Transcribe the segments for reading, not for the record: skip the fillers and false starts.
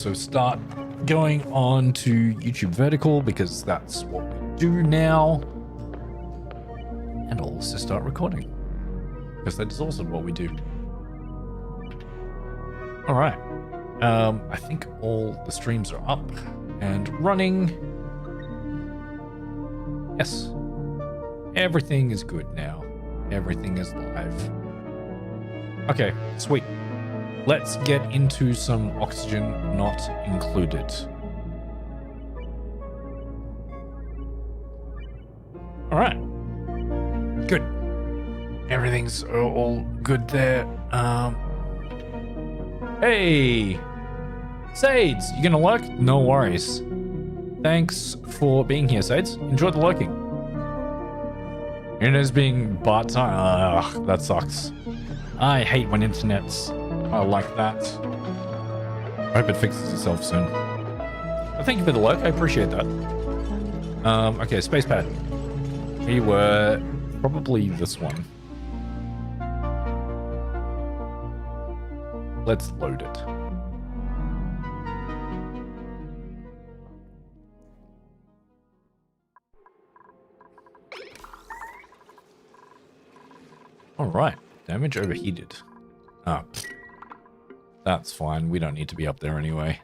So start going on to YouTube vertical because that's what we do now. And also start recording because that is also what we do. All right. I think all the streams are up and running. Yes. Everything is good now. Everything is live. Okay, sweet. Let's get into some oxygen not included. All right. Good. Everything's all good there. Hey! Sades, you gonna lurk? No worries. Thanks for being here, Sades. Enjoy the lurking. It is being part-time. Ugh, that sucks. I hate when internets are like that. I hope it fixes itself soon. Well, thank you for the lurk. I appreciate that. Okay, space pad. We were probably this one. Let's load it. All right, damage overheated. Ah, that's fine. We don't need to be up there anyway.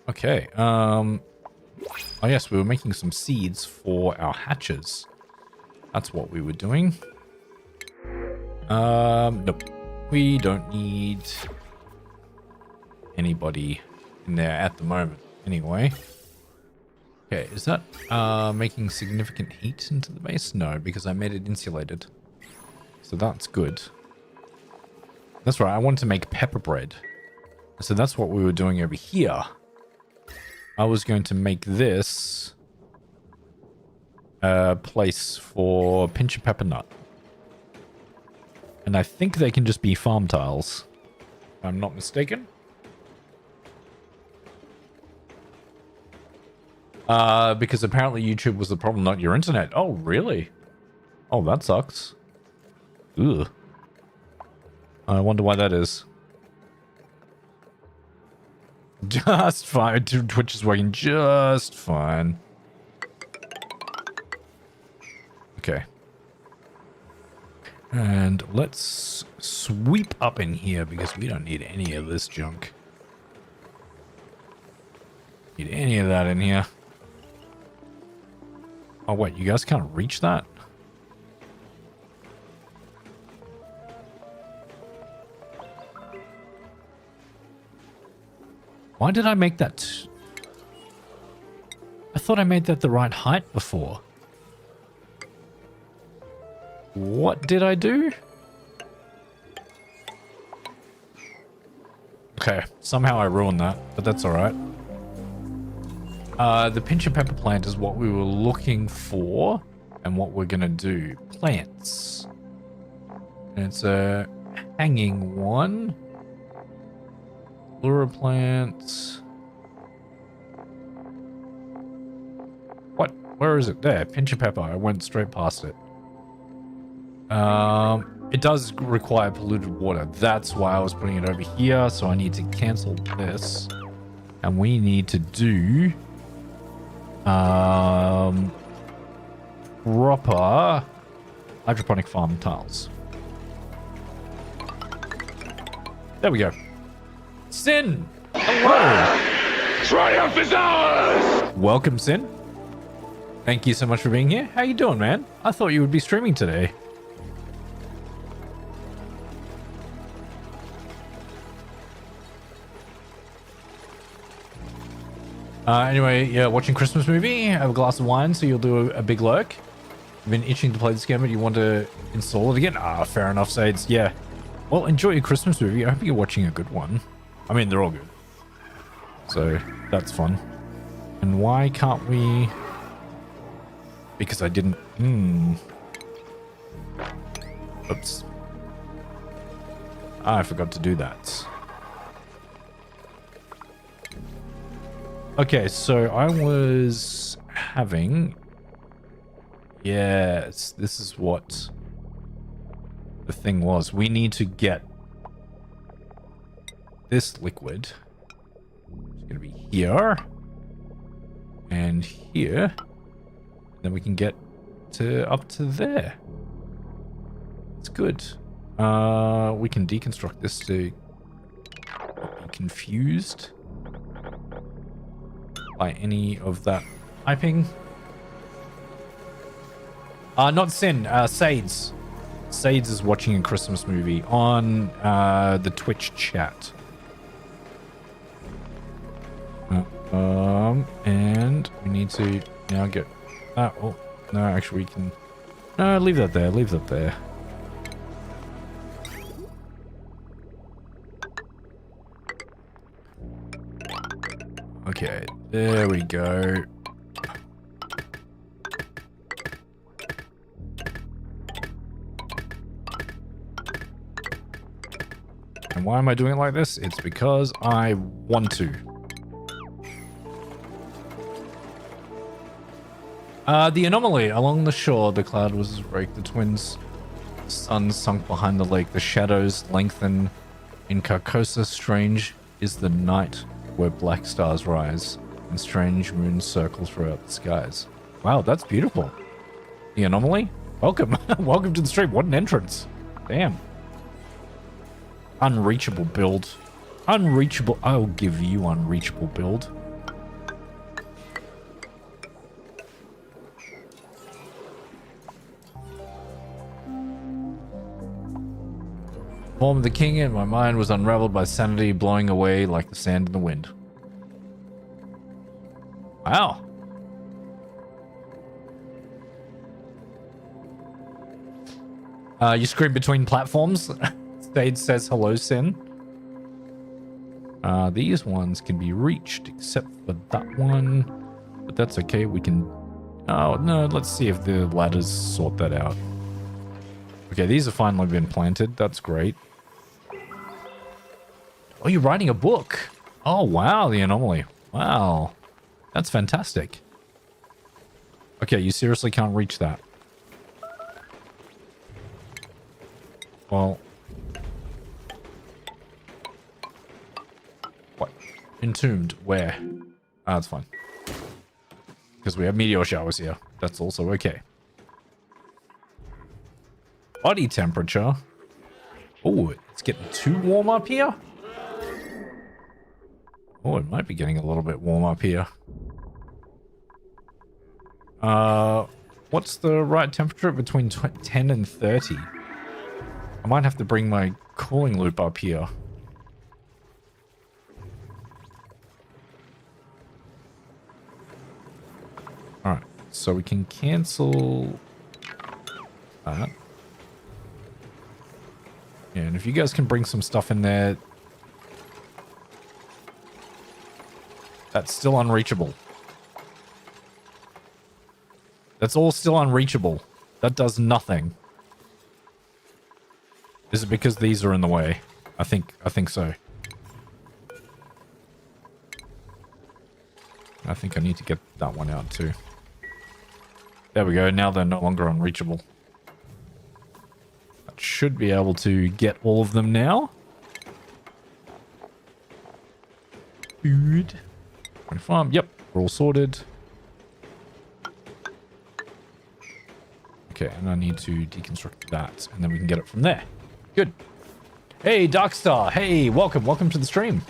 Okay. Oh yes, we were making some seeds for our hatches. That's what we were doing. Nope. We don't need anybody in there at the moment. Anyway. Okay, is that making significant heat into the base? No, because I made it insulated. So that's good. That's right, I wanted to make pepper bread. So that's what we were doing over here. I was going to make this a place for pinch of pepper nut. And I think they can just be farm tiles, if I'm not mistaken. Because apparently YouTube was the problem, not your internet. Oh, really? Oh, that sucks. Ugh. I wonder why that is. Just fine. Twitch is working just fine. Okay. And let's sweep up in here because we don't need any of this junk. Need any of that in here. Oh, wait, you guys can't reach that? Why did I make that? I thought I made that the right height before. What did I do? Okay, somehow I ruined that, but that's alright. The pinch and pepper plant is what we were looking for and what we're gonna do. Plants. And it's a hanging one. Lura plants. What? Where is it? There. Pinch of pepper. I went straight past it. It does require polluted water. That's why I was putting it over here. So I need to cancel this. And we need to do proper hydroponic farm tiles. There we go. Sin! Hello! Triumph is ours! Welcome, Sin. Thank you so much for being here. How you doing, man? I thought you would be streaming today. Anyway, yeah, watching Christmas movie. Have a glass of wine so you'll do a big lurk. You've been itching to play this game, but you want to install it again? Ah, fair enough, Sades. Yeah. Well, enjoy your Christmas movie. I hope you're watching a good one. I mean, they're all good. So, that's fun. And why can't we... Because I didn't... Oops. I forgot to do that. Okay, so I was having... Yes, this is what the thing was. We need to get this liquid be here. And here. Then we can get to up to there. It's good. We can deconstruct this to not be confused by any of that piping. Not Sin, Sades. Sades is watching a Christmas movie on the Twitch chat. And we need to now get... oh, no, actually we can... No, leave that there, leave that there. Okay, there we go. And why am I doing it like this? It's because I want to. The anomaly. Along the shore, the cloud was raked. The twins' suns sunk behind the lake. The shadows lengthen in Carcosa. Strange is the night where black stars rise and strange moons circle throughout the skies. Wow, that's beautiful. The anomaly? Welcome. Welcome to the stream. What an entrance. Damn. Unreachable build. Unreachable. I'll give you unreachable build. Form of the king and my mind was unraveled by sanity blowing away like the sand in the wind. Wow. You scream between platforms. Stage says hello, Sin. These ones can be reached except for that one. But that's okay. We can... Oh, no. Let's see if the ladders sort that out. Okay, these have finally been planted. That's great. Oh, you're writing a book. Oh, wow. The anomaly. Wow. That's fantastic. Okay, you seriously can't reach that. Well... What? Entombed. Where? Ah, that's fine. Because we have meteor showers here. That's also okay. Body temperature. Oh, it's getting too warm up here. Oh, it might be getting a little bit warm up here. What's the right temperature? Between 10 and 30. I might have to bring my cooling loop up here. Alright, so we can cancel that. Yeah, and if you guys can bring some stuff in there, that's still unreachable. That's all still unreachable. That does nothing. Is it because these are in the way? I think so. I think I need to get that one out too. There we go. Now they're no longer unreachable. That should be able to get all of them now. Good. Farm. Yep, we're all sorted. Okay, and I need to deconstruct that, and then we can get it from there. Good. Hey, Darkstar. Hey, welcome to the stream.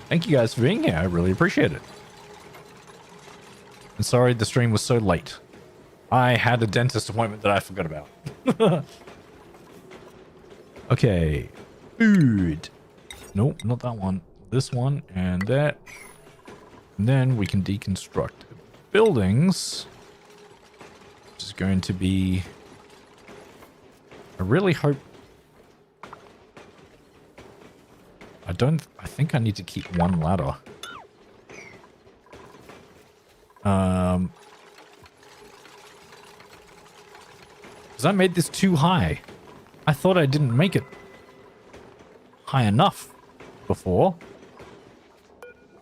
Thank you guys for being here. I really appreciate it. And sorry the stream was so late. I had a dentist appointment that I forgot about. Okay. Food. Nope, not that one. This one and that. And then we can deconstruct buildings. Which is going to be... I really hope... I think I need to keep one ladder. Because I made this too high. I thought I didn't make it high enough before.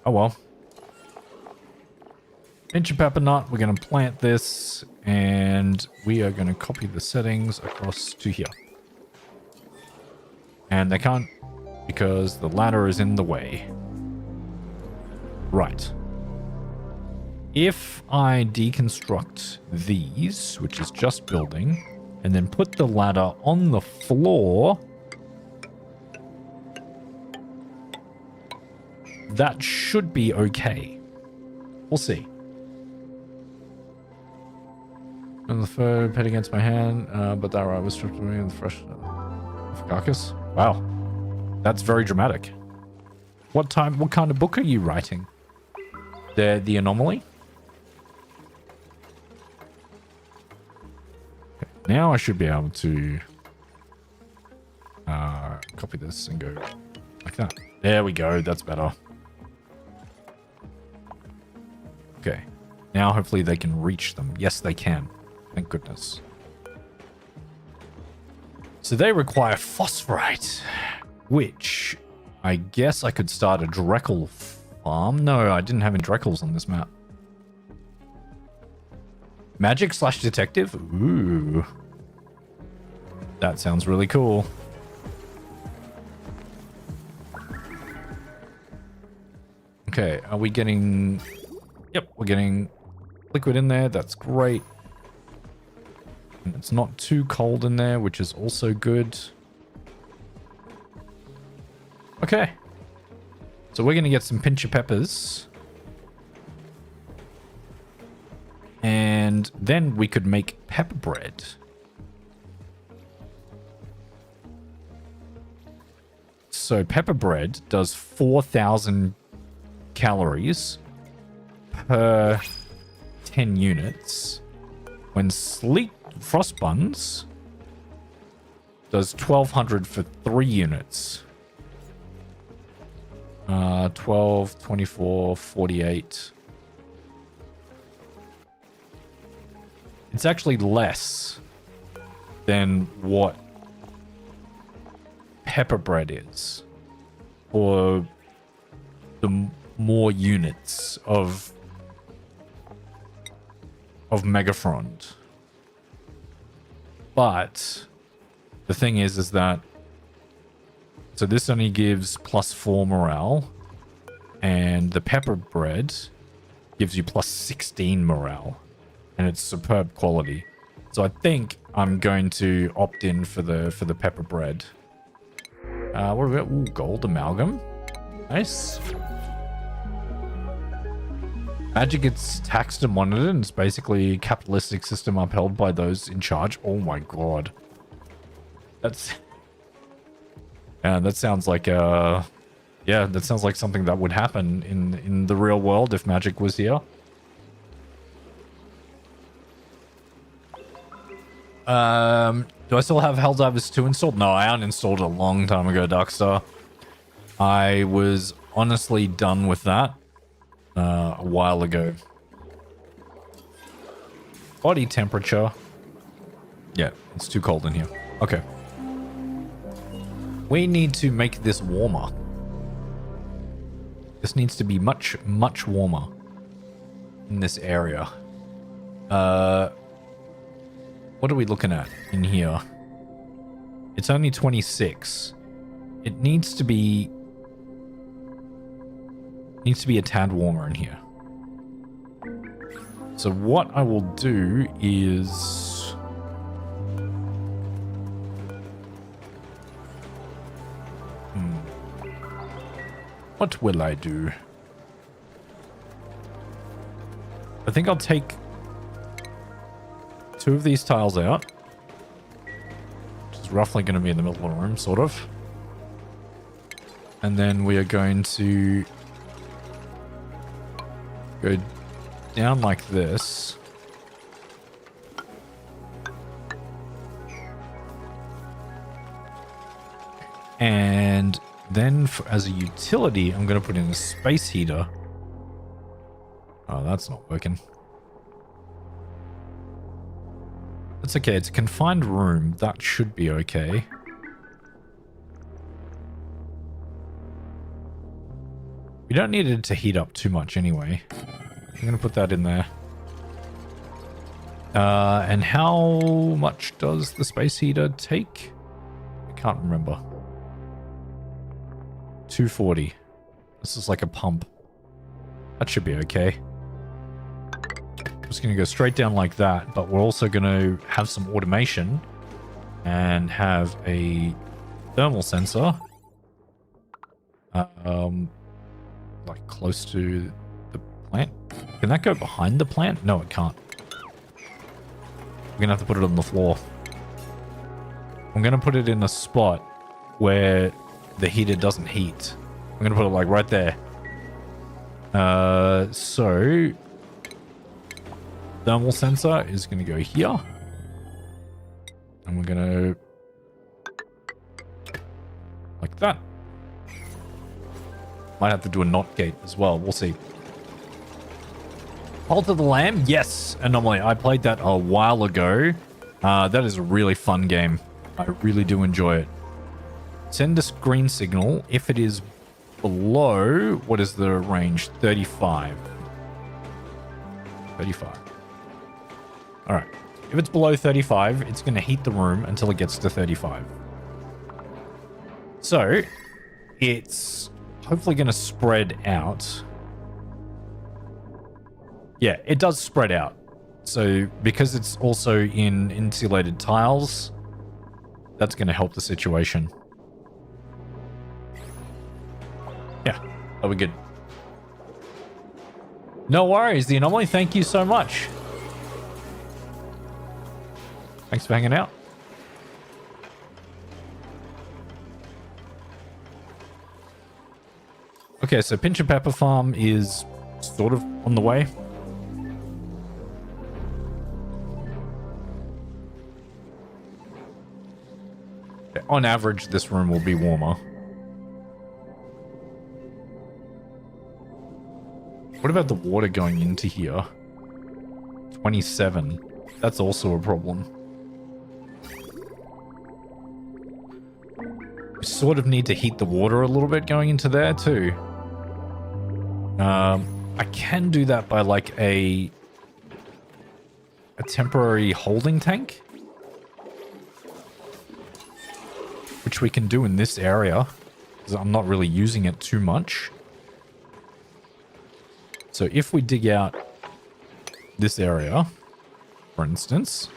Oh well. Pinch of pepper nut. We're going to plant this. And we are going to copy the settings across to here. And they can't because the ladder is in the way. Right. If I deconstruct these, which is just building, and then put the ladder on the floor, that should be okay. We'll see. And the fur pet against my hand, but that right was stripped away in the fresh carcass. Wow, that's very dramatic. What kind of book are you writing? The Anomaly? Okay, now I should be able to copy this and go like that. There we go, that's better. Okay, now hopefully they can reach them. Yes, they can. Thank goodness. So they require phosphorite, which I guess I could start a Dreckle farm. No, I didn't have any Dreckles on this map. Magic / detective? Ooh. That sounds really cool. Okay, are we getting... Yep, we're getting liquid in there. That's great. And it's not too cold in there, which is also good. Okay. So we're going to get some pinch of peppers. And then we could make pepper bread. So pepper bread does 4,000 calories per 10 units. When sleek frost buns does 1,200 for 3 units. 12, 24, 48. It's actually less than what pepper bread is, or the more units of Megafront. But the thing is that so this only gives +4 morale, and the pepper bread gives you +16 morale, and it's superb quality. So I think I'm going to opt in for the pepper bread. What about gold amalgam? Nice. Magic gets taxed and monitored, and it's basically a capitalistic system upheld by those in charge. Oh my god. That's... Yeah, that sounds like yeah, that sounds like something that would happen in the real world if magic was here. Do I still have Helldivers 2 installed? No, I uninstalled it a long time ago, Darkstar. I was honestly done with that a while ago. Body temperature. Yeah, it's too cold in here. Okay. We need to make this warmer. This needs to be much, much warmer in this area. What are we looking at in here? It's only 26. It needs to be a tad warmer in here. So what I will do is what will I do? I think I'll take 2 of these tiles out, which is roughly going to be in the middle of the room, sort of. And then we are going to go down like this. And then as a utility, I'm going to put in a space heater. Oh, that's not working. That's okay. It's a confined room. That should be okay. We don't need it to heat up too much anyway. I'm going to put that in there. And how much does the space heater take? I can't remember. 240. This is like a pump. That should be okay. Just going to go straight down like that, but we're also going to have some automation and have a thermal sensor like close to the plant. Can that go behind the plant? No, it can't. We're going to have to put it on the floor. I'm going to put it in a spot where the heater doesn't heat. I'm going to put it like right there. So thermal sensor is going to go here. And we're going to like that. Might have to do a NOT gate as well. We'll see. Cult of the Lamb? Yes, Anomaly. I played that a while ago. That is a really fun game. I really do enjoy it. Send a green signal if it is below, what is the range? 35. 35. All right. If it's below 35, it's going to heat the room until it gets to 35. So, it's hopefully going to spread out. Yeah, it does spread out. So, because it's also in insulated tiles, that's going to help the situation. Yeah, that'll be good. No worries, the Anomaly. Thank you so much. Thanks for hanging out. Okay, so Pinch and Pepper Farm is sort of on the way. On average, this room will be warmer. What about the water going into here? 27. That's also a problem. We sort of need to heat the water a little bit going into there too. I can do that by like a temporary holding tank, which we can do in this area because I'm not really using it too much. So if we dig out this area, for instance,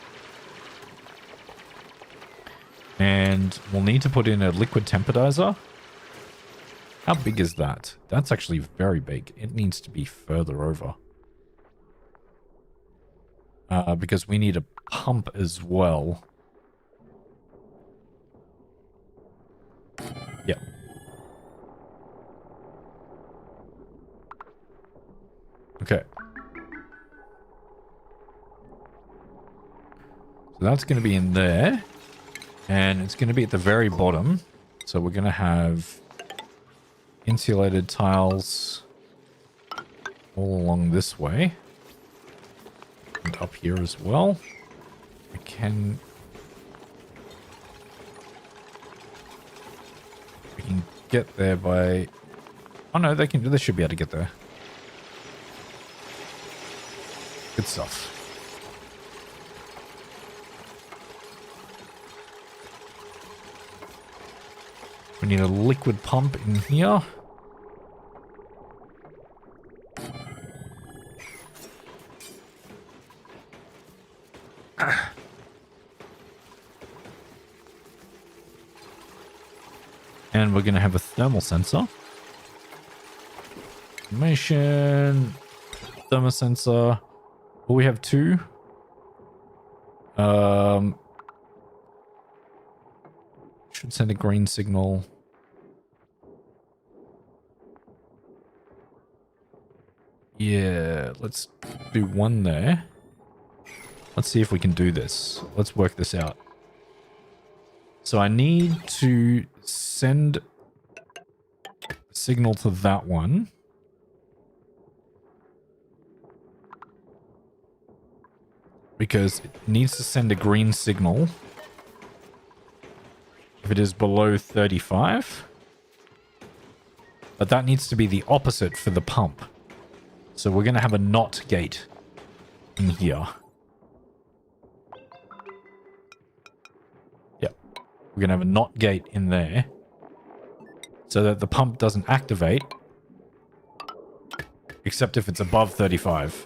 and we'll need to put in a liquid temperizer. How big is that? That's actually very big. It needs to be further over. Because we need a pump as well. Yeah. Okay. So that's going to be in there. And it's going to be at the very bottom. So we're going to have insulated tiles all along this way. And up here as well. We can get there by... Oh no, they should be able to get there. Good stuff. We need a liquid pump in here. And we're going to have a thermal sensor. Information. Thermal sensor. Well, we have two. Should send a green signal. Yeah, let's do one there. Let's see if we can do this. Let's work this out. So I need to send a signal to that one. Because it needs to send a green signal if it is below 35. But that needs to be the opposite for the pump. So we're going to have a NOT gate in here. Yep. We're going to have a NOT gate in there. so that the pump doesn't activate, except if it's above 35.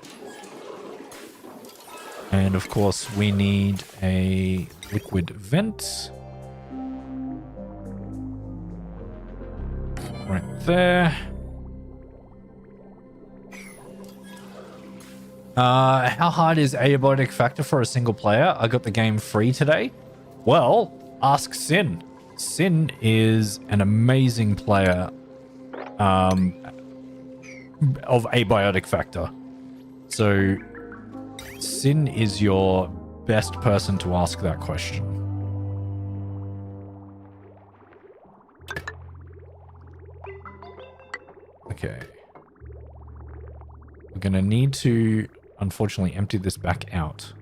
And of course, we need a liquid vent. Right there. How hard is Abiotic Factor for a single player? I got the game free today. Well, ask Sin. Sin is an amazing player of Abiotic Factor. So Sin is your best person to ask that question. Okay. We're going to need to, unfortunately, empty this back out.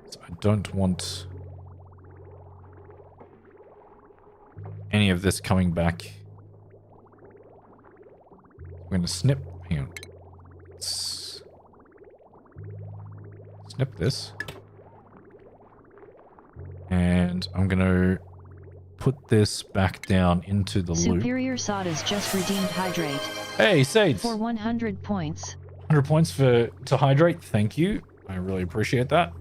So I don't want any of this coming back. I'm going to snip. Hang on. Snip this. And I'm going to put this back down into the loop. Superior Soda's just redeemed Hydrate. Hey, Sades. For 100 points. 100 points to hydrate. Thank you. I really appreciate that.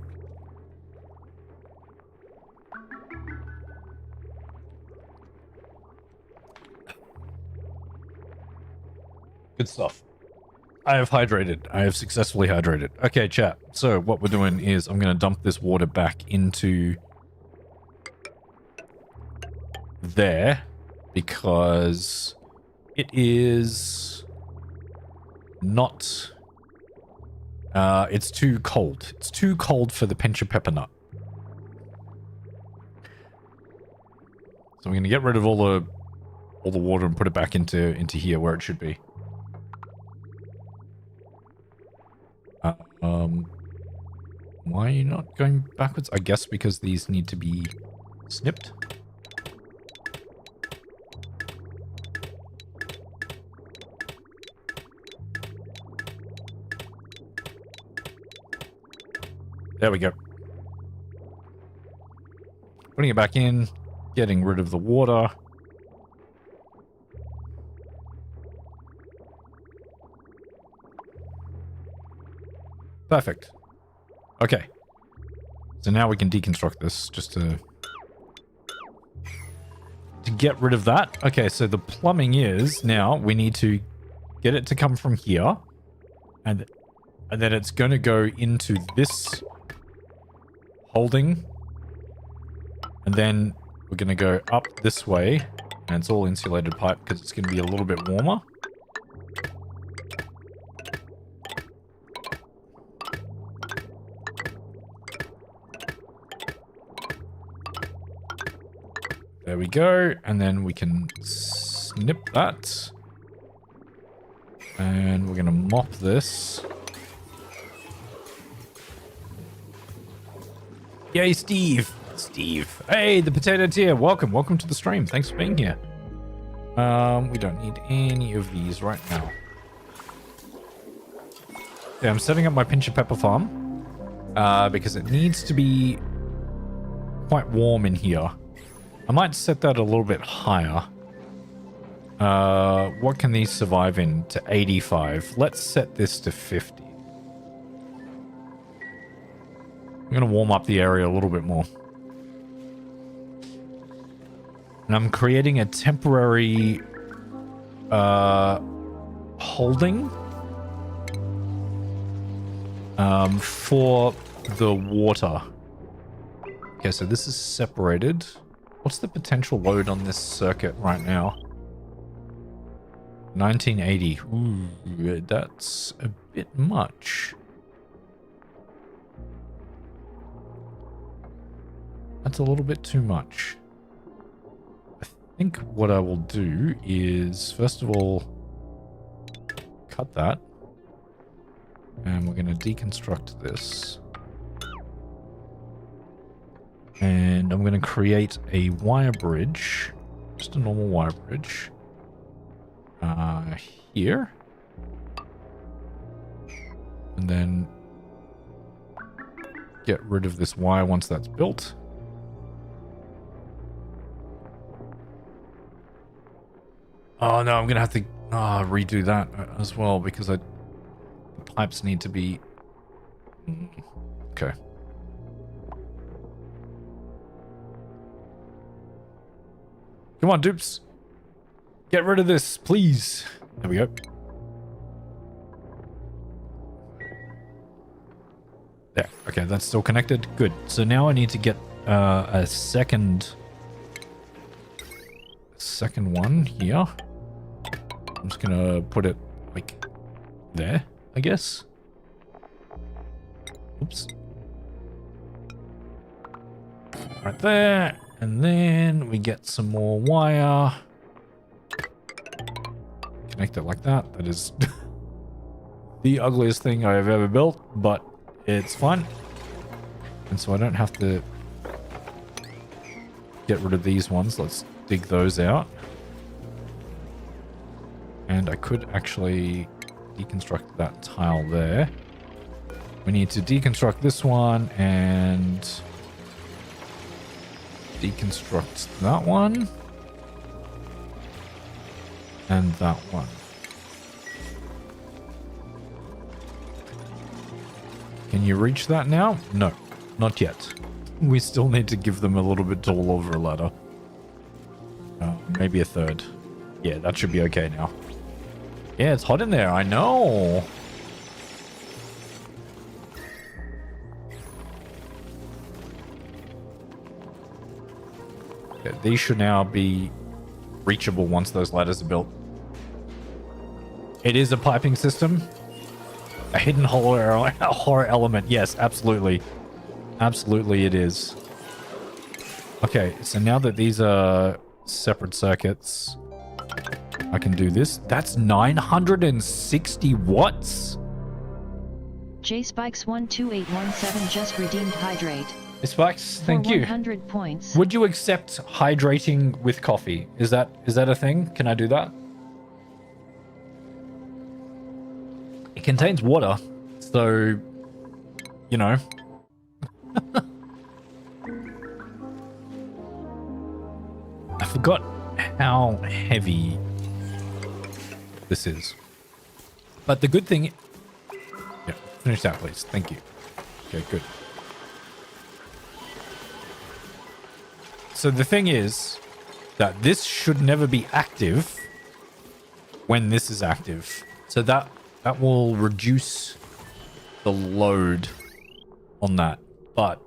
Good stuff. I have hydrated. I have successfully hydrated. Okay, chat. So what we're doing is I'm going to dump this water back into there because it is not... it's too cold. It's too cold for the pinch of pepper nut. So I'm going to get rid of all the water and put it back into here where it should be. Why are you not going backwards? I guess because these need to be snipped. There we go. Putting it back in, getting rid of the water. Perfect. Okay. So now we can deconstruct this just to get rid of that. Okay, so the plumbing is now we need to get it to come from here. And then it's going to go into this holding. And then we're going to go up this way. And it's all insulated pipe because it's going to be a little bit warmer. There we go. And then we can snip that. And we're going to mop this. Yay, Steve. Steve. Hey, the potato tier. Welcome. Welcome to the stream. Thanks for being here. We don't need any of these right now. Yeah, I'm setting up my pinch of pepper farm. Because it needs to be quite warm in here. I might set that a little bit higher. What can these survive in? To 85. Let's set this to 50. I'm going to warm up the area a little bit more. And I'm creating a temporary holding for the water. Okay, so this is separated. What's the potential load on this circuit right now? 1980. Ooh, that's a bit much. That's a little bit too much. I think what I will do is, first of all, cut that. And we're going to deconstruct this. And I'm going to create a wire bridge. Just a normal wire bridge. Here. And then get rid of this wire once that's built. Oh no, I'm gonna have to redo that as well because the pipes need to be... Okay. Come on, dupes. Get rid of this, please. There we go. There. Okay, that's still connected. Good. So now I need to get a second one here. I'm just gonna put it like there, I guess. Oops. Right there. And then we get some more wire. Connect it like that. That is the ugliest thing I have ever built, but it's fun. And so I don't have to get rid of these ones. Let's dig those out. And I could actually deconstruct that tile there. We need to deconstruct this one and deconstruct that one. And that one. Can you reach that now? No, not yet. We still need to give them a little bit taller over a ladder. Maybe a third. Yeah, that should be okay now. Yeah, it's hot in there. I know. Yeah, these should now be reachable once those ladders are built. It is a piping system. A hidden horror element. Yes, absolutely. Absolutely it is. Okay, so now that these are separate circuits, I can do this. That's 960 watts? JSpikes12817 just redeemed hydrate. Spikes, thank you. 100 points. Would you accept hydrating with coffee? Is that a thing? Can I do that? It contains water, so you know. I forgot how heavy this is. But the good thing... Yeah, finish that, please. Thank you. Okay, good. So the thing is that this should never be active when this is active. So that will reduce the load on that. But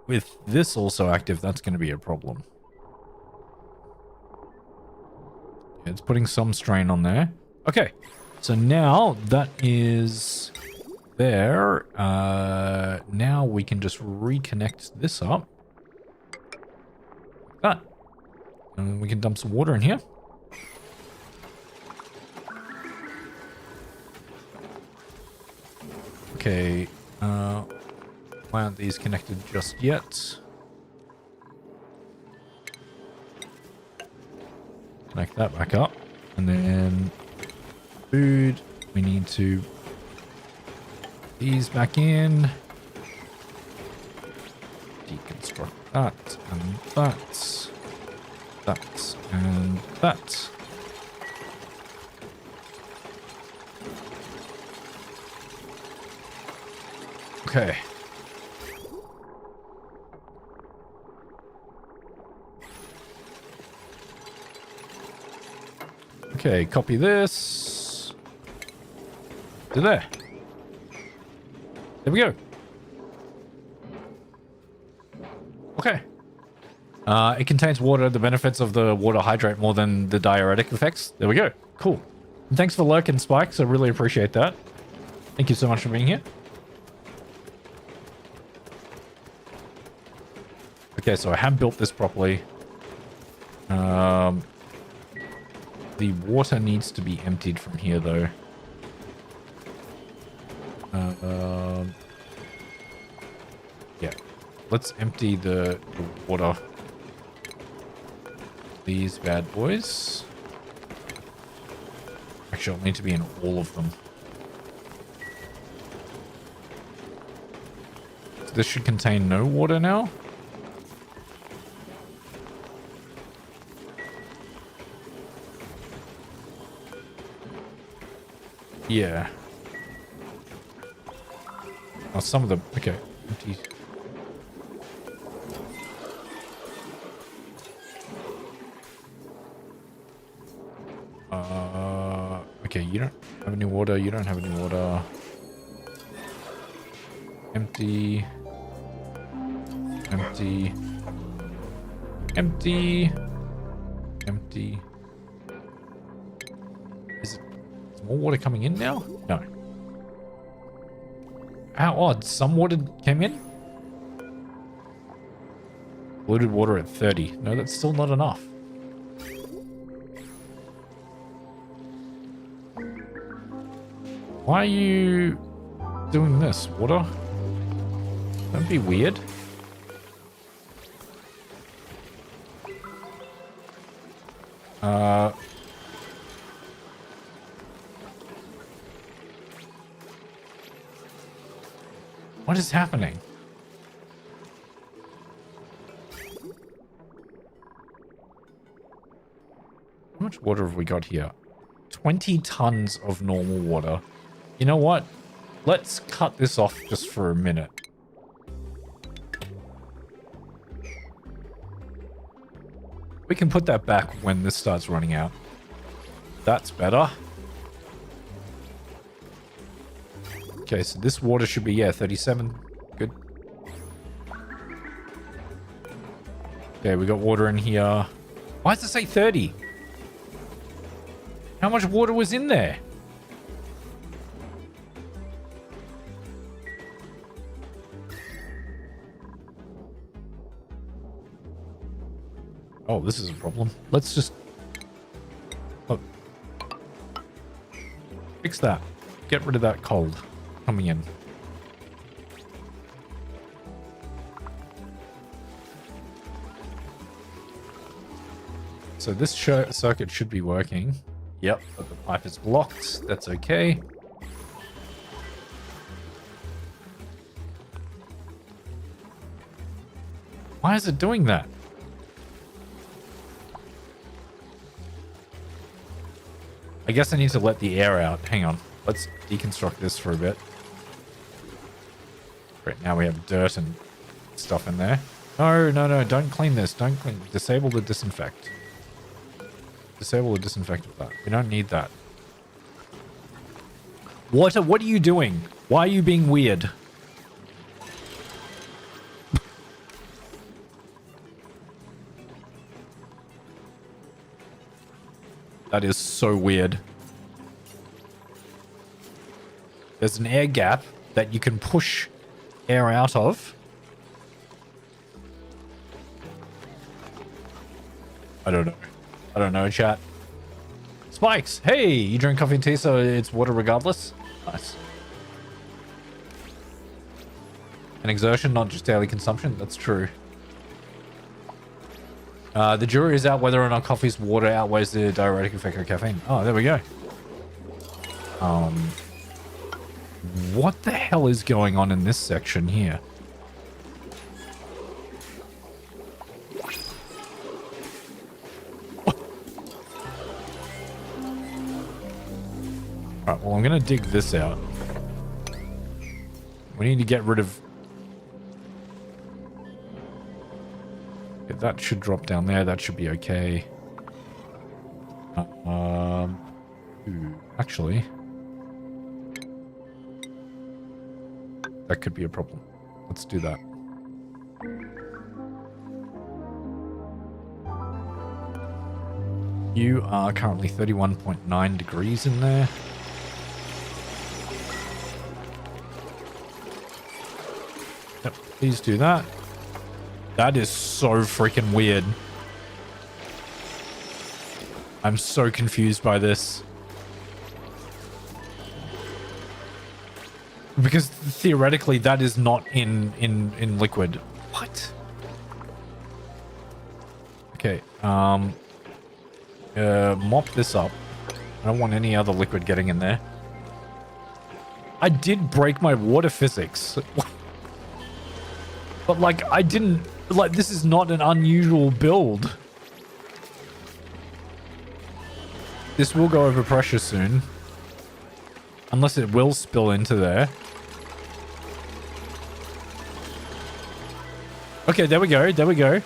with this also active, that's going to be a problem. It's putting some strain on there. Okay, so now that is there. Now we can just reconnect this up. Like that. And we can dump some water in here. Okay, why aren't these connected just yet? Connect that back up. And then food, we need to ease back in. Deconstruct that and that. That and that. Okay. Okay, copy this. To there. There we go. Okay. It contains water. The benefits of the water hydrate more than the diuretic effects. There we go. Cool. And thanks for lurking, Spikes. I really appreciate that. Thank you so much for being here. Okay, so I have built this properly. The water needs to be emptied from here, though. Yeah. Let's empty the water. These bad boys. Actually, it'll need to be in all of them. So this should contain no water now. Yeah. Oh, some of them. Okay. Empty. Okay, you don't have any water. You don't have any water. Empty. Empty. Empty. Empty. Is more water coming in now? No. How odd. Some water came in? Polluted water at 30. No, that's still not enough. Why are you doing this, water? Don't be weird. What is happening? How much water have we got here? 20 tons of normal water. You know what? Let's cut this off just for a minute. We can put that back when this starts running out. That's better. Okay, so this water should be, yeah, 37. Good. Okay, we got water in here. Why does it say 30? How much water was in there? Oh, this is a problem. Let's just... Oh. Fix that. Get rid of that cold coming in. So this circuit should be working. Yep, but the pipe is blocked. That's okay. Why is it doing that? I guess I need to let the air out. Hang on. Let's deconstruct this for a bit. Right now we have dirt and stuff in there. No, no, no. Don't clean this. Don't clean. Disable the disinfect. Disable the disinfect of that. We don't need that. What are you doing? Why are you being weird? That is so weird. There's an air gap that you can push air out of. I don't know. I don't know, chat. Spikes! Hey! You drink coffee and tea, so it's water regardless? Nice. An exertion, not just daily consumption? That's true. The jury is out whether or not coffee's water outweighs the diuretic effect of caffeine. Oh, there we go. What the hell is going on in this section here? Alright, well, I'm going to dig this out. We need to get rid of... Okay, that should drop down there. That should be okay. Actually... that could be a problem. Let's do that. You are currently 31.9 degrees in there. Yep, please do that. That is so freaking weird. I'm so confused by this. Because theoretically that is not in liquid. What? Okay, mop this up. I don't want any other liquid getting in there. I did break my water physics. But like, I didn't, like, this is not an unusual build. This will go over pressure soon. Unless it will spill into there. Okay, there we go. There we go.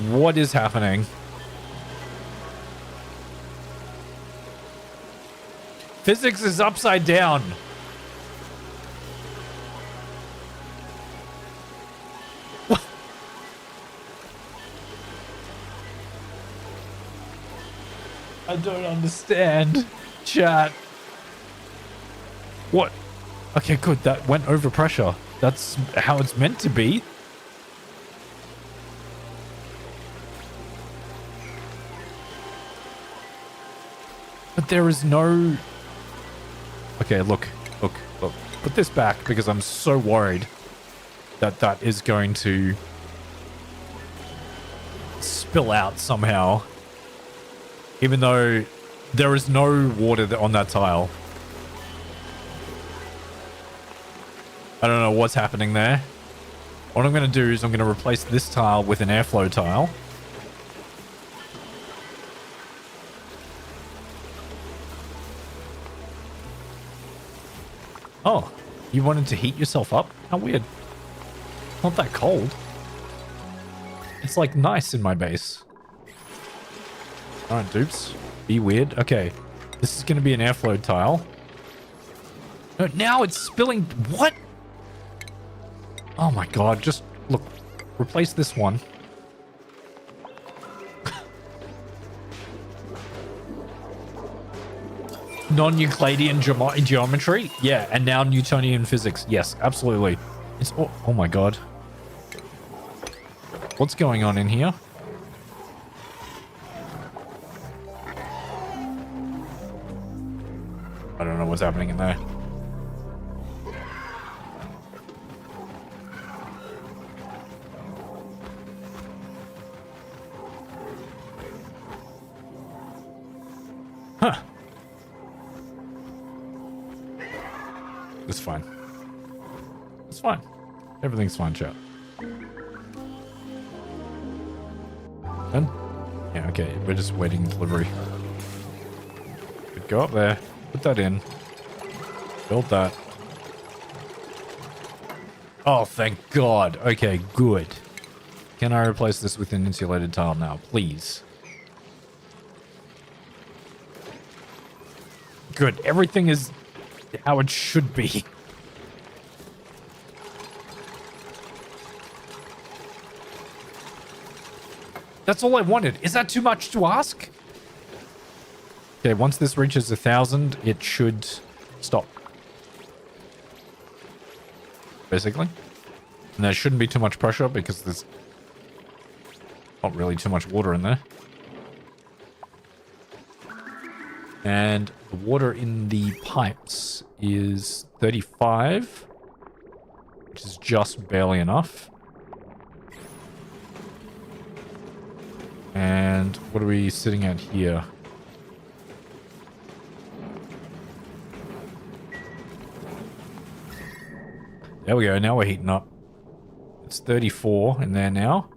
What is happening? Physics is upside down. What? I don't understand. Chat. What? Okay, good. That went over pressure. That's how it's meant to be. But there is no... Okay, look. Put this back because I'm so worried that that is going to spill out somehow. Even though there is no water on that tile. I don't know what's happening there. What I'm going to do is I'm going to replace this tile with an airflow tile. Oh, you wanted to heat yourself up? How weird. Not that cold. It's like nice in my base. Alright, dupes. Be weird. Okay. This is going to be an airflow tile. No, now it's spilling. What? Oh my god. Just look. Replace this one. Non-Euclidean geometry? Yeah, and now Newtonian physics. Yes, absolutely. It's oh my god. What's going on in here? I don't know what's happening in there. Huh. It's fine. It's fine. Everything's fine, chat. Done? Yeah, okay. We're just waiting delivery. Go up there. Put that in. Build that. Oh, thank God. Okay, good. Can I replace this with an insulated tile now, please? Good. Everything is how it should be. That's all I wanted. Is that too much to ask? Okay, once this reaches 1,000, it should stop. Basically. And there shouldn't be too much pressure because there's not really too much water in there. And the water in the pipes is 35, which is just barely enough. And what are we sitting at here? There we go. Now we're heating up. It's 34 in there now.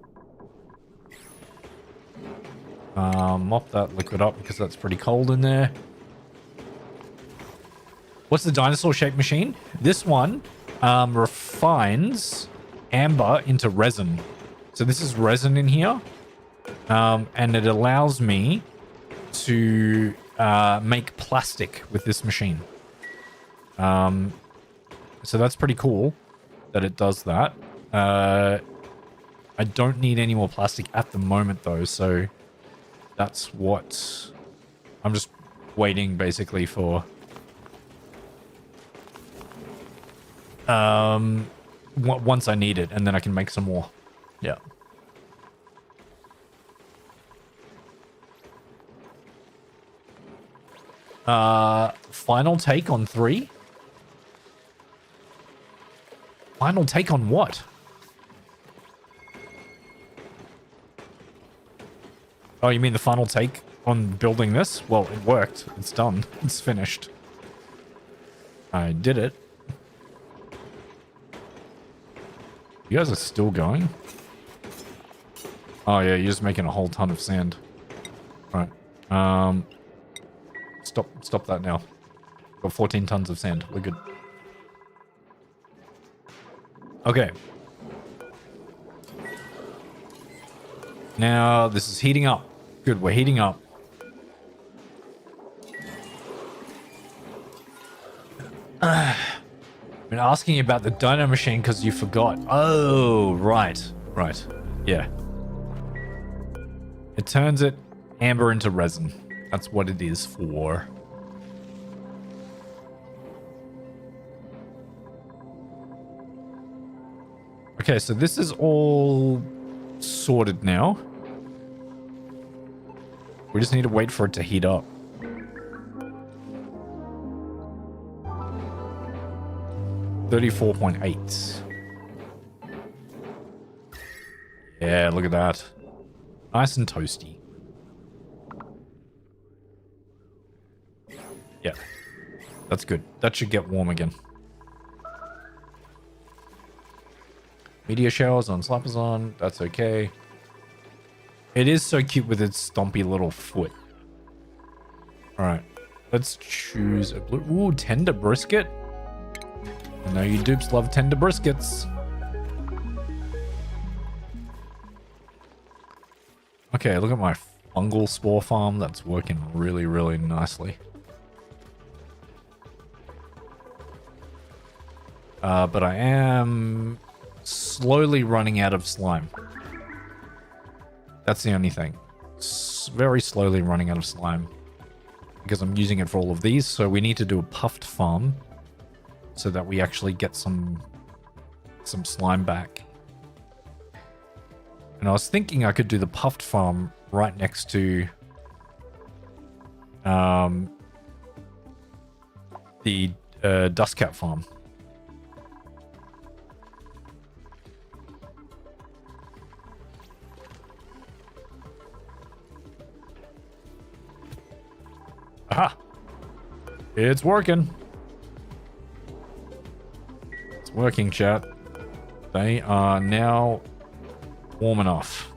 Mop that liquid up because that's pretty cold in there. What's the dinosaur shaped machine? This one refines amber into resin. So this is resin in here. And it allows me to make plastic with this machine. So that's pretty cool that it does that. I don't need any more plastic at the moment though, so that's what I'm just waiting basically for. Once I need it, and then I can make some more. Yeah. Final take on 3? Final take on what? Oh, you mean the final take on building this? Well, it worked. It's done. It's finished. I did it. You guys are still going? Oh yeah, you're just making a whole ton of sand. Right. Stop that now. Got 14 tons of sand. We're good. Okay. Now this is heating up. Good, we're heating up. Been asking you about the dyno machine because you forgot. Oh, right. Right. Yeah. It turns it amber into resin. That's what it is for. Okay, so this is all sorted now. We just need to wait for it to heat up. $34.8. Yeah, look at that. Nice and toasty. Yeah. That's good. That should get warm again. Meteor showers on Slappers on. That's okay. It is so cute with its stompy little foot. Alright. Let's choose a blue. Ooh, tender brisket. I know you dupes love tender briskets. Okay, look at my fungal spore farm. That's working really, really nicely. But I am slowly running out of slime. That's the only thing. Very slowly running out of slime. Because I'm using it for all of these. So we need to do a puffed farm. So that we actually get some slime back. And I was thinking I could do the puffed farm right next to the dustcat farm. Aha! It's working. It's working, chat. They are now warm enough.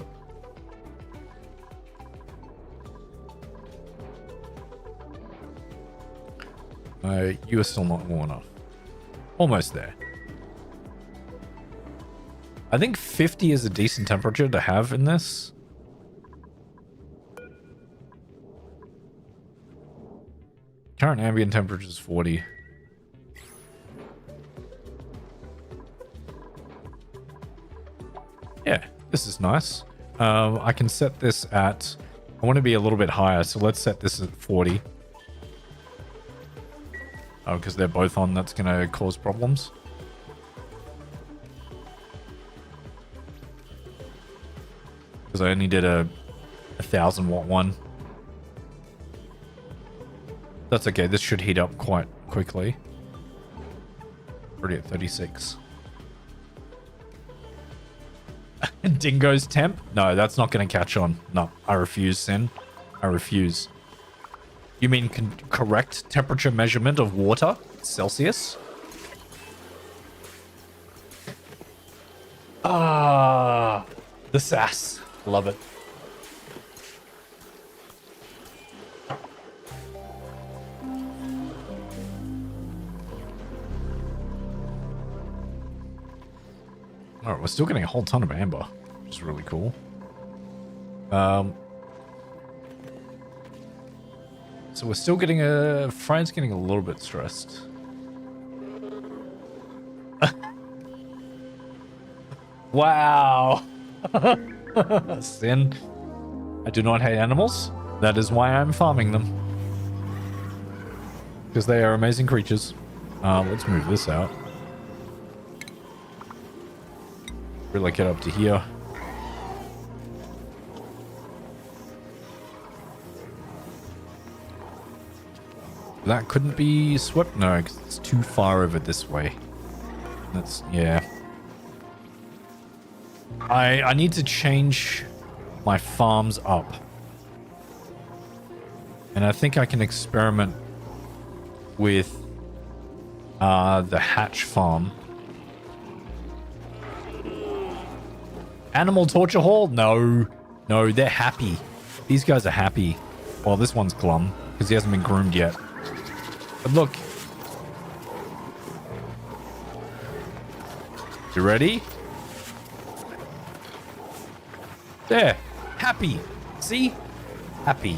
You are still not warm enough. Almost there. I think 50 is a decent temperature to have in this. Current ambient temperature is 40. Yeah, this is nice. I can set this at... I want to be a little bit higher, so let's set this at 40. Oh, because they're both on, that's going to cause problems. Because I only did a 1000 watt one. That's okay, this should heat up quite quickly. Already at 36. Dingo's temp? No, that's not going to catch on. No, I refuse, Sin. I refuse. You mean correct temperature measurement of water? Celsius? Ah, the sass. Love it. Alright, we're still getting a whole ton of amber, which is really cool. So we're still getting Fran's getting a little bit stressed. Wow. Sin. I do not hate animals. That is why I'm farming them. Because they are amazing creatures. Let's move this out. Relocate up to here. That couldn't be swept? No, because it's too far over this way. That's, yeah. I need to change my farms up. And I think I can experiment with the hatch farm. Animal torture hall? No. No, they're happy. These guys are happy. Well, this one's glum because he hasn't been groomed yet. But look. You ready? There. Happy. See? Happy.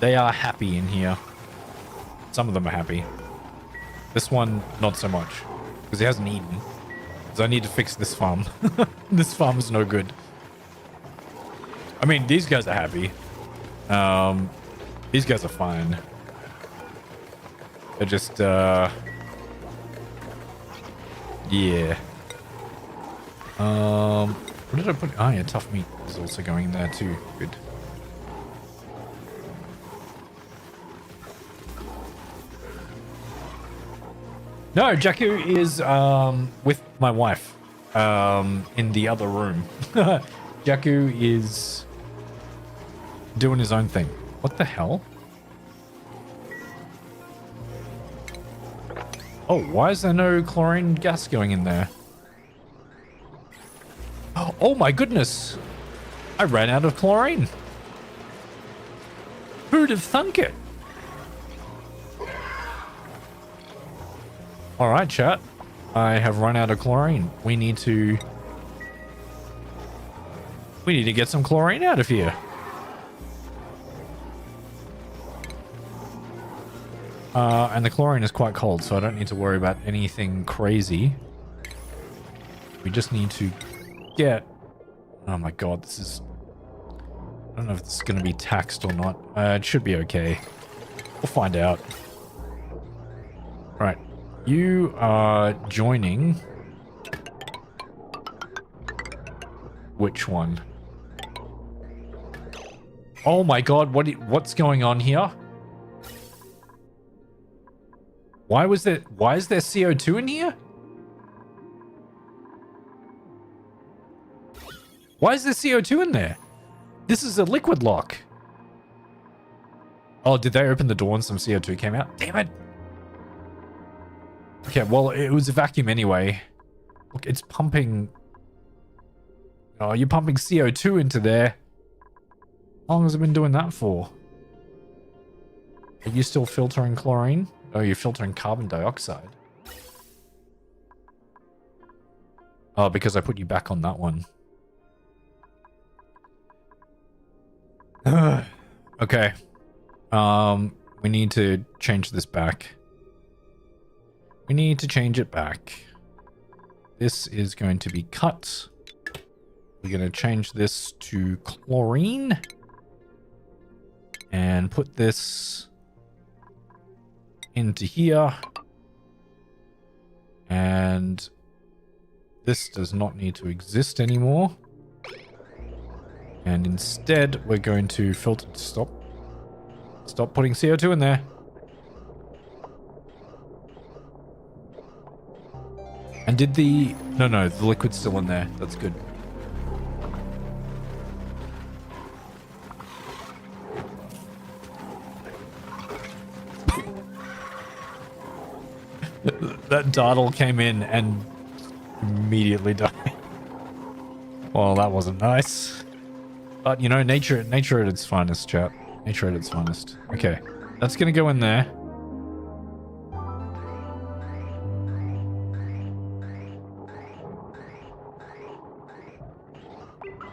They are happy in here. Some of them are happy. This one, not so much. Because he hasn't eaten. So I need to fix this farm. This farm is no good. I mean, these guys are happy. These guys are fine. They're just, yeah. What did I put? Oh, yeah, tough meat is also going in there too. Good. No, Jakku is with my wife in the other room. Jakku is doing his own thing. What the hell? Oh, why is there no chlorine gas going in there? Oh my goodness! I ran out of chlorine. Who'd have thunk it? Alright, chat. I have run out of chlorine. We need to get some chlorine out of here. And the chlorine is quite cold, so I don't need to worry about anything crazy. We just need to get... Oh my god, this is... I don't know if this is going to be taxed or not. It should be okay. We'll find out. Right. You are joining... Which one? Oh my god, what's going on here? Why is there CO2 in here? Why is there CO2 in there? This is a liquid lock. Oh, did they open the door and some CO2 came out? Damn it. Okay, well, it was a vacuum anyway. Look, it's pumping... Oh, you're pumping CO2 into there. How long has it been doing that for? Are you still filtering chlorine? Oh, you're filtering carbon dioxide. Oh, because I put you back on that one. Okay. We need to change this back. We need to change it back. This is going to be cut. We're going to change this to chlorine. And put this into here. And this does not need to exist anymore. And instead, we're going to filter... Stop putting CO2 in there. And did the... No, the liquid's still in there. That's good. That dartle came in and immediately died. Well, that wasn't nice. But, you know, nature at its finest, chat. Nature at its finest. Okay. That's gonna go in there.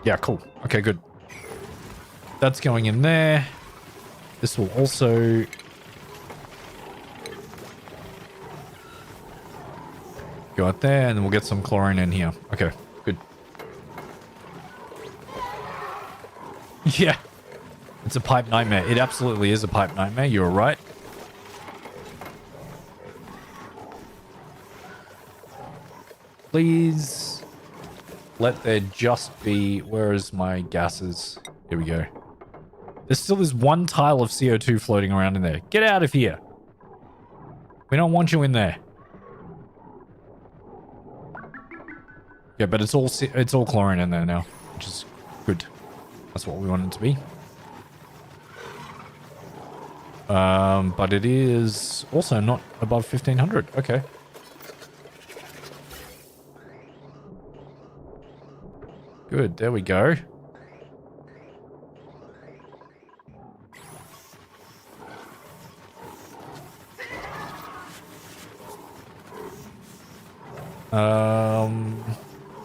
Yeah, cool. Okay, good. That's going in there. This will also... go out there, and then we'll get some chlorine in here. Okay, good. Yeah. It's a pipe nightmare. It absolutely is a pipe nightmare. You're right. Please let there just be... Where is my gases? Here we go. There's still this one tile of CO2 floating around in there. Get out of here. We don't want you in there. Yeah, but it's all chlorine in there now, which is good. That's what we want it to be. But it is also not above 1500. Okay. Good, there we go.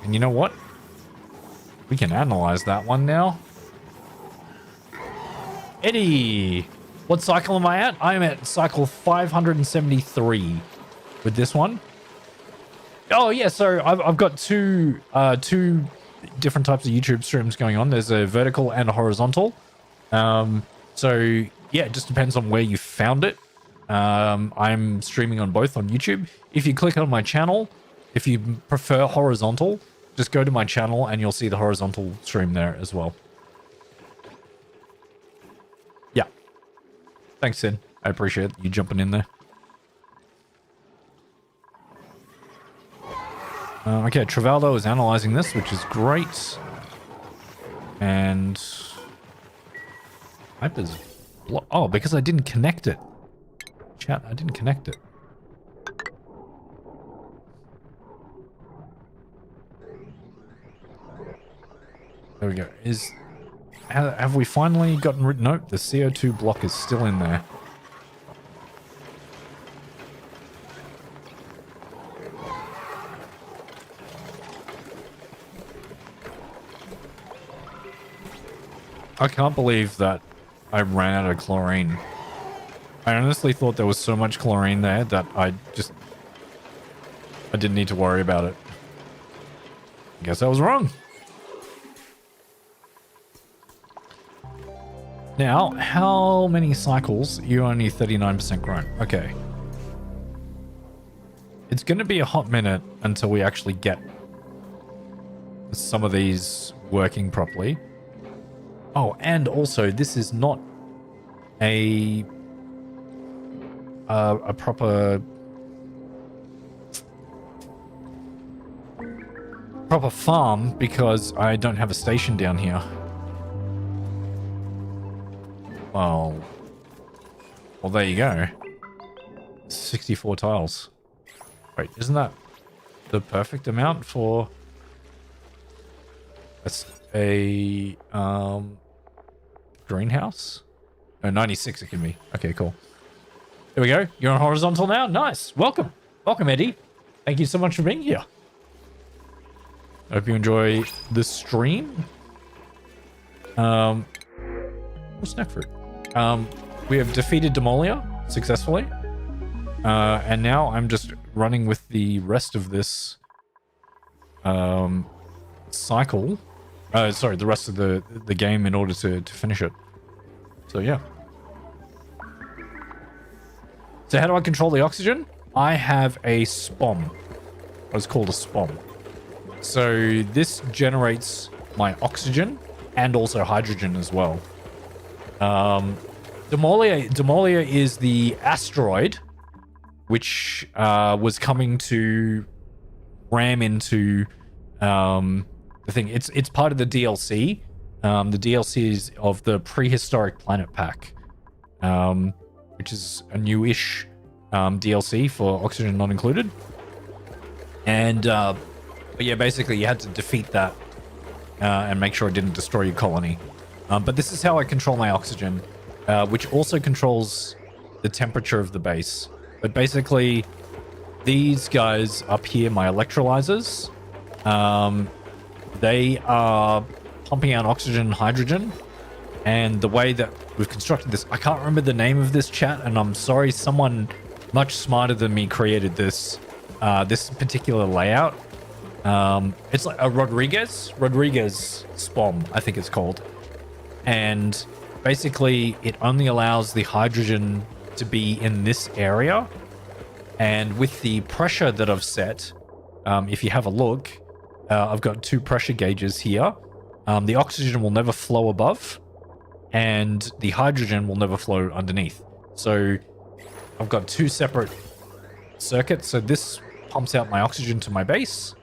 And you know what? We can analyze that one now. Eddie, what cycle am I at? I am at cycle 573 with this one. Oh yeah, so I've got two different types of YouTube streams going on. There's a vertical and a horizontal. So yeah, it just depends on where you found it. I'm streaming on both on YouTube. If you click on my channel, if you prefer horizontal, just go to my channel and you'll see the horizontal stream there as well. Yeah. Thanks, Sin. I appreciate you jumping in there. Okay, Travaldo is analyzing this, which is great. And... Hyper's... Oh, because I didn't connect it. Chat, I didn't connect it. There we go. Have we finally gotten rid? Nope, the CO2 block is still in there. I can't believe that I ran out of chlorine. I honestly thought there was so much chlorine there that I didn't need to worry about it. I guess I was wrong. Now, how many cycles? You're only 39% grown. Okay. It's going to be a hot minute until we actually get some of these working properly. Oh, and also, this is not a proper farm because I don't have a station down here. Well, there you go. 64 tiles. Wait, isn't that the perfect amount for a greenhouse? No, 96 it can be. Okay, cool. There we go. You're on horizontal now? Nice. Welcome. Welcome, Eddie. Thank you so much for being here. I hope you enjoy the stream. What's next fruit? We have defeated Demolior successfully. And now I'm just running with the rest of this cycle. Sorry, the rest of the game in order to finish it. So yeah. So how do I control the oxygen? I have a SPOM. What's called a SPOM. So this generates my oxygen and also hydrogen as well. Demolior is the asteroid which was coming to ram into the thing. It's part of the DLC. The DLC is of the Prehistoric Planet Pack, which is a newish DLC for oxygen not included. And but yeah, basically you had to defeat that and make sure it didn't destroy your colony. But this is how I control my oxygen, which also controls the temperature of the base. But basically, these guys up here, my electrolyzers, they are pumping out oxygen and hydrogen. And the way that we've constructed this, I can't remember the name of this, chat, and I'm sorry, someone much smarter than me created this this particular layout. It's like a Rodriguez SPOM, I think it's called. And basically, it only allows the hydrogen to be in this area. And with the pressure that I've set, if you have a look, I've got two pressure gauges here. The oxygen will never flow above, and the hydrogen will never flow underneath. So I've got two separate circuits. So this pumps out my oxygen to my base,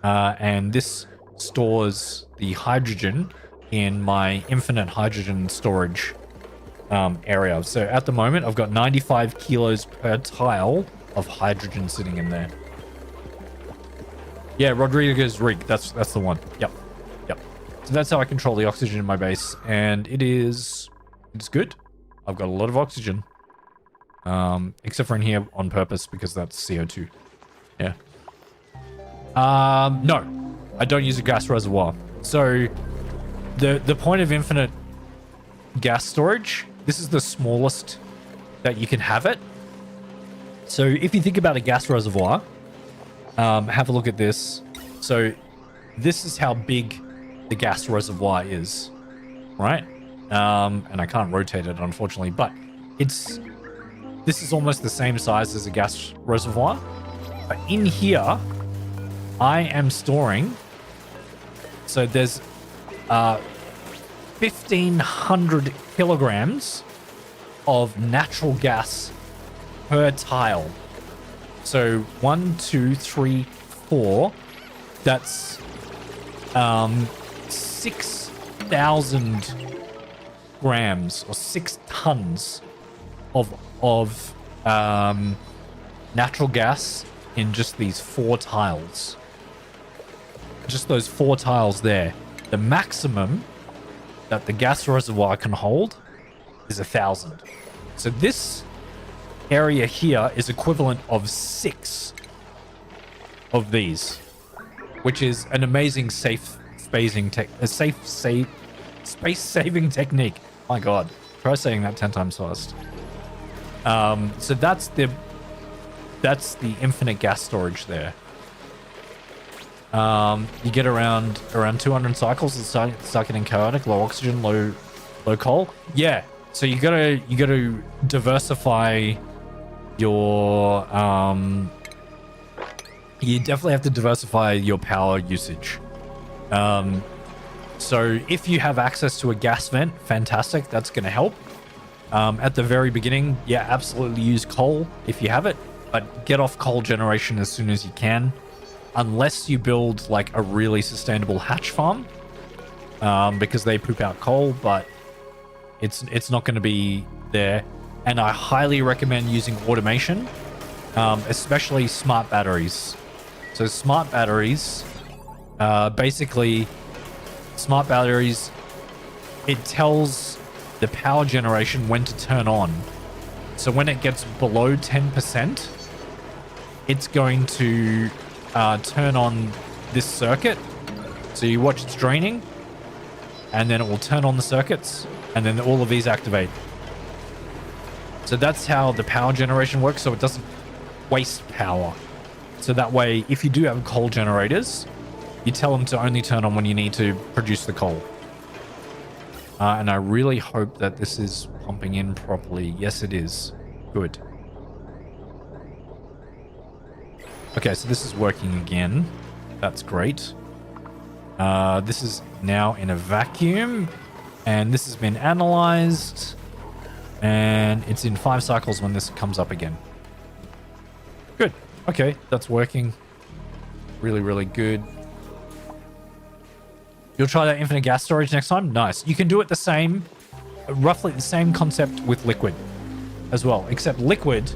and this stores the hydrogen in my infinite hydrogen storage area. So at the moment, I've got 95 kilos per tile of hydrogen sitting in there. Yeah, Rodriguez rig. That's the one. Yep. So that's how I control the oxygen in my base, and it's good. I've got a lot of oxygen. Except for in here on purpose because that's CO2. Yeah. No, I don't use a gas reservoir. So the point of infinite gas storage, this is the smallest that you can have it. So if you think about a gas reservoir, have a look at this. So this is how big the gas reservoir is, right? And I can't rotate it, unfortunately, but this is almost the same size as a gas reservoir. But in here, I am storing, so there's 1,500 kilograms of natural gas per tile. So 1, 2, 3, 4. That's 6,000 grams or 6 tons of natural gas in just these 4 tiles. Just those 4 tiles there. The maximum that the gas reservoir can hold is 1,000. So this area here is equivalent of 6 of these, which is an amazing space-saving technique. My God, try saying that 10 times fast. So that's the infinite gas storage there. You get around 200 cycles. It's start getting chaotic. Low oxygen, low coal. Yeah. So you gotta diversify your you definitely have to diversify your power usage. So if you have access to a gas vent, fantastic. That's gonna help. At the very beginning, yeah, absolutely use coal if you have it, but get off coal generation as soon as you can. Unless you build like a really sustainable hatch farm, because they poop out coal, but it's not going to be there. And I highly recommend using automation, especially smart batteries. So smart batteries, basically smart batteries, it tells the power generation when to turn on. So when it gets below 10%, it's going to turn on this circuit. So you watch it's draining, and then it will turn on the circuits, and then all of these activate. So that's how the power generation works, so it doesn't waste power. So that way, if you do have coal generators, you tell them to only turn on when you need to produce the coal. And I really hope that this is pumping in properly. Yes, it is. Good. Okay, so this is working again. That's great. This is now in a vacuum, and this has been analyzed, and it's in 5 cycles when this comes up again. Good. Okay, that's working. Really, really good. You'll try that infinite gas storage next time? Nice. You can do it the same, roughly the same concept with liquid as well, except liquid,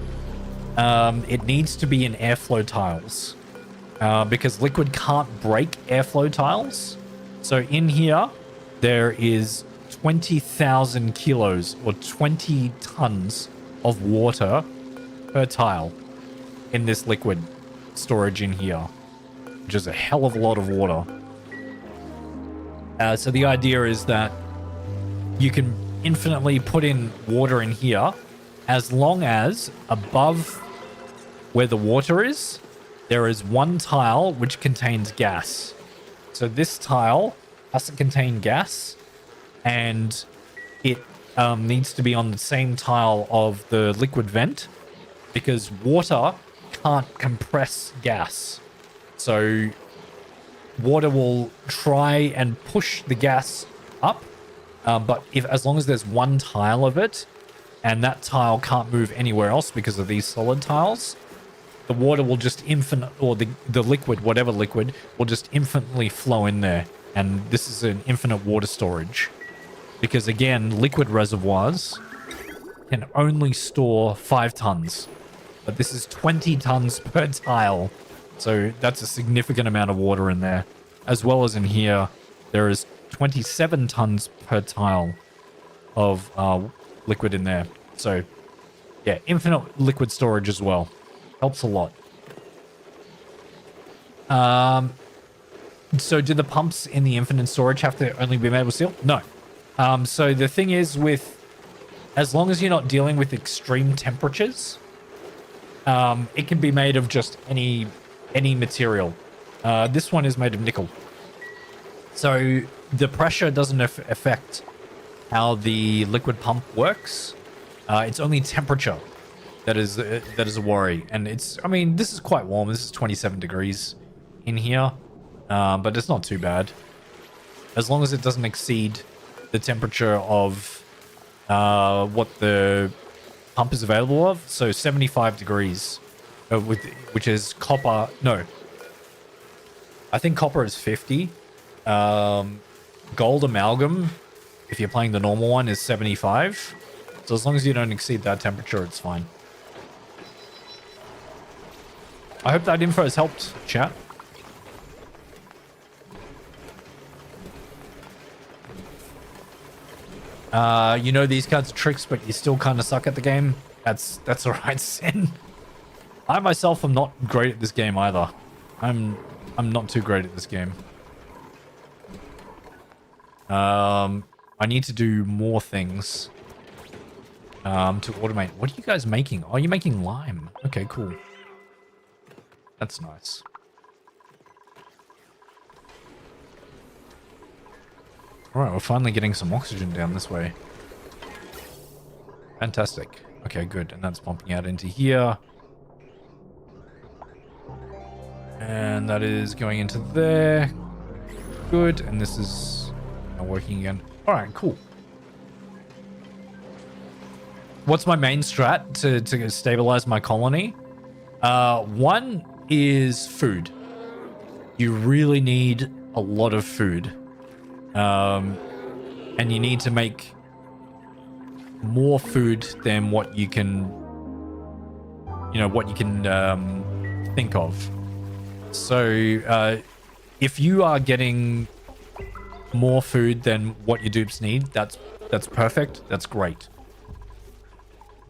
it needs to be in airflow tiles, because liquid can't break airflow tiles. So in here, there is 20,000 kilos or 20 tons of water per tile in this liquid storage in here, which is a hell of a lot of water. So the idea is that you can infinitely put in water in here as long as above where the water is, there is one tile which contains gas. So this tile has to contain gas, and it needs to be on the same tile of the liquid vent, because water can't compress gas. So water will try and push the gas up, but as long as there's one tile of it, and that tile can't move anywhere else because of these solid tiles, the water will just the liquid, whatever liquid, will just infinitely flow in there. And this is an infinite water storage. Because again, liquid reservoirs can only store 5 tons. But this is 20 tons per tile. So that's a significant amount of water in there. As well as in here, there is 27 tons per tile of liquid in there. So, yeah, infinite liquid storage as well. Helps a lot. So do the pumps in the infinite storage have to only be made with steel? No. So the thing is as long as you're not dealing with extreme temperatures, it can be made of just any material. This one is made of nickel. So the pressure doesn't affect how the liquid pump works. It's only temperature that is a worry. And I mean, this is quite warm. This is 27 degrees in here. But it's not too bad. As long as it doesn't exceed the temperature of what the pump is available of. So 75 degrees, which is copper. No. I think copper is 50. Gold amalgam, if you're playing the normal one, is 75. So as long as you don't exceed that temperature, it's fine. I hope that info has helped, chat. You know these kinds of tricks, but you still kind of suck at the game. That's alright, Sin. I myself am not great at this game either. I'm not too great at this game. I need to do more things to automate. What are you guys making? Oh, you're making lime. Okay, cool. That's nice. Alright, we're finally getting some oxygen down this way. Fantastic. Okay, good. And that's pumping out into here. And that is going into there. Good. And this is now working again. Alright, cool. What's my main strat to stabilize my colony? One is food. You really need a lot of food. And you need to make more food than what you can, think of. So, if you are getting more food than what your dupes need, that's perfect. That's great.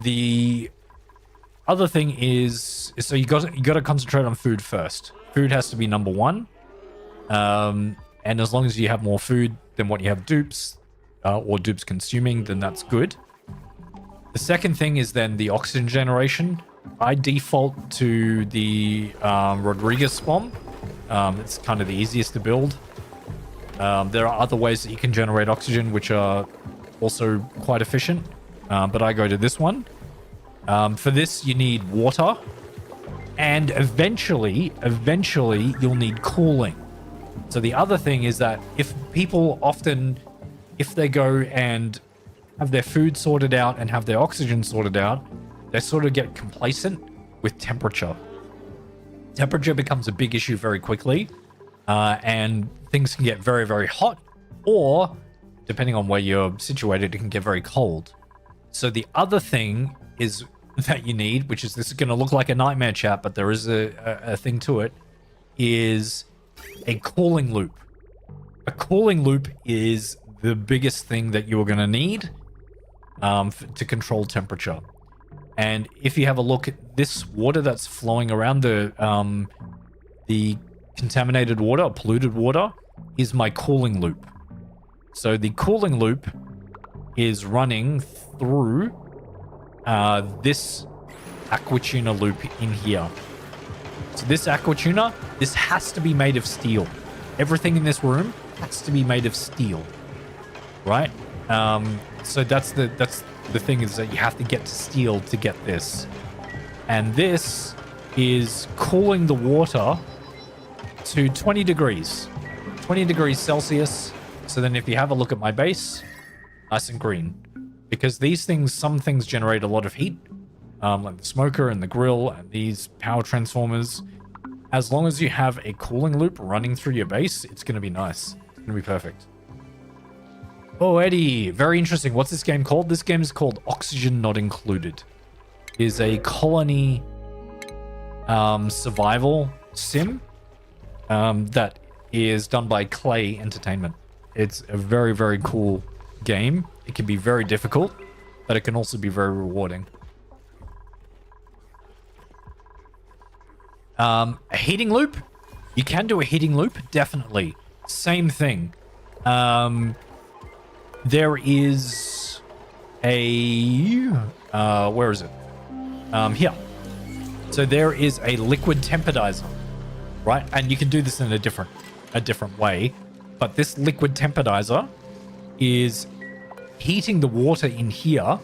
The other thing is so you got to concentrate on food first. Food has to be number one. And as long as you have more food than what you have dupes, or dupes consuming, then that's good. The second thing is then the oxygen generation. I default to the Rodriguez bomb. It's kind of the easiest to build. There are other ways that you can generate oxygen, which are also quite efficient. But I go to this one. For this, you need water. And eventually, you'll need cooling. So the other thing is that if they go and have their food sorted out and have their oxygen sorted out, they sort of get complacent with temperature. Temperature becomes a big issue very quickly, and things can get very, very hot, or depending on where you're situated, it can get very cold. So the other thing is that you need, which is, this is going to look like a nightmare, chat, but there is a thing to it, is a cooling loop. A cooling loop is the biggest thing that you're going to need to control temperature. And if you have a look at this water that's flowing around, the contaminated water, or polluted water, is my cooling loop. So the cooling loop is running through this aquatuna loop in here. So this aquatuna, this has to be made of steel. Everything in this room has to be made of steel, right? So that's the thing, is that you have to get to steel to get this. And this is cooling the water to 20 degrees. 20 degrees Celsius. So then if you have a look at my base, nice and green. Because these things, some things generate a lot of heat, like the smoker and the grill and these power transformers. As long as you have a cooling loop running through your base, it's going to be nice. It's going to be perfect. Oh, Eddie, very interesting. What's this game called? This game is called Oxygen Not Included. It is a colony survival sim that is done by Clay Entertainment. It's a very, very cool game. It can be very difficult, but it can also be very rewarding. A heating loop? You can do a heating loop, definitely. Same thing. There is a... where is it? Here. So there is a liquid temperizer, right? And you can do this in a different way. But this liquid temperizer is heating the water in here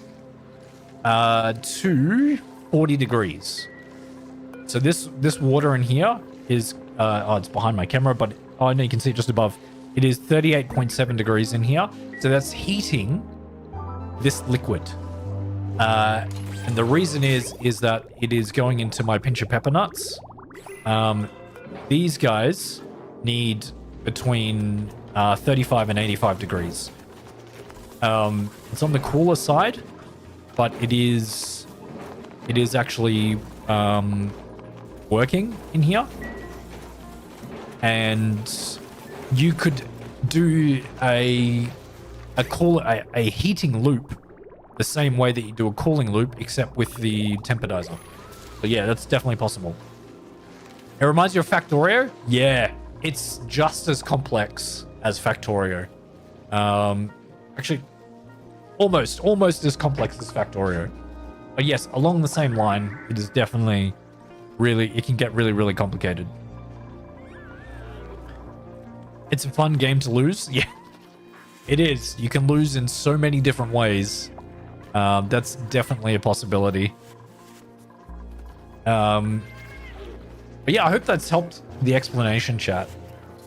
to 40 degrees. So this water in here is, it's behind my camera, but I know you can see it just above. It is 38.7 degrees in here. So that's heating this liquid. And the reason is that it is going into my pinch of pepper nuts. These guys need between 35 and 85 degrees. It's on the cooler side, but it is actually working in here. And you could do a heating loop the same way that you do a cooling loop, except with the temperizer. So yeah, that's definitely possible. It reminds you of Factorio? Yeah, it's just as complex as Factorio. Actually, almost as complex as Factorio. But yes, along the same line, it is definitely it can get really, really complicated. It's a fun game to lose. Yeah, it is. You can lose in so many different ways. That's definitely a possibility. But yeah, I hope that's helped the explanation, chat.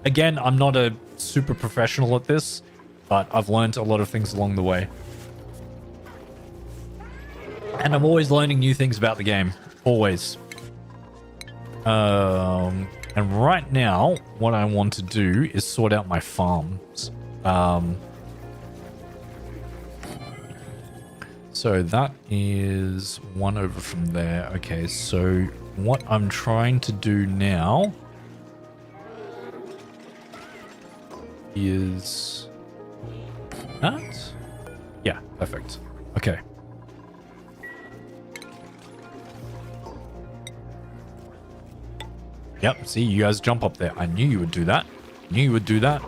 Again, I'm not a super professional at this, but I've learned a lot of things along the way. And I'm always learning new things about the game. Always. And right now, what I want to do is sort out my farms. So that is one over from there. Okay, so what I'm trying to do now is that? Yeah, perfect. Okay. Yep, see, you guys jump up there. I knew you would do that. Knew you would do that.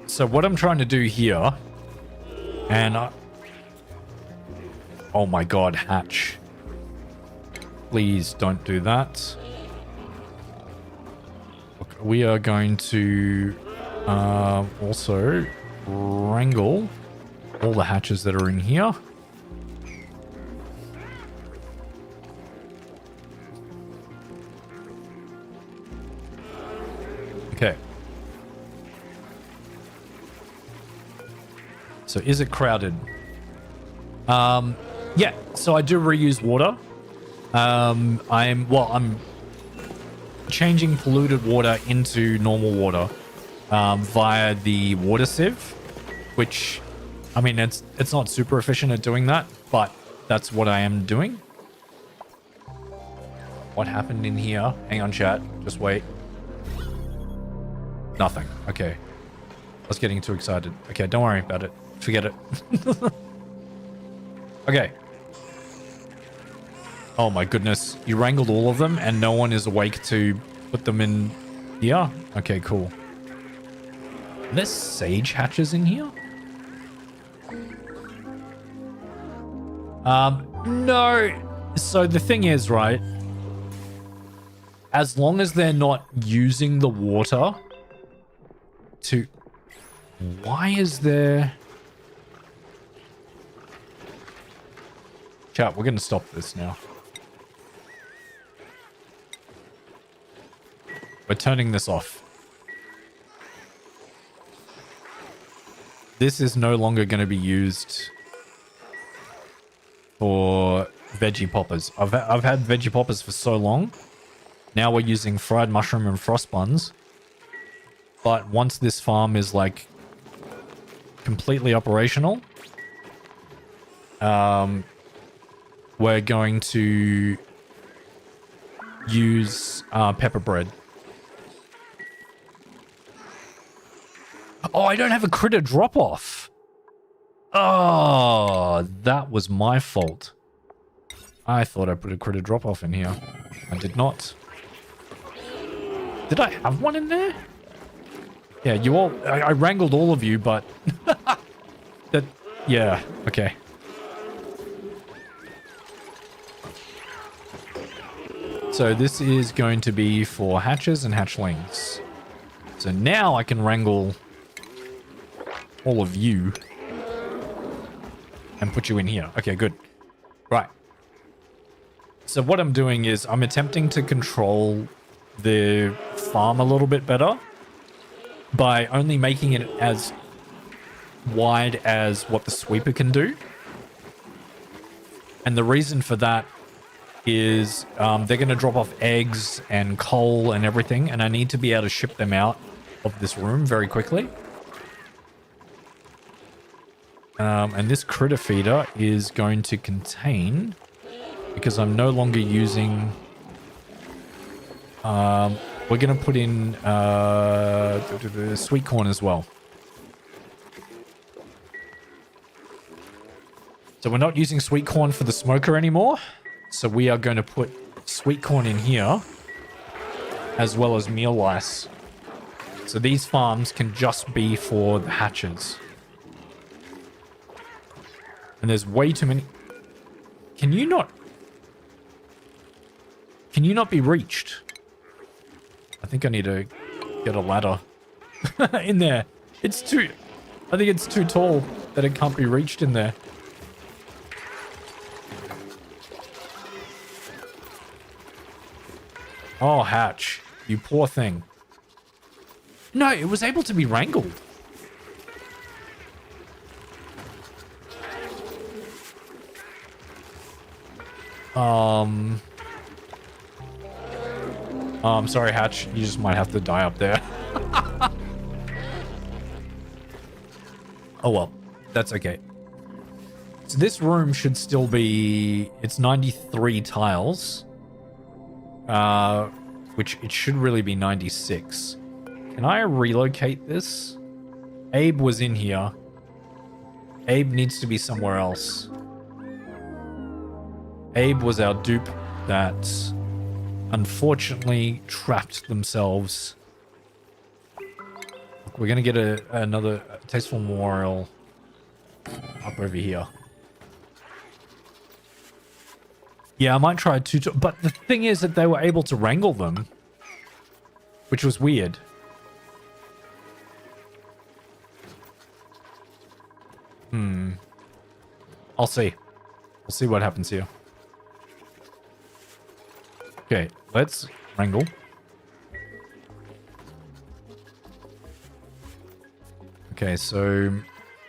So what I'm trying to do here, and oh my god, hatch. Please don't do that. Look, we are going to also wrangle all the hatches that are in here. Okay. So is it crowded? Yeah, so I do reuse water. I'm changing polluted water into normal water via the water sieve, which, I mean, it's not super efficient at doing that, but that's what I am doing. What happened in here? Hang on, chat. Just wait. Nothing. Okay. I was getting too excited. Okay, don't worry about it. Forget it. Okay. Oh my goodness. You wrangled all of them and no one is awake to put them in here? Okay, cool. Are there sage hatches in here? No. So the thing is, right? As long as they're not using the water to... Why is there... Chat, we're going to stop this now. We're turning this off. This is no longer going to be used for veggie poppers. I've had veggie poppers for so long. Now we're using fried mushroom and frost buns. But once this farm is like completely operational, we're going to use pepper bread. Oh, I don't have a critter drop-off. Oh, that was my fault. I thought I put a critter drop-off in here. I did not. Did I have one in there? Yeah, you all... I wrangled all of you, but... that... Yeah, okay. So this is going to be for hatches and hatchlings. So now I can wrangle all of you and put you in here. Okay, good. Right. So what I'm doing is I'm attempting to control the farm a little bit better by only making it as wide as what the sweeper can do. And the reason for that is they're going to drop off eggs and coal and everything, and I need to be able to ship them out of this room very quickly. And this critter feeder is going to contain, because I'm no longer using... we're going to put in sweet corn as well. So we're not using sweet corn for the smoker anymore. So we are going to put sweet corn in here, as well as meal lice. So these farms can just be for the hatches. And there's way too many... Can you not be reached? I think I need to get a ladder in there. It's too... I think it's too tall that it can't be reached in there. Oh, hatch. You poor thing. No, it was able to be wrangled. I'm sorry, Hatch. You just might have to die up there. Oh, well. That's okay. So this room should still be... It's 93 tiles. Which it should really be 96. Can I relocate this? Abe was in here. Abe needs to be somewhere else. Abe was our dupe that unfortunately trapped themselves. Look, we're going to get another Tasteful Memorial up over here. Yeah, I might try but the thing is that they were able to wrangle them, which was weird. I'll see. We'll see what happens here. Okay, let's wrangle. Okay, so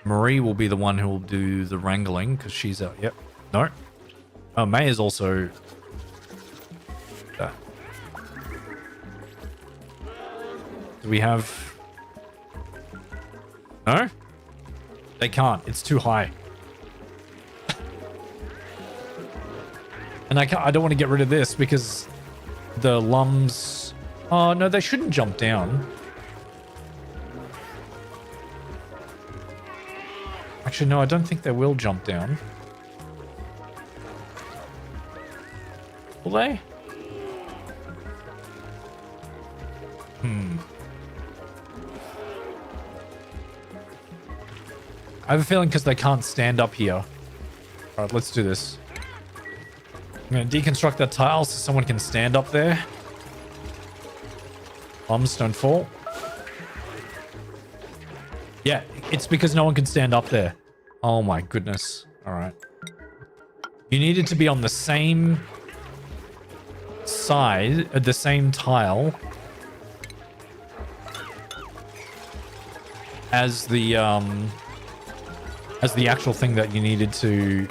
Marie will be the one who will do the wrangling because she's out. Yep. No. Oh, May is also... Do we have... No? They can't. It's too high. And I don't want to get rid of this because the lums... Oh, no, they shouldn't jump down. Actually, no, I don't think they will jump down. Will they? I have a feeling because they can't stand up here. Alright, let's do this. I'm going to deconstruct that tile so someone can stand up there. Bombs don't fall. Yeah, it's because no one can stand up there. Oh my goodness. Alright. You needed to be on the same side, the same tile as the actual thing that you needed to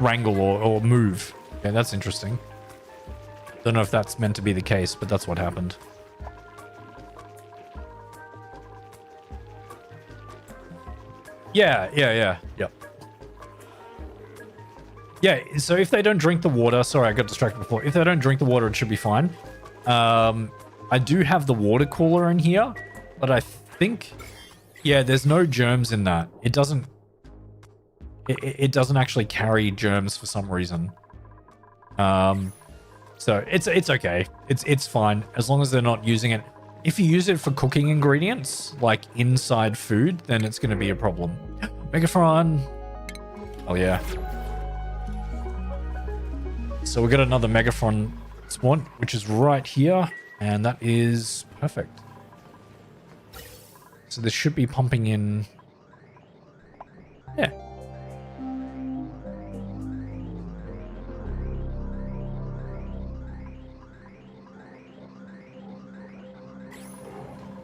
wrangle or move. Okay, that's interesting. Don't know if that's meant to be the case, but that's what happened. Yeah. Yep. Yeah, so if they don't drink the water, sorry, I got distracted before. If they don't drink the water, it should be fine. I do have the water cooler in here, but I think, yeah, there's no germs in that. It doesn't actually carry germs for some reason. So it's okay. It's fine as long as they're not using it. If you use it for cooking ingredients, like inside food, then it's going to be a problem. Megaphron. Oh yeah. So we got another Megaphron spawn, which is right here, and that is perfect. So this should be pumping in. Yeah.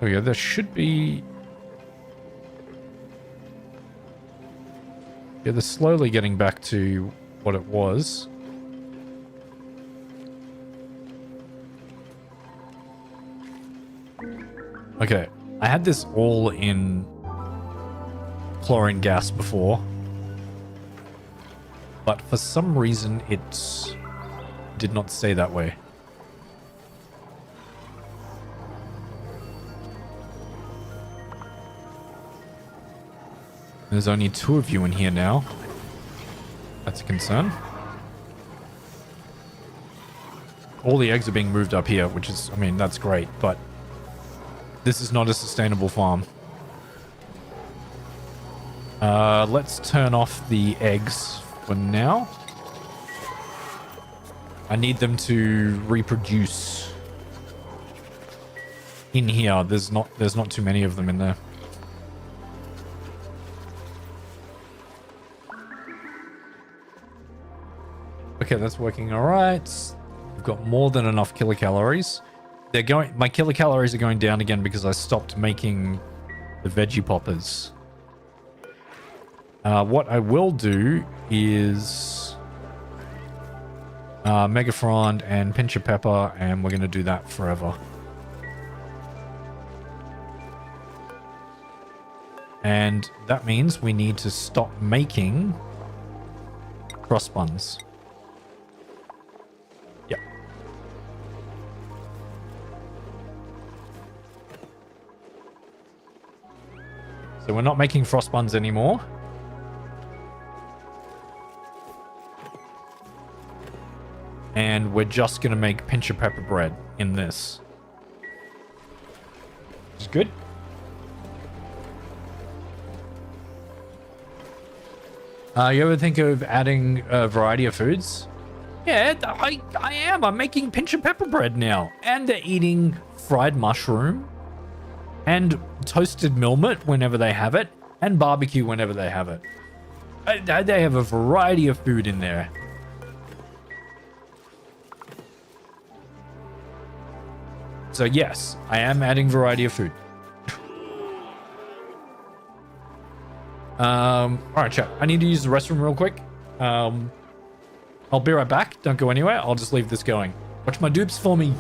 Oh yeah, there should be. Yeah, they're slowly getting back to what it was. Okay, I had this all in chlorine gas before, but for some reason it did not stay that way. There's only 2 of you in here now. That's a concern. All the eggs are being moved up here, which is, I mean, that's great, but this is not a sustainable farm. Let's turn off the eggs for now. I need them to reproduce in here. There's not too many of them in there. Okay, that's working all right. We've got more than enough kilocalories. My kilocalories are going down again because I stopped making the veggie poppers. What I will do is Megaphron and pinch of pepper, and we're going to do that forever. And that means we need to stop making cross buns. So we're not making frost buns anymore. And we're just going to make pinch of pepper bread in this. Which is good. You ever think of adding a variety of foods? Yeah, I am. I'm making pinch of pepper bread now. And they're eating fried mushroom. And toasted millet whenever they have it, and barbecue whenever they have it. They have a variety of food in there. So yes, I am adding variety of food. Alright, chat. I need to use the restroom real quick. I'll be right back. Don't go anywhere. I'll just leave this going. Watch my dupes for me.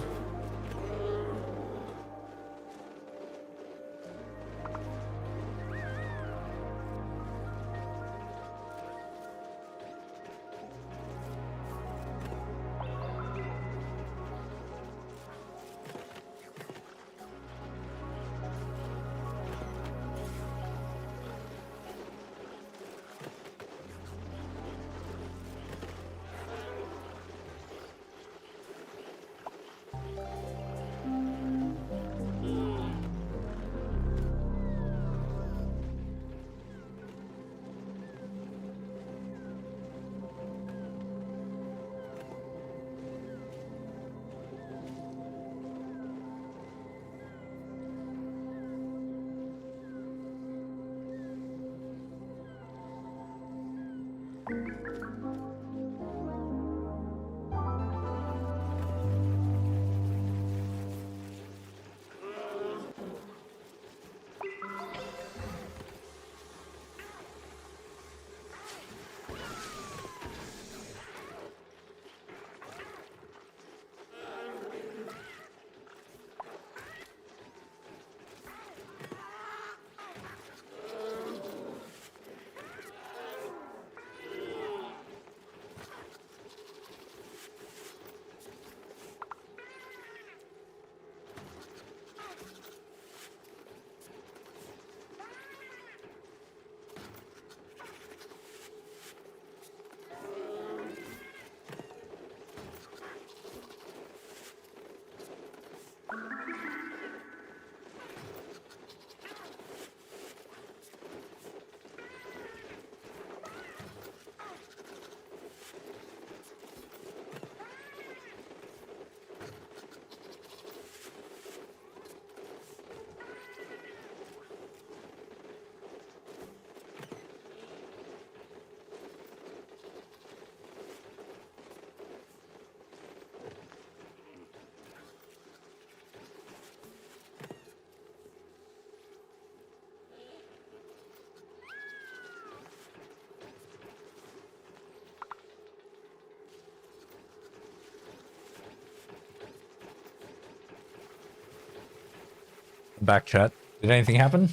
Back chat. Did anything happen?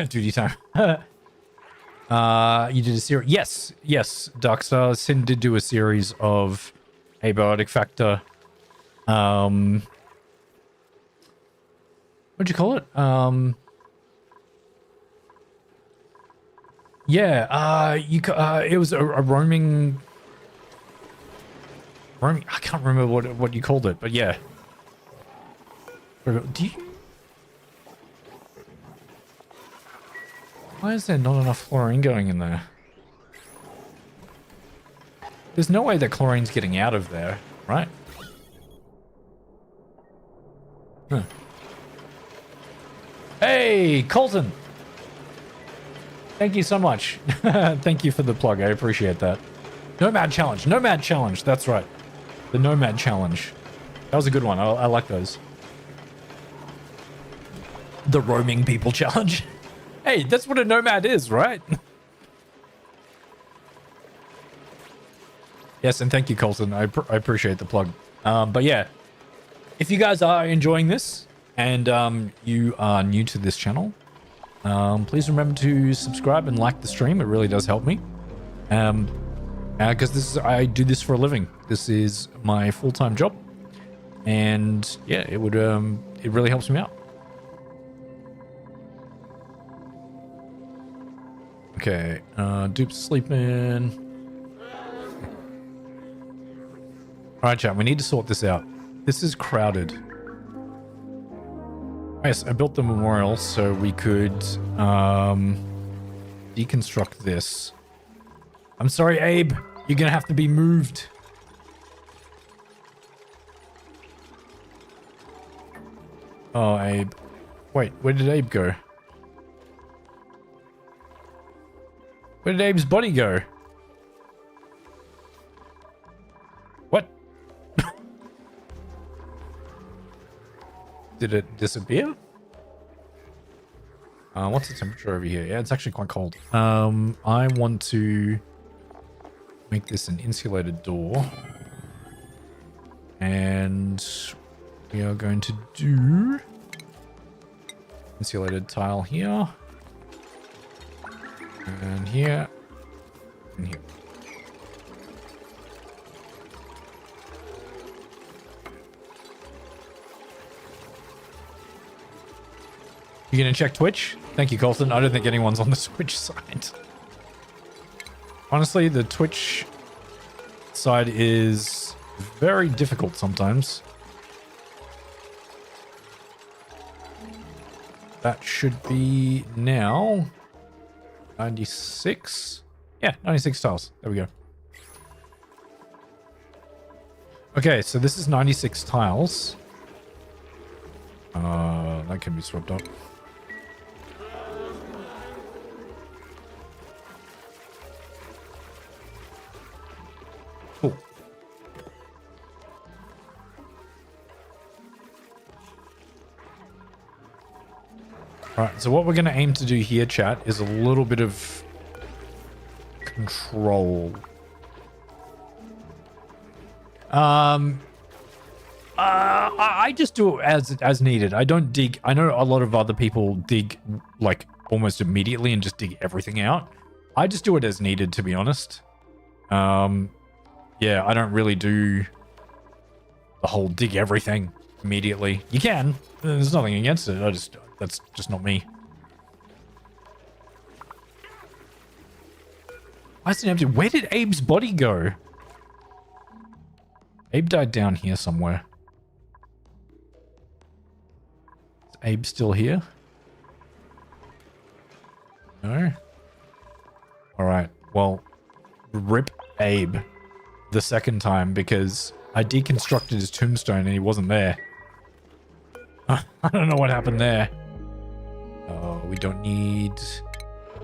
Duty time. You did a series. Yes, Darkstar. Sin did do a series of abiotic factor. What'd you call it? Yeah, it was a roaming. I can't remember what you called it, but yeah. Do you? Why is there not enough chlorine going in there? There's no way that chlorine's getting out of there, right? Huh. Hey, Colton! Thank you so much. Thank you for the plug. I appreciate that. Nomad Challenge. Nomad Challenge. That's right. The Nomad Challenge. That was a good one. I like those. The Roaming People Challenge. Hey, that's what a nomad is, right? Yes, and thank you, Colton. I appreciate the plug. But yeah, if you guys are enjoying this and you are new to this channel, please remember to subscribe and like the stream. It really does help me. Because I do this for a living. This is my full-time job, and yeah, it really helps me out. Okay, Dupe's sleeping. All right, chat. We need to sort this out. This is crowded. Yes, I built the memorial so we could deconstruct this. I'm sorry, Abe. You're gonna have to be moved. Oh, Abe. Wait, where did Abe go? Where did Abe's body go? What? Did it disappear? What's the temperature over here? Yeah, it's actually quite cold. I want to make this an insulated door. And we are going to do insulated tile here. And here. And here. You gonna check Twitch? Thank you, Colton. I don't think anyone's on the Twitch side. Honestly, the Twitch side is very difficult sometimes. That should be now 96. Yeah, 96 tiles. There we go. Okay, so this is 96 tiles. That can be swapped up. Cool. Alright, so what we're going to aim to do here, chat, is a little bit of control. I just do it as needed. I don't dig. I know a lot of other people dig like almost immediately and just dig everything out. I just do it as needed, to be honest. Yeah, I don't really do the whole dig everything immediately. You can. There's nothing against it. That's just not me. Why is it empty? Where did Abe's body go? Abe died down here somewhere. Is Abe still here? No? Alright, well, rip Abe the second time because I deconstructed his tombstone and he wasn't there. I don't know what happened there. We don't need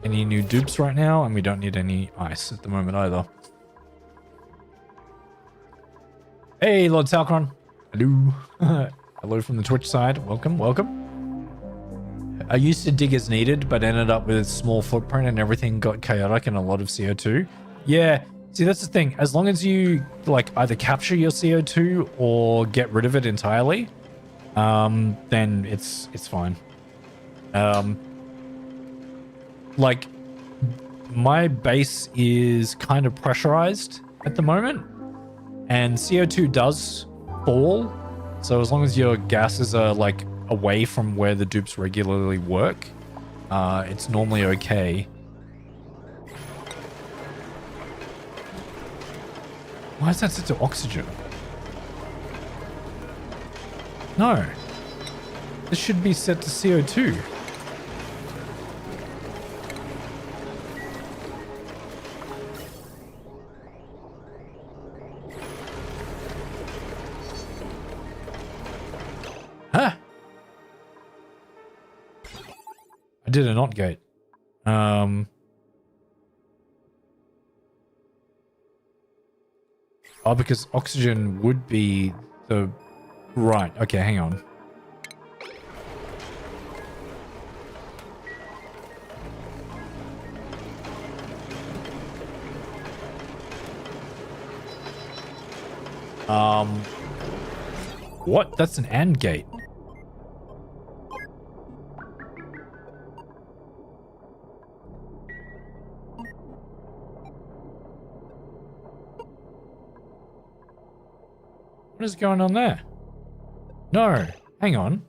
any new dupes right now, and we don't need any ice at the moment either. Hey, Lord Salcron. Hello. Hello from the Twitch side. Welcome, welcome. I used to dig as needed, but ended up with a small footprint and everything got chaotic and a lot of CO2. Yeah, see, that's the thing. As long as you, like, either capture your CO2 or get rid of it entirely, then it's fine. Like, my base is kind of pressurized at the moment, and CO2 does fall. So as long as your gases are like away from where the dupes regularly work, it's normally okay. Why is that set to oxygen? No. This should be set to CO2. Huh? I did a not gate. Oh, because oxygen would be the... Right, okay, hang on. What? That's an AND gate. What is going on there? No, hang on.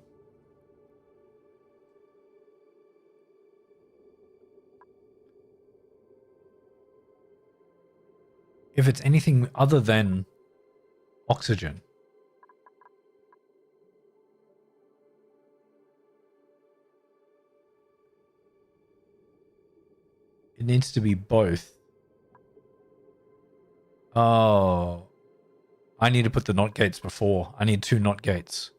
If it's anything other than oxygen. It needs to be both. Oh. I need to put the NOT gates before. I need 2 NOT gates.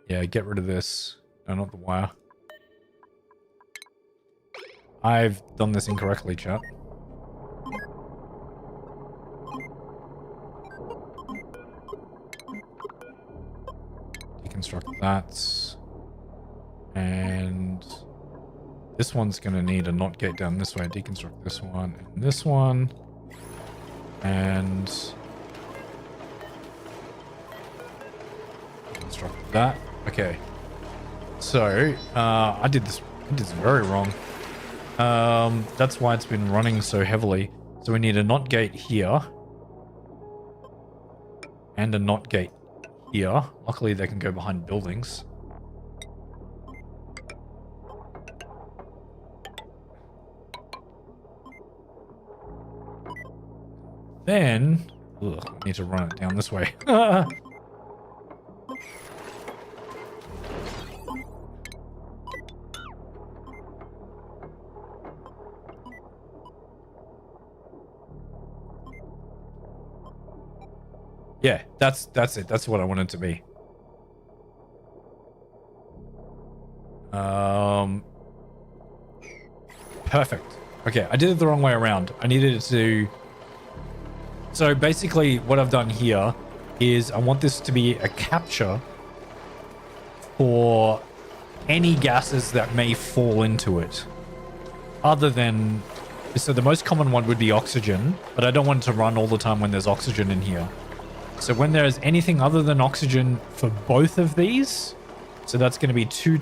Yeah, get rid of this. No, not the wire. I've done this incorrectly, chat. Deconstruct that. And this one's going to need a NOT gate down this way. Deconstruct this one and this one. And construct that. Okay. So, I did this very wrong. That's why it's been running so heavily. So we need a NOT gate here. And a NOT gate here. Luckily they can go behind buildings. Then, ugh, I need to run it down this way. Yeah, that's it. That's what I want it to be. Perfect. Okay, I did it the wrong way around. I needed it to... So basically what I've done here is I want this to be a capture for any gases that may fall into it. Other than... So the most common one would be oxygen, but I don't want it to run all the time when there's oxygen in here. So when there's anything other than oxygen for both of these, so that's going to be 3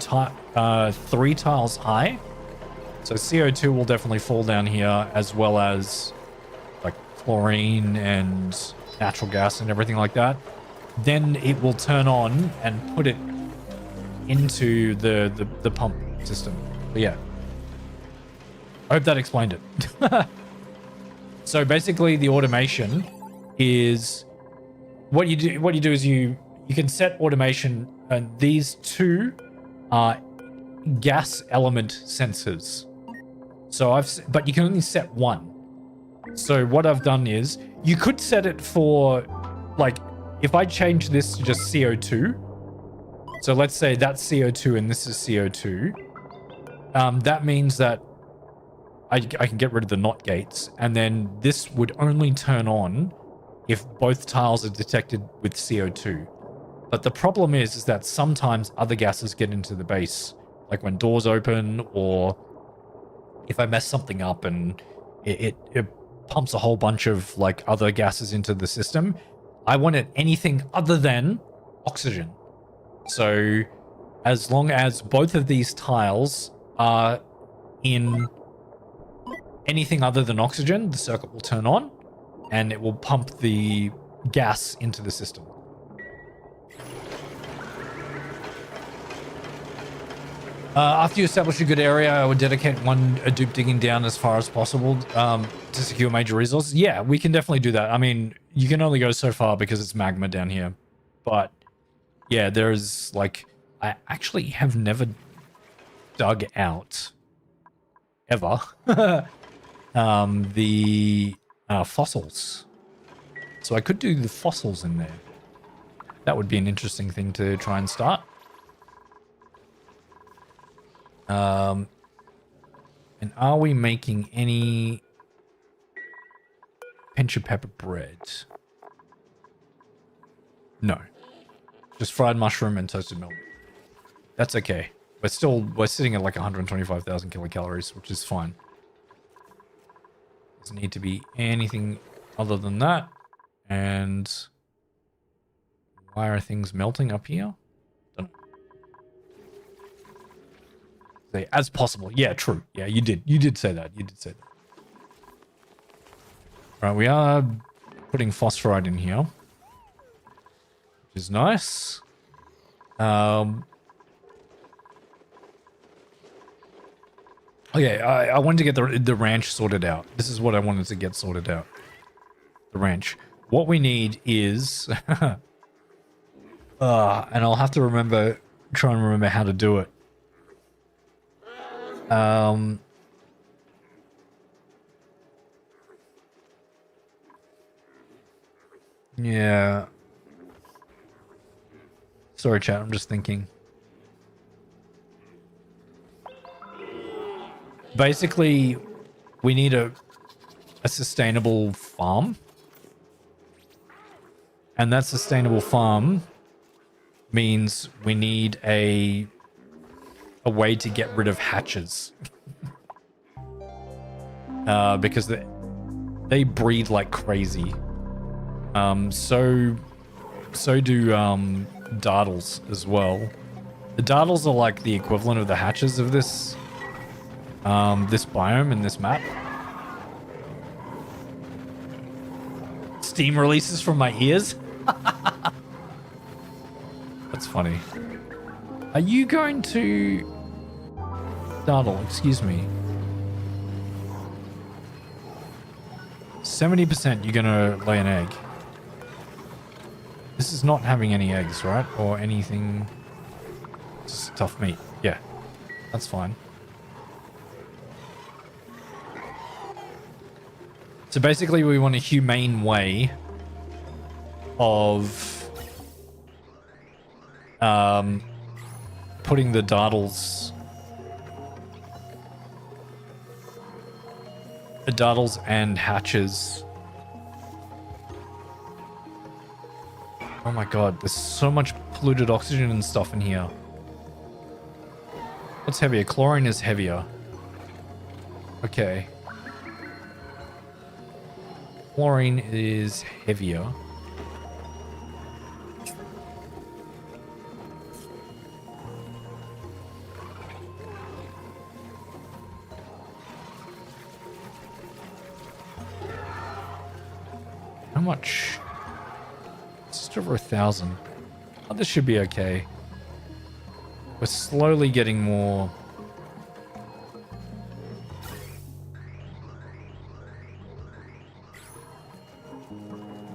tiles high. So CO2 will definitely fall down here, as well as like chlorine and natural gas and everything like that. Then it will turn on and put it into the pump system. But yeah. I hope that explained it. So basically the automation is what you do is you can set automation, and these 2 are gas element sensors. So but you can only set 1. So what I've done is you could set it for, like, if I change this to just CO2. So let's say that's CO2 and this is CO2. That means that I can get rid of the NOT gates, and then this would only turn on if both tiles are detected with CO2. But the problem is that sometimes other gases get into the base, like when doors open, or if I mess something up and it pumps a whole bunch of like other gases into the system. I wanted anything other than oxygen. So as long as both of these tiles are in anything other than oxygen, the circuit will turn on and it will pump the gas into the system. After you establish a good area, I would dedicate a dupe digging down as far as possible to secure major resources. Yeah, we can definitely do that. I mean, you can only go so far because it's magma down here. But yeah, there's like, I actually have never dug out ever the fossils. So I could do the fossils in there. That would be an interesting thing to try and start. And are we making any pinch of pepper bread? No. Just fried mushroom and toasted milk. That's okay. We're sitting at like 125,000 kilocalories, which is fine. Doesn't need to be anything other than that. And why are things melting up here? Don't know. Say as possible. Yeah, true. Yeah, you did say that. You did say that. All right, we are putting phosphorite in here, which is nice. Okay, I wanted to get the ranch sorted out. This is what I wanted to get sorted out. The ranch. What we need is... and I'll have to try and remember how to do it. Yeah. Sorry, chat, I'm just thinking. Basically, we need a sustainable farm. And that sustainable farm means we need a way to get rid of hatches. Because they breed like crazy. So do dartles as well. The dartles are like the equivalent of the hatches of this biome and this map. Steam releases from my ears. That's funny. Are you going to... Dartle, excuse me. 70% you're gonna lay an egg. This is not having any eggs, right? Or anything... Just tough meat. Yeah, that's fine. So basically we want a humane way of putting the dartles and hatches. Oh my god, there's so much polluted oxygen and stuff in here. What's heavier? Chlorine is heavier. Okay. Chlorine is heavier. How much? Just over 1,000. Oh, this should be okay. We're slowly getting more.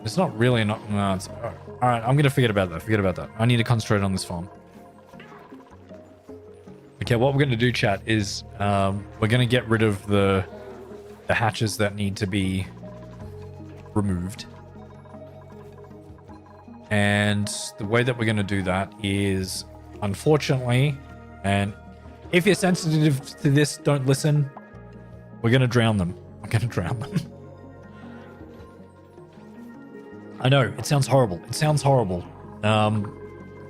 It's not really not. No, it's, all right, I'm gonna forget about that. Forget about that. I need to concentrate on this farm. Okay, what we're gonna do, chat, is we're gonna get rid of the hatches that need to be removed. And the way that we're gonna do that is, unfortunately, and if you're sensitive to this, don't listen. We're gonna drown them. We're gonna drown them. I know, it sounds horrible. It sounds horrible.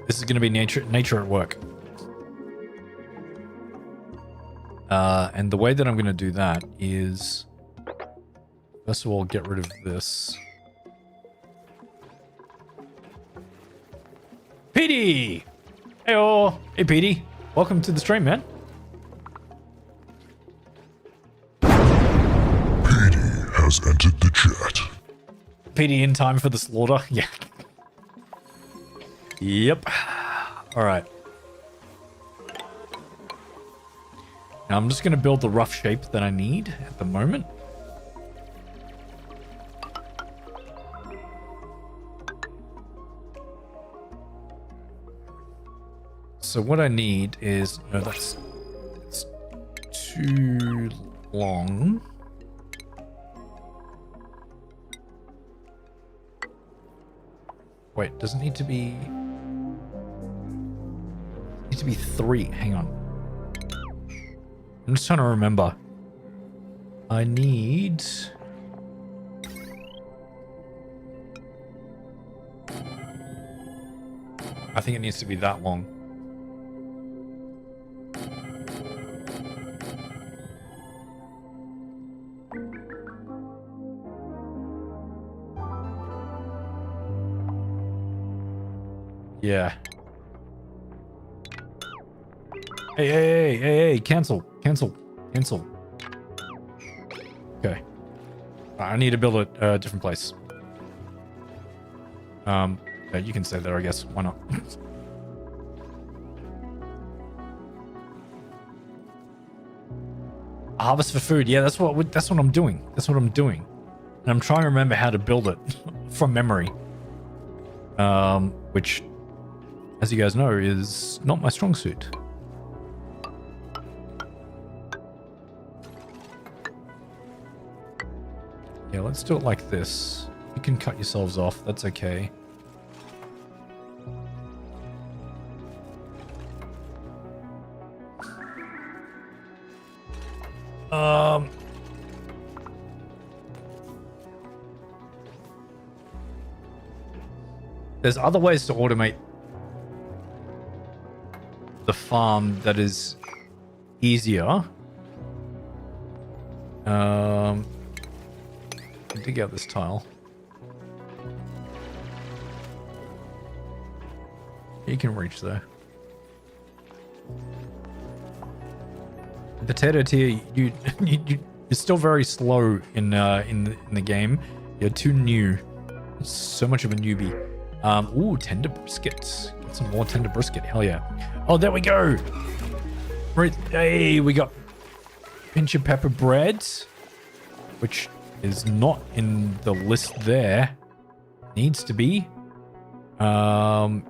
This is going to be nature at work. And the way that I'm going to do that is, first of all, get rid of this. Petey! Hey-oh. Hey, Petey. Welcome to the stream, man. Petey has entered the chat. Petey in time for the slaughter. Yeah. Yep. All right. Now I'm just going to build the rough shape that I need at the moment. So what I need is... No, that's too long. Wait, does it need to be... Need to be 3. Hang on. I'm just trying to remember. I need... I think it needs to be that long. Yeah. Hey, cancel. Okay. I need to build a different place. Yeah, you can stay there, I guess. Why not? Harvest for food. Yeah, that's what I'm doing. And I'm trying to remember how to build it from memory. Which, as you guys know, is not my strong suit. Yeah, let's do it like this. You can cut yourselves off. That's okay. There's other ways to automate the farm that is easier. Dig out this tile. You can reach there. Potato tier, you're still very slow in the game. You're too new. So much of a newbie. Ooh, tender brisket. Get some more tender brisket. Hell yeah. Oh, there we go. Right. Hey, we got pinch of pepper bread, which is not in the list there. Needs to be. That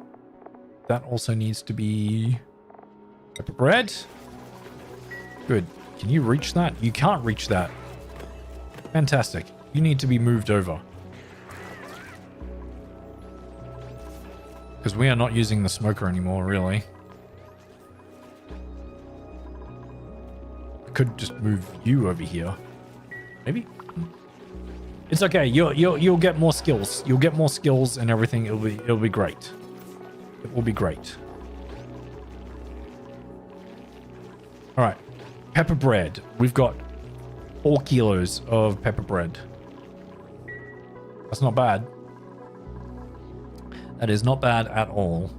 also needs to be pepper bread. Good. Can you reach that? You can't reach that. Fantastic. You need to be moved over. Because we are not using the smoker anymore, really. I could just move you over here. Maybe? It's okay. You'll get more skills. You'll get more skills and everything. It'll be great. It will be great. All right. Pepper bread. We've got 4 kilos of pepper bread. That's not bad. That is not bad at all.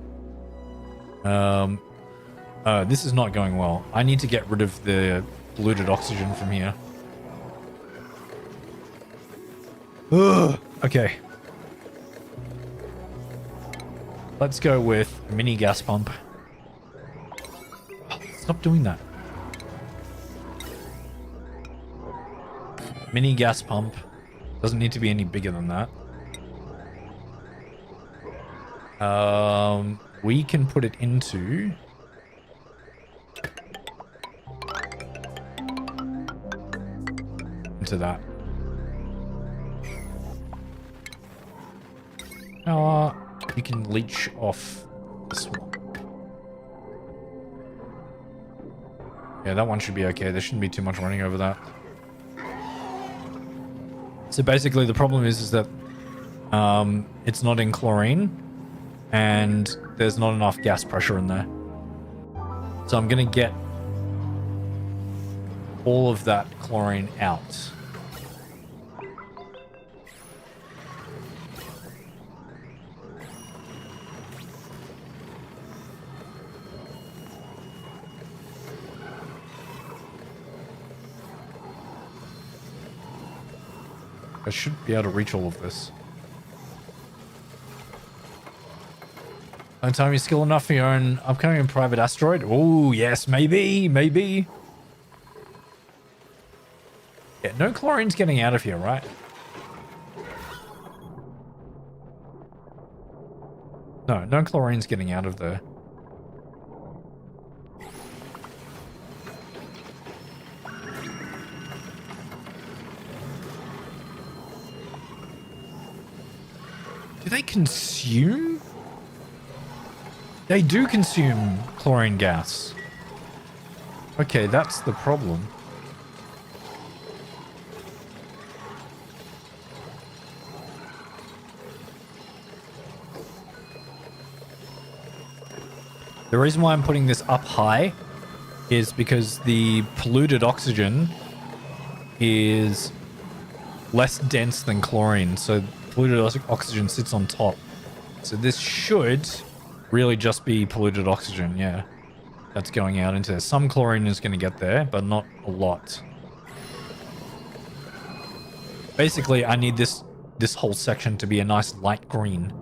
This is not going well. I need to get rid of the polluted oxygen from here. Ugh. Okay. Let's go with a mini gas pump. Oh, stop doing that. Mini gas pump. Doesn't need to be any bigger than that. We can put it into... that. You can leech off this one. Yeah, that one should be okay. There shouldn't be too much running over that. So basically the problem is that it's not in chlorine and there's not enough gas pressure in there. So I'm going to get all of that chlorine out. I should be able to reach all of this. Don't time you skill enough for your own upcoming private asteroid? Oh, yes, maybe, maybe. Yeah, no chlorine's getting out of here, right? No, no chlorine's getting out of there. Do they consume? They do consume chlorine gas. Okay, that's the problem. The reason why I'm putting this up high is because the polluted oxygen is less dense than chlorine, so polluted oxygen sits on top. So this should really just be polluted oxygen, yeah. That's going out into there. Some chlorine is going to get there, but not a lot. Basically, I need this whole section to be a nice light green.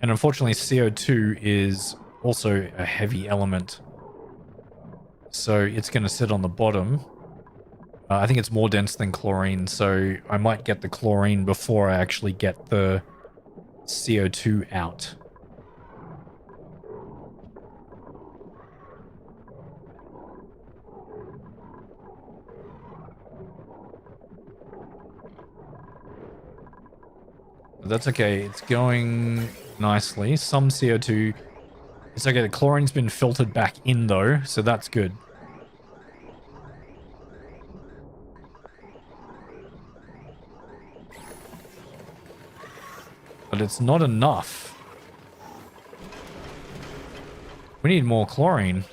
And unfortunately, CO2 is also a heavy element. So it's going to sit on the bottom. I think it's more dense than chlorine, so I might get the chlorine before I actually get the CO2 out. But that's okay. It's going nicely. Some CO2. It's okay. The chlorine's been filtered back in though, so that's good. But it's not enough. We need more chlorine.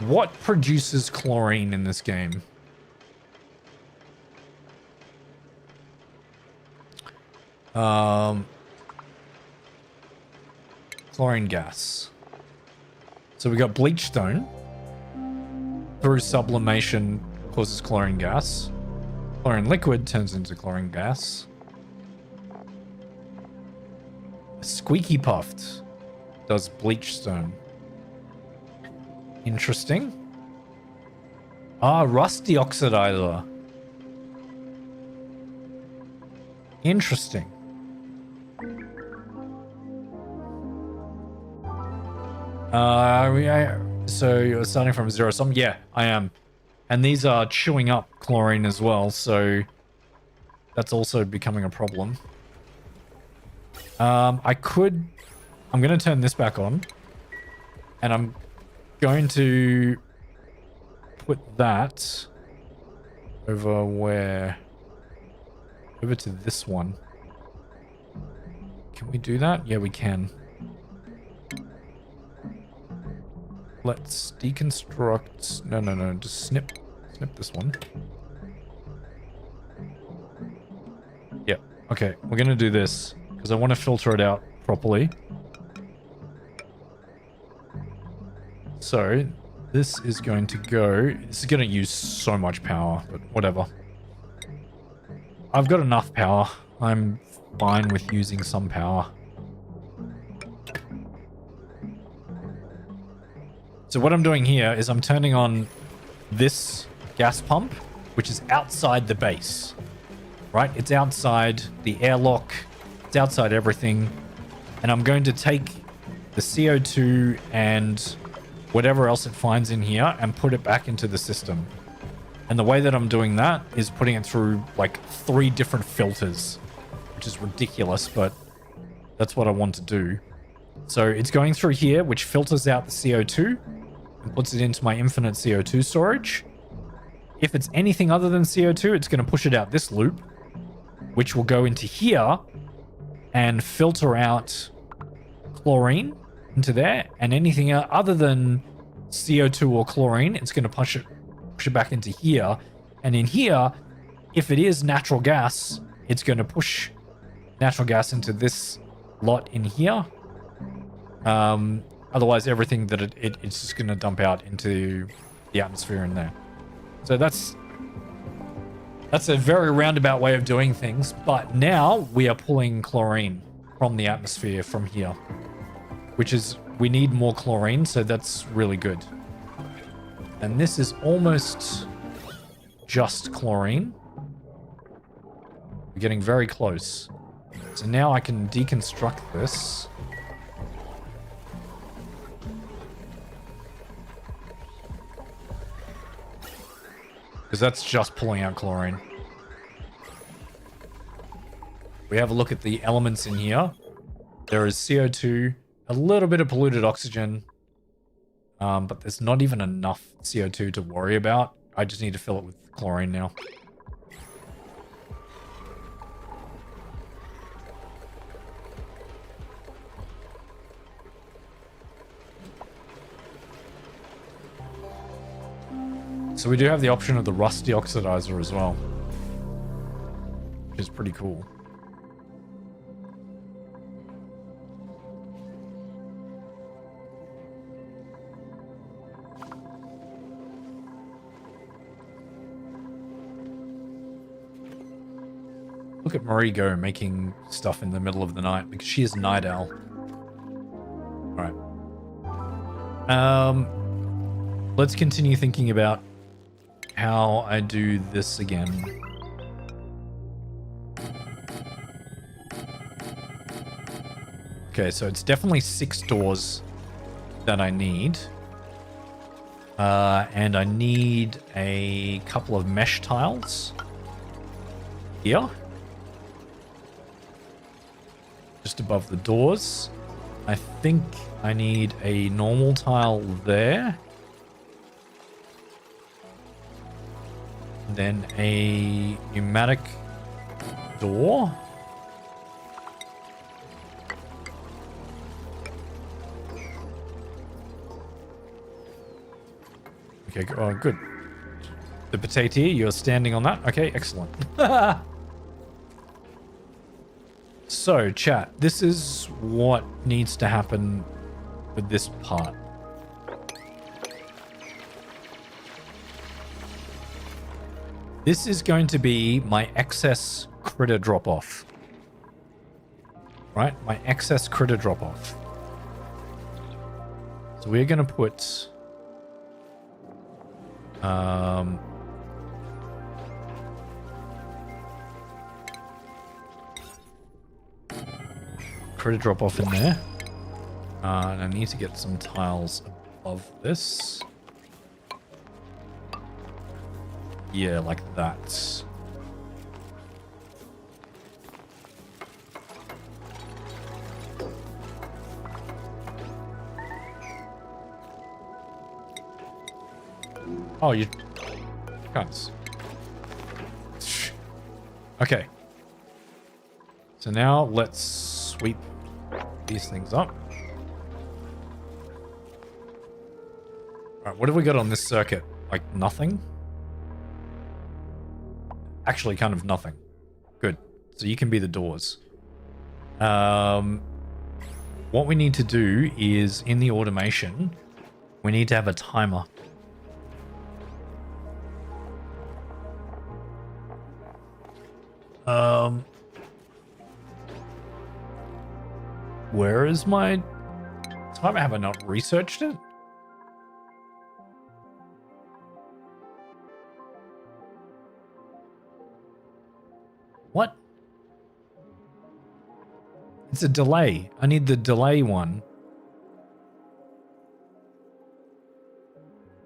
What produces chlorine in this game? Chlorine gas. So we got bleach stone. Through sublimation causes chlorine gas. Chlorine liquid turns into chlorine gas. Squeaky puffed does bleach stone. Interesting. Ah, rusty oxidizer. Interesting. So you're starting from zero sum? Yeah, I am. And these are chewing up chlorine as well, so that's also becoming a problem. I'm going to turn this back on. And I'm going to put that over where? Over to this one. Can we do that? Yeah, we can. Let's deconstruct. No. Just snip this one. Yep. Okay, we're going to do this because I want to filter it out properly. So this is going to go. This is going to use so much power, but whatever. I've got enough power. I'm fine with using some power. So what I'm doing here is I'm turning on this gas pump, which is outside the base, right? It's outside the airlock. It's outside everything. And I'm going to take the CO2 and whatever else it finds in here and put it back into the system. And the way that I'm doing that is putting it through like 3 different filters, which is ridiculous, but that's what I want to do. So it's going through here, which filters out the CO2 and puts it into my infinite CO2 storage. If it's anything other than CO2, it's going to push it out this loop, which will go into here and filter out chlorine into there. And anything other than CO2 or chlorine, it's going to push it back into here. And in here, if it is natural gas, it's going to push natural gas into this lot in here. Otherwise, everything that it's just going to dump out into the atmosphere in there. So that's a very roundabout way of doing things. But now we are pulling chlorine from the atmosphere from here, which is, we need more chlorine, so that's really good. And this is almost just chlorine. We're getting very close. So now I can deconstruct this. Because that's just pulling out chlorine. We have a look at the elements in here. There is CO2, a little bit of polluted oxygen, but there's not even enough CO2 to worry about. I just need to fill it with chlorine now. So we do have the option of the rusty oxidizer as well, which is pretty cool. Look at Marie go making stuff in the middle of the night because she is a night owl. All right. Let's continue thinking about how I do this again. Okay, so it's definitely 6 doors that I need. And I need a couple of mesh tiles here. Just above the doors. I think I need a normal tile there. Then a pneumatic door. Okay, oh, good. The potato, you're standing on that? Okay, excellent. So, chat, this is what needs to happen with this part. This is going to be my excess critter drop-off. Right? My excess critter drop-off. So we're going to put... critter drop-off in there. And I need to get some tiles above this. Yeah, like that. Oh, you guys. Okay. So now let's sweep these things up. Alright, what have we got on this circuit? Like nothing? Actually, kind of nothing. Good. So you can be the doors. What we need to do is, in the automation, we need to have a timer. Where is my timer? Have I not researched it? What? It's a delay. I need the delay one.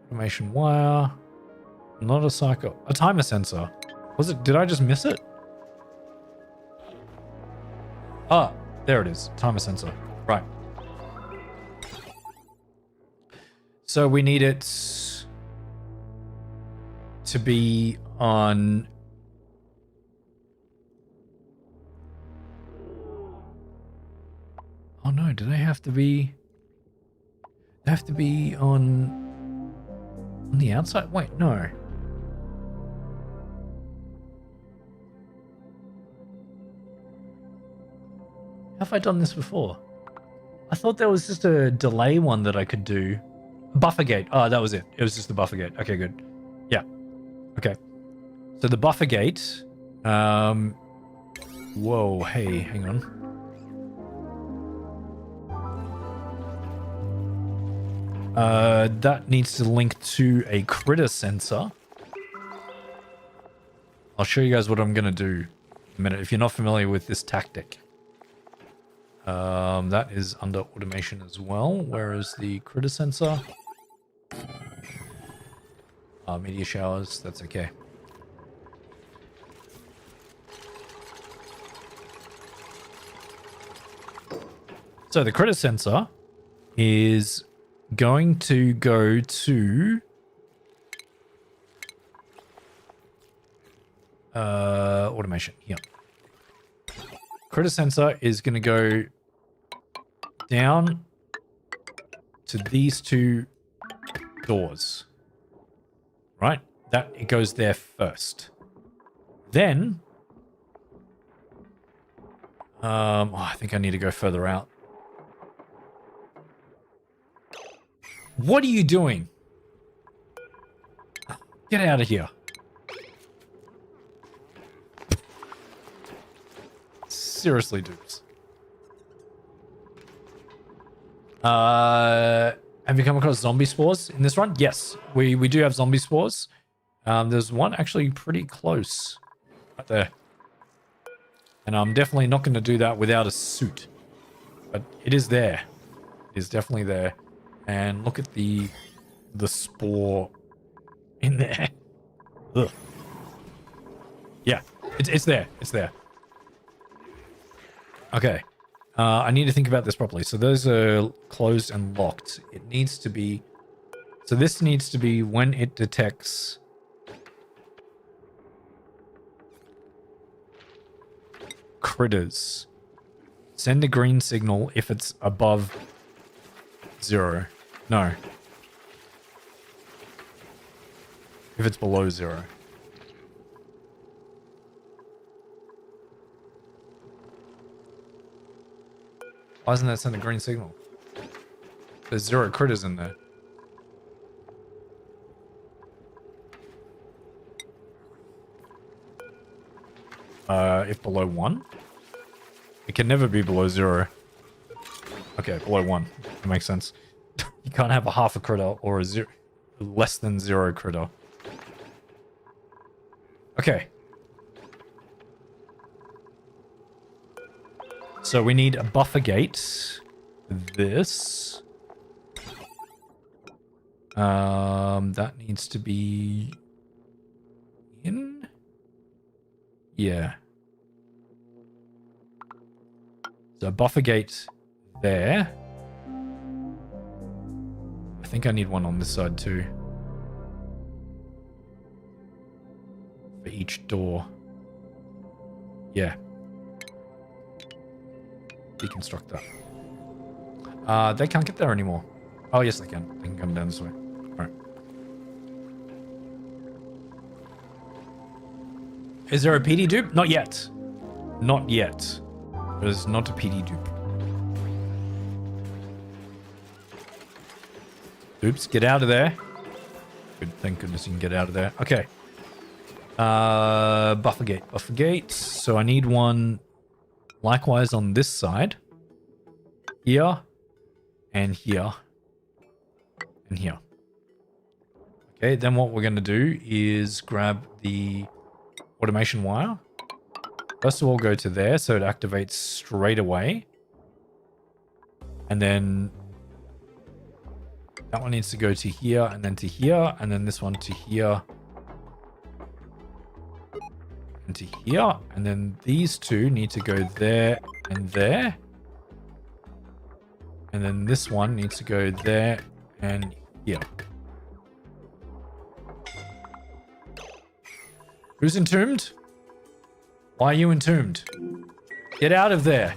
Automation wire. Not a cycle. A timer sensor. Was it? Did I just miss it? Ah, there it is. Timer sensor. Right. So we need it to be on... Oh no, do they have to be... They have to be on the outside? Wait, no. Have I done this before? I thought there was just a delay one that I could do. Buffer gate. Oh, that was it. It was just the buffer gate. Okay, good. Yeah. Okay. So the buffer gate. Whoa, hey, hang on. That needs to link to a critter sensor. I'll show you guys what I'm going to do in a minute if you're not familiar with this tactic. That is under automation as well. Where is the critter sensor? Meteor showers, that's okay. So the critter sensor is going to go to automation here. Critter sensor is going to go down to these two doors. Right? That it goes there first. Then I think I need to go further out. What are you doing? Get out of here. Seriously, dudes. Have you come across zombie spores in this run? Yes, we do have zombie spores. There's one actually pretty close right there. And I'm definitely not going to do that without a suit. But it is there. It is definitely there. And look at the spore in there. Ugh. Yeah, it's there. It's there. Okay. I need to think about this properly. So those are closed and locked. It needs to be... So this needs to be when it detects... critters. Send a green signal if it's above 0. No. If it's below 0. Why doesn't that send a green signal? There's 0 critters in there. If below 1? It can never be below 0. Okay, below 1. That makes sense. You can't have a half a critter or a less than 0 critter. Okay. So we need a buffer gate. This. That needs to be in. Yeah. So buffer gate there. I think I need one on this side too. For each door. Yeah. Deconstruct that. They can't get there anymore. Oh, yes, they can. They can come down this way. All right. Is there a PD dupe? Not yet. Not yet. There's not a PD dupe. Oops, get out of there. Good, thank goodness you can get out of there. Okay. Buffer gate. Buffer gate. So I need one likewise on this side. Here. And here. And here. Okay, then what we're going to do is grab the automation wire. First of all, go to there so it activates straight away. And then that one needs to go to here and then to here. And then this one to here. And to here. And then these two need to go there and there. And then this one needs to go there and here. Who's entombed? Why are you entombed? Get out of there.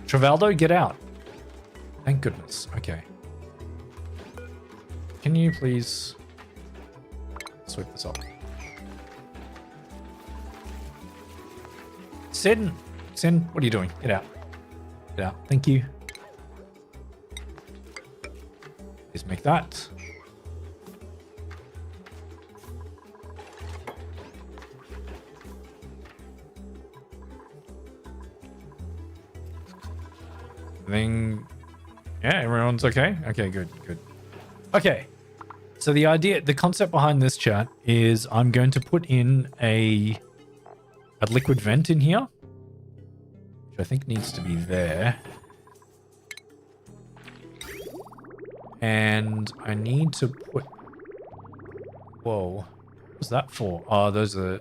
Travaldo, get out. Thank goodness. Okay. Can you please Sweep this up. Sin, what are you doing? Get out. Get out. Thank you. Please make that. Yeah, everyone's okay. Okay, good. Okay, so the concept behind this, chat, is I'm going to put in a liquid vent in here, which I think needs to be there, and I need to put. Whoa, what's that for? Oh, those are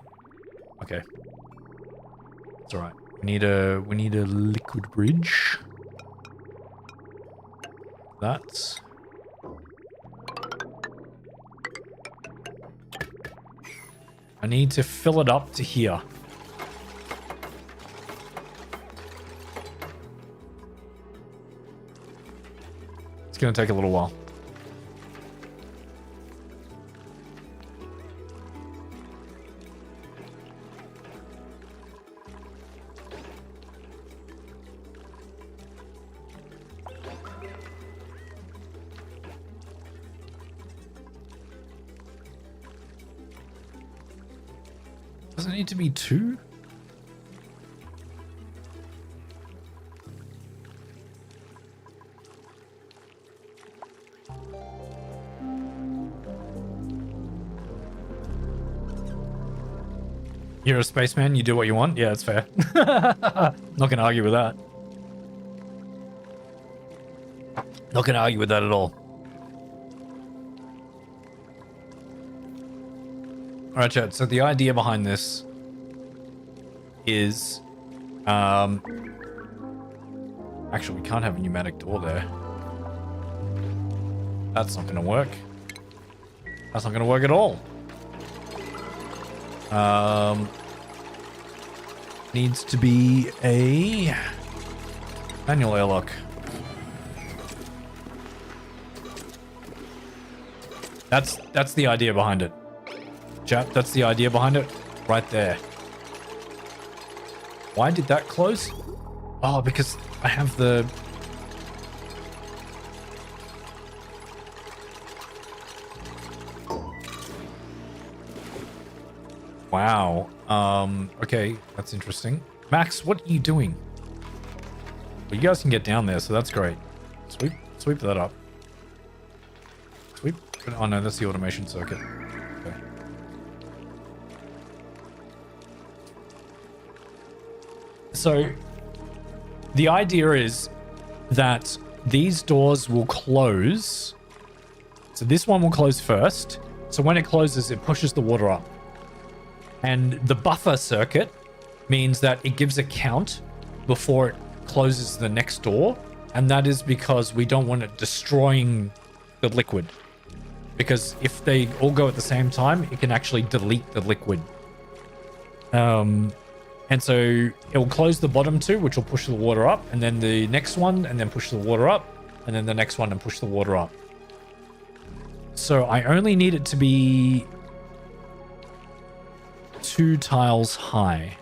okay. It's all right. We need a liquid bridge. That's. I need to fill it up to here. It's going to take a little while. Does it need to be 2? You're a spaceman, you do what you want? Yeah, it's fair. Not gonna argue with that. Not gonna argue with that at all. Alright, chat, so the idea behind this is actually we can't have a pneumatic door there. That's not gonna work. That's not gonna work at all. Needs to be a manual airlock. That's the idea behind it. Chat, that's the idea behind it. Right there. Why did that close? Oh, because I have the... Wow. Okay, that's interesting. Max, what are you doing? Well, you guys can get down there, so that's great. Sweep that up. Sweep. Oh no, that's the automation circuit. Okay. So, the idea is that these doors will close. So this one will close first. So when it closes, it pushes the water up. And the buffer circuit means that it gives a count before it closes the next door. And that is because we don't want it destroying the liquid. Because if they all go at the same time, it can actually delete the liquid. And so it will close the bottom two, which will push the water up, and then the next one, and then push the water up, and then the next one and push the water up. So I only need it to be 2 tiles high.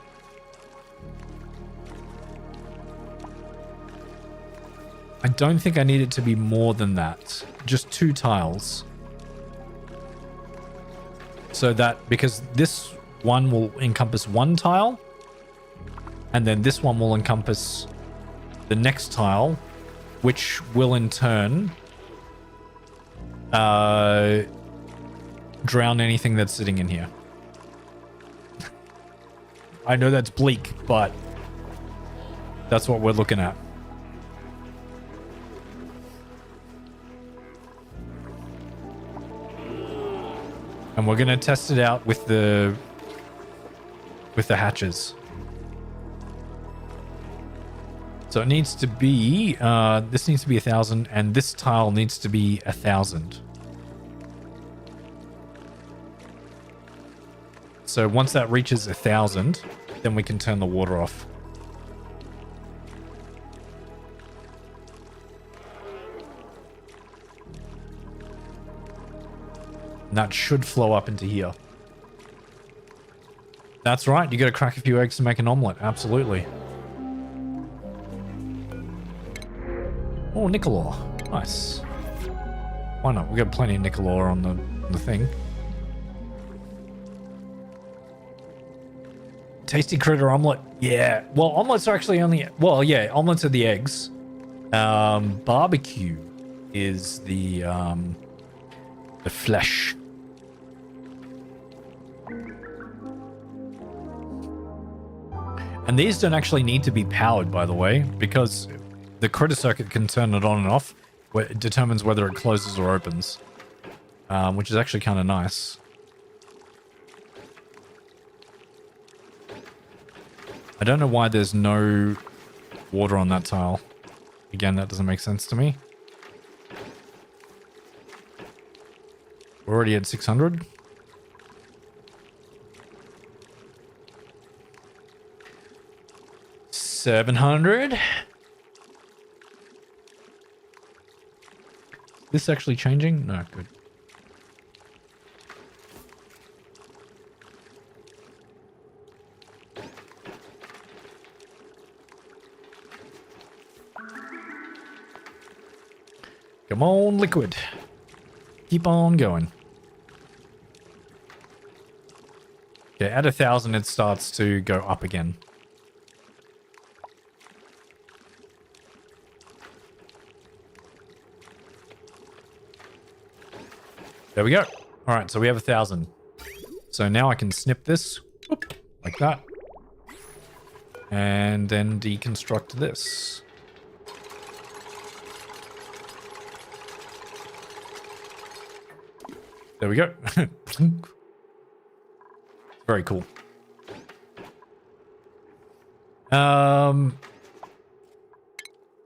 I don't think I need it to be more than that. Just 2 tiles. So that, because this one will encompass 1 tile, and then this one will encompass the next tile, which will in turn drown anything that's sitting in here. I know that's bleak, but that's what we're looking at. And we're going to test it out with the hatches. So it needs to be, this needs to be 1,000, and this tile needs to be 1,000. So once that reaches 1,000, then we can turn the water off. And And that should flow up into here. That's right. You got to crack a few eggs to make an omelet. Absolutely. Oh, nickel ore. Nice. Why not? We got plenty of nickel ore on the thing. Tasty critter omelet. Yeah. Well, omelets are actually only... Well, yeah, omelets are the eggs. Barbecue is the flesh. And these don't actually need to be powered, by the way, because the critter circuit can turn it on and off. Where it determines whether it closes or opens, which is actually kind of nice. I don't know why there's no water on that tile. Again, that doesn't make sense to me. We're already at 600. $700. This actually changing? No, good. Come on, liquid. Keep on going. Okay, at 1,000 it starts to go up again. There we go. All right, so we have 1,000. So now I can snip this, whoop, like that, and then deconstruct this. There we go. Very cool.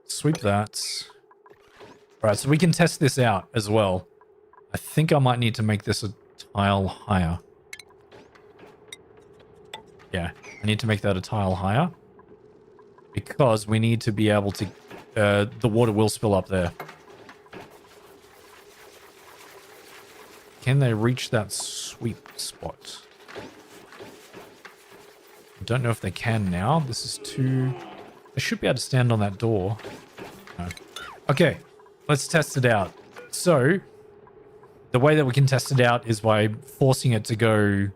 Sweep that. All right, so we can test this out as well. I think I might need to make this a tile higher. Yeah, I need to make that a tile higher. Because we need to be able to... the water will spill up there. Can they reach that sweep spot? I don't know if they can now. This is too... They should be able to stand on that door. No. Okay, let's test it out. So... The way that we can test it out is by forcing it to go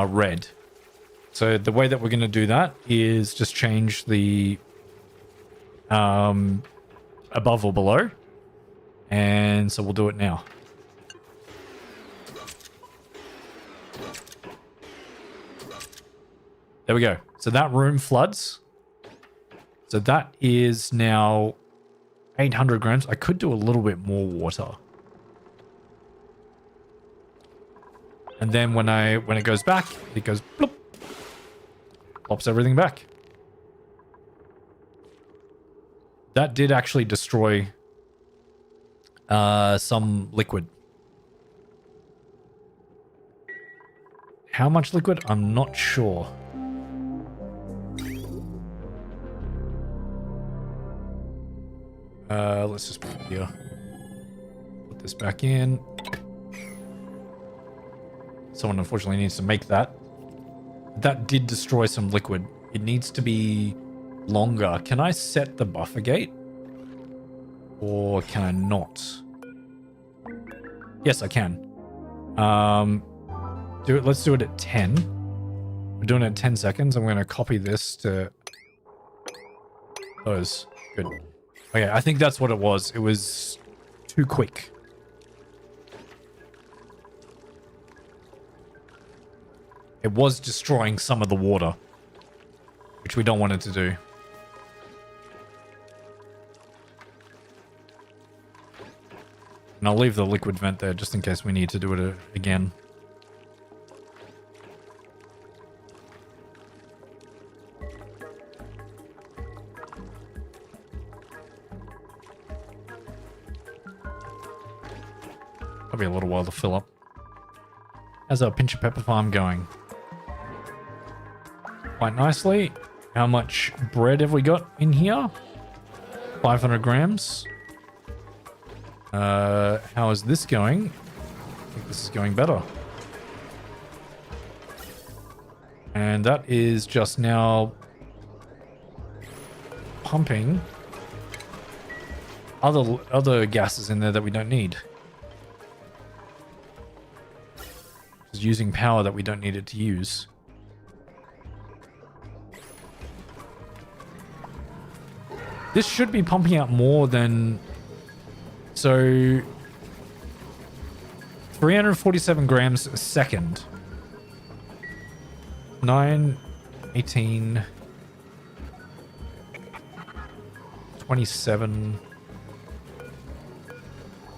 red. So the way that we're going to do that is just change the above or below. And so we'll do it now. There we go. So that room floods. So that is now 800 grams. I could do a little bit more water. And then when it goes back, it goes bloop, pops everything back. That did actually destroy some liquid. How much liquid? I'm not sure. Let's just put it here. Put this back in. Someone unfortunately needs to make that. That did destroy some liquid. It needs to be longer. Can I set the buffer gate? Or can I not? Yes, I can. Let's do it at 10. We're doing it at 10 seconds. I'm going to copy this to those. Good. Okay, I think that's what it was. It was too quick. It was destroying some of the water, which we don't want it to do. And I'll leave the liquid vent there just in case we need to do it again. That'll be a little while to fill up. How's our pinch of pepper farm going? Quite nicely. How much bread have we got in here? 500 grams. How is this going? think this is going better. And that is just now pumping other gases in there that we don't need. Just using power that we don't need it to use. This should be pumping out more than... So... 347 grams a second. 9, 18... 27...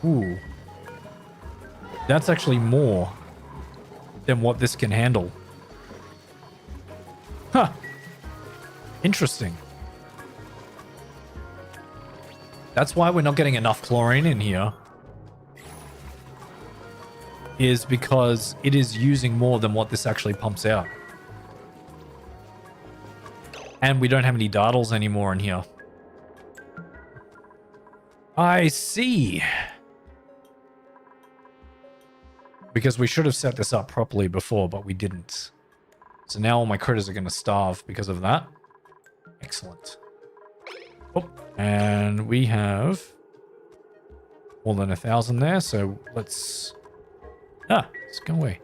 Ooh. That's actually more than what this can handle. Huh. Interesting. That's why we're not getting enough chlorine in here. Is because it is using more than what this actually pumps out. And we don't have any dartles anymore in here. I see. Because we should have set this up properly before, but we didn't. So now all my critters are going to starve because of that. Excellent. Oh, and we have more than 1,000 there, so let's go away.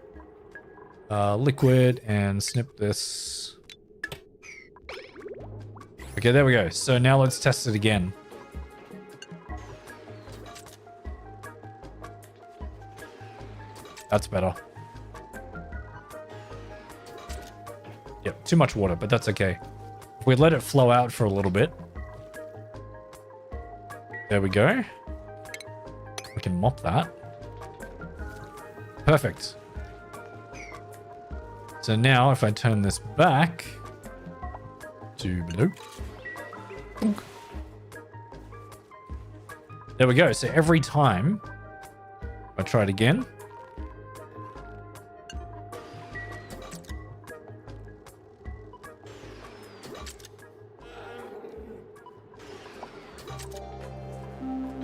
Liquid and snip this. Okay, there we go. So now let's test it again. That's better. Yep, too much water, but that's okay. If we let it flow out for a little bit. There we go. We can mop that. Perfect. So now if I turn this back to blue. There we go. So every time I try it again.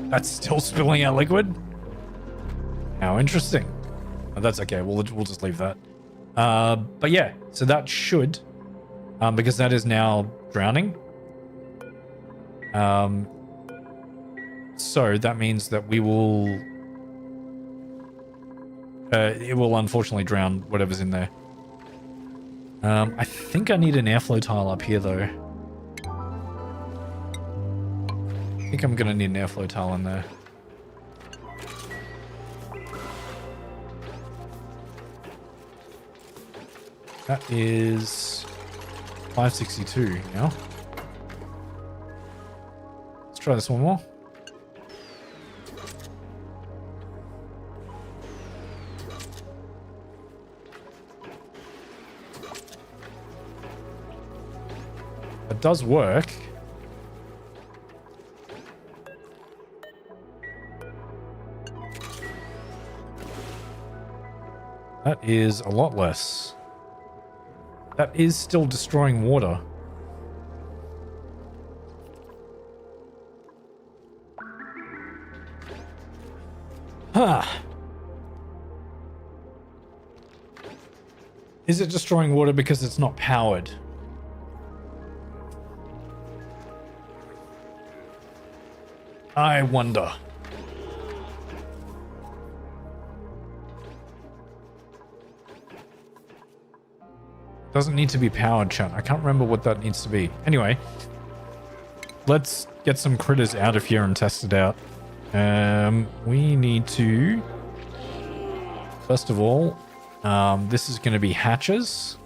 That's still spilling out liquid? How interesting. Oh, that's okay. We'll just leave that. But yeah, so that should, because that is now drowning. So that means that we will, it will unfortunately drown whatever's in there. I think I need an airflow tile up here though. I think I'm gonna need an airflow tile in there. That is 562 now. Let's try this one more. It does work. That is a lot less. That is still destroying water. Huh. Is it destroying water because it's not powered? I wonder. Doesn't need to be powered, chat. I can't remember what that needs to be. Anyway, let's get some critters out of here and test it out. We need to... First of all, this is going to be hatches.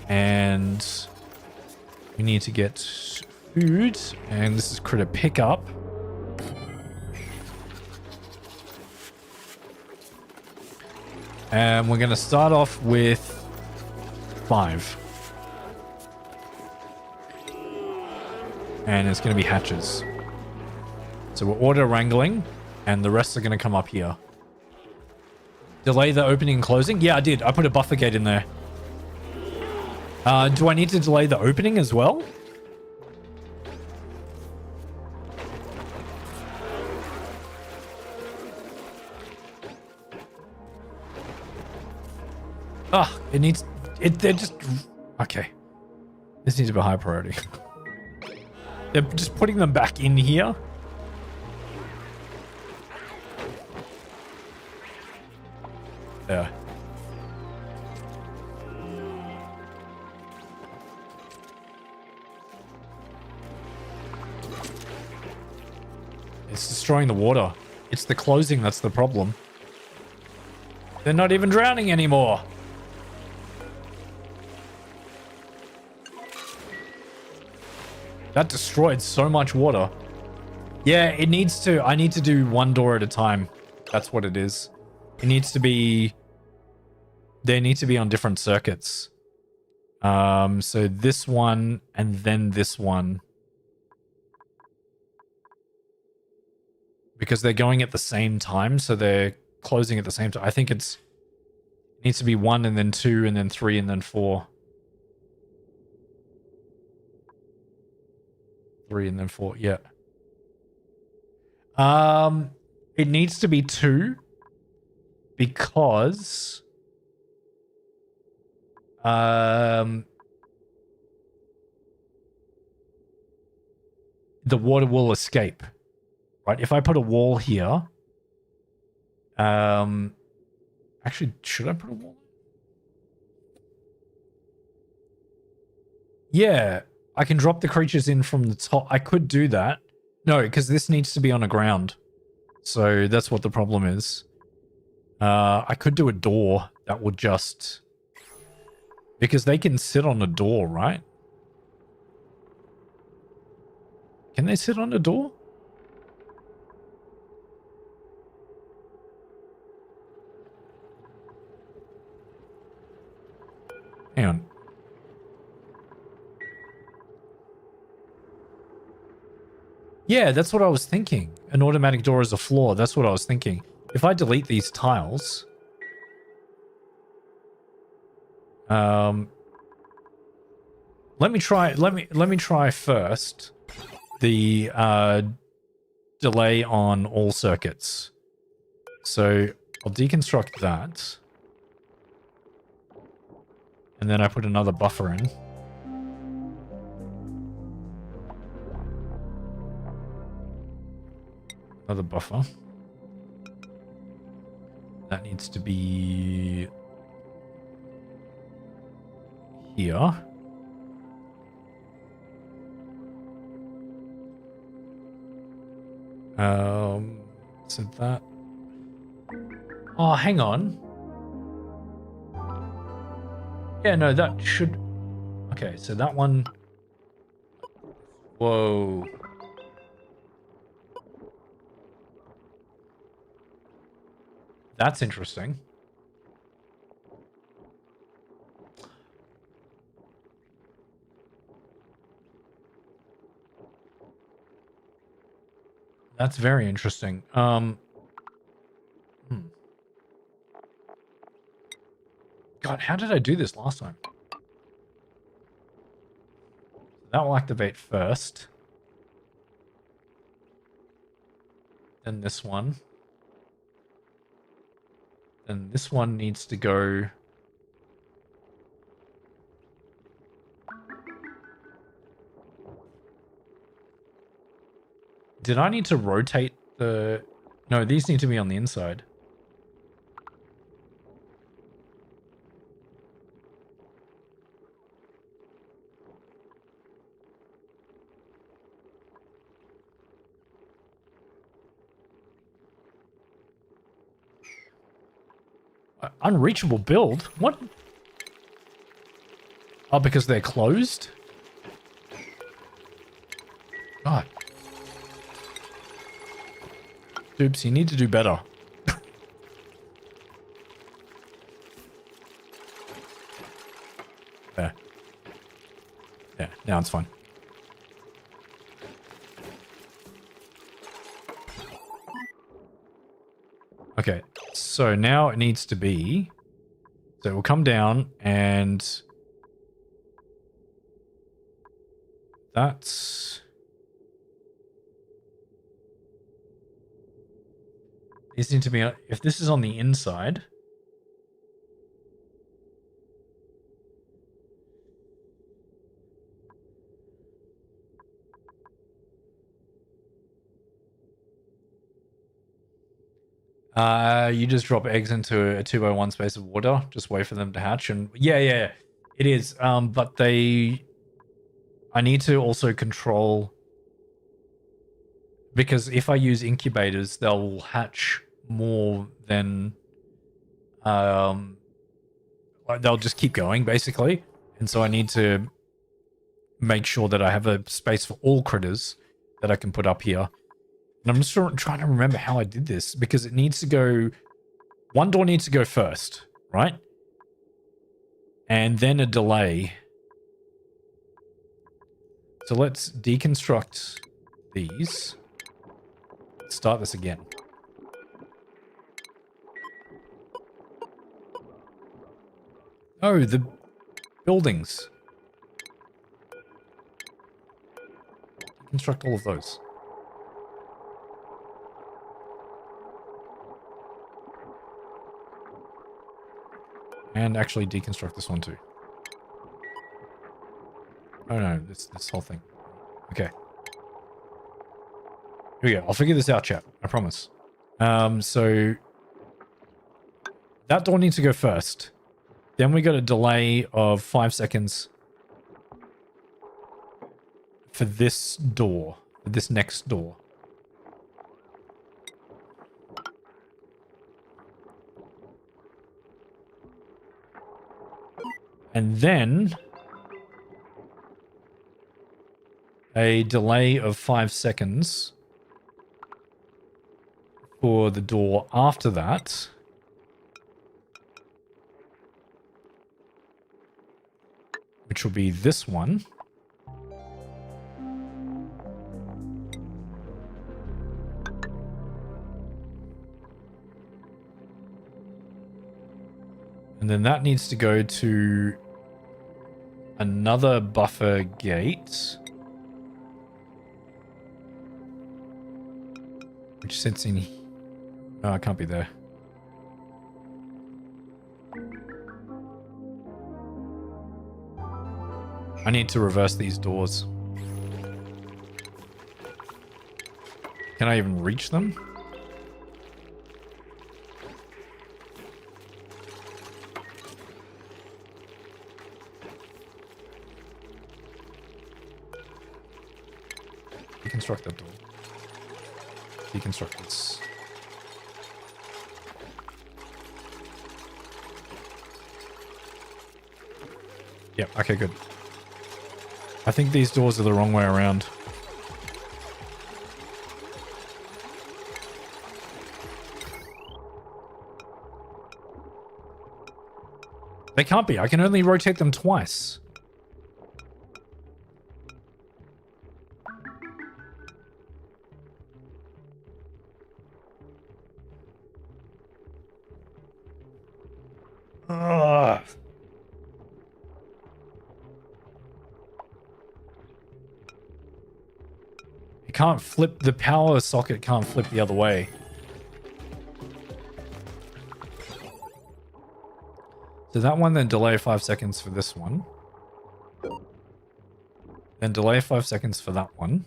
And we need to get food. And this is critter pickup. And we're going to start off with 5. And it's going to be hatches. So we're auto wrangling, and the rest are going to come up here. Delay the opening and closing? Yeah, I did. I put a buffer gate in there. Do I need to delay the opening as well? Ah, it needs... They're just... Okay. This needs to be a high priority. They're just putting them back in here. Yeah. It's destroying the water. It's the closing that's the problem. They're not even drowning anymore. That destroyed so much water. Yeah, it needs to... I need to do one door at a time. That's what it is. It needs to be... They need to be on different circuits. So this one and then this one. Because they're going at the same time, so they're closing at the same time. I think it needs to be 1 and then 2 and then 3 and then 4. 3 and then 4, yeah. It needs to be 2 because the water will escape. Right, if I put a wall here, actually, should I put a wall? Yeah, I can drop the creatures in from the top. I could do that. No, because this needs to be on the ground. So that's what the problem is. I could do a door that would just... Because they can sit on a door, right? Can they sit on a door? Hang on. Yeah, that's what I was thinking. An automatic door is a floor. That's what I was thinking. If I delete these tiles... let me try first the delay on all circuits. So I'll deconstruct that. And then I put another buffer in. Another buffer. That needs to be here. So that... Oh, hang on. Yeah, no, that should... Okay, so that one... Whoa. That's interesting. That's very interesting. God, how did I do this last time? That will activate first. Then this one. Then this one needs to go... Did I need to rotate the... No, these need to be on the inside. Unreachable build? What? Oh, because they're closed? God. Oops, you need to do better. There. Yeah, now it's fine. Okay, so now it needs to be... So it will come down and... That's... These need to be... If this is on the inside... You just drop eggs into a 2x1 space of water. Just wait for them to hatch. And yeah, it is. But I need to also control, because if I use incubators, they'll hatch more than, like they'll just keep going basically. And so I need to make sure that I have a space for all critters that I can put up here. And I'm just trying to remember how I did this, because it needs to go, one door needs to go first, right? And then a delay. So let's deconstruct these. Let's start this again. Oh, the buildings. Construct all of those. And actually deconstruct this one too. Oh no, this whole thing. Okay. Here we go. I'll figure this out, chat. I promise. So that door needs to go first. Then we got a delay of 5 seconds for this door, for this next door. And then a delay of 5 seconds for the door after that. Which will be this one. And then that needs to go to another buffer gate, which sits in. No, I can't be there. I need to reverse these doors. Can I even reach them? Deconstruct that door. Deconstruct this. Yep, okay, good. I think these doors are the wrong way around. They can't be. I can only rotate them twice. Ugh. It can't flip. The power socket can't flip the other way. So that one, then delay 5 seconds for this one. Then delay 5 seconds for that one.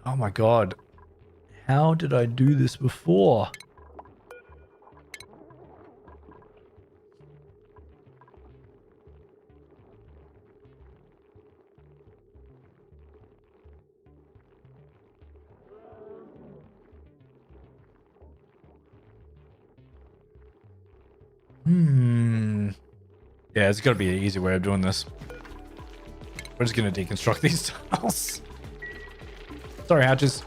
Oh my god. How did I do this before? Yeah, it's got to be an easy way of doing this. We're just going to deconstruct these tiles. Sorry, hatches.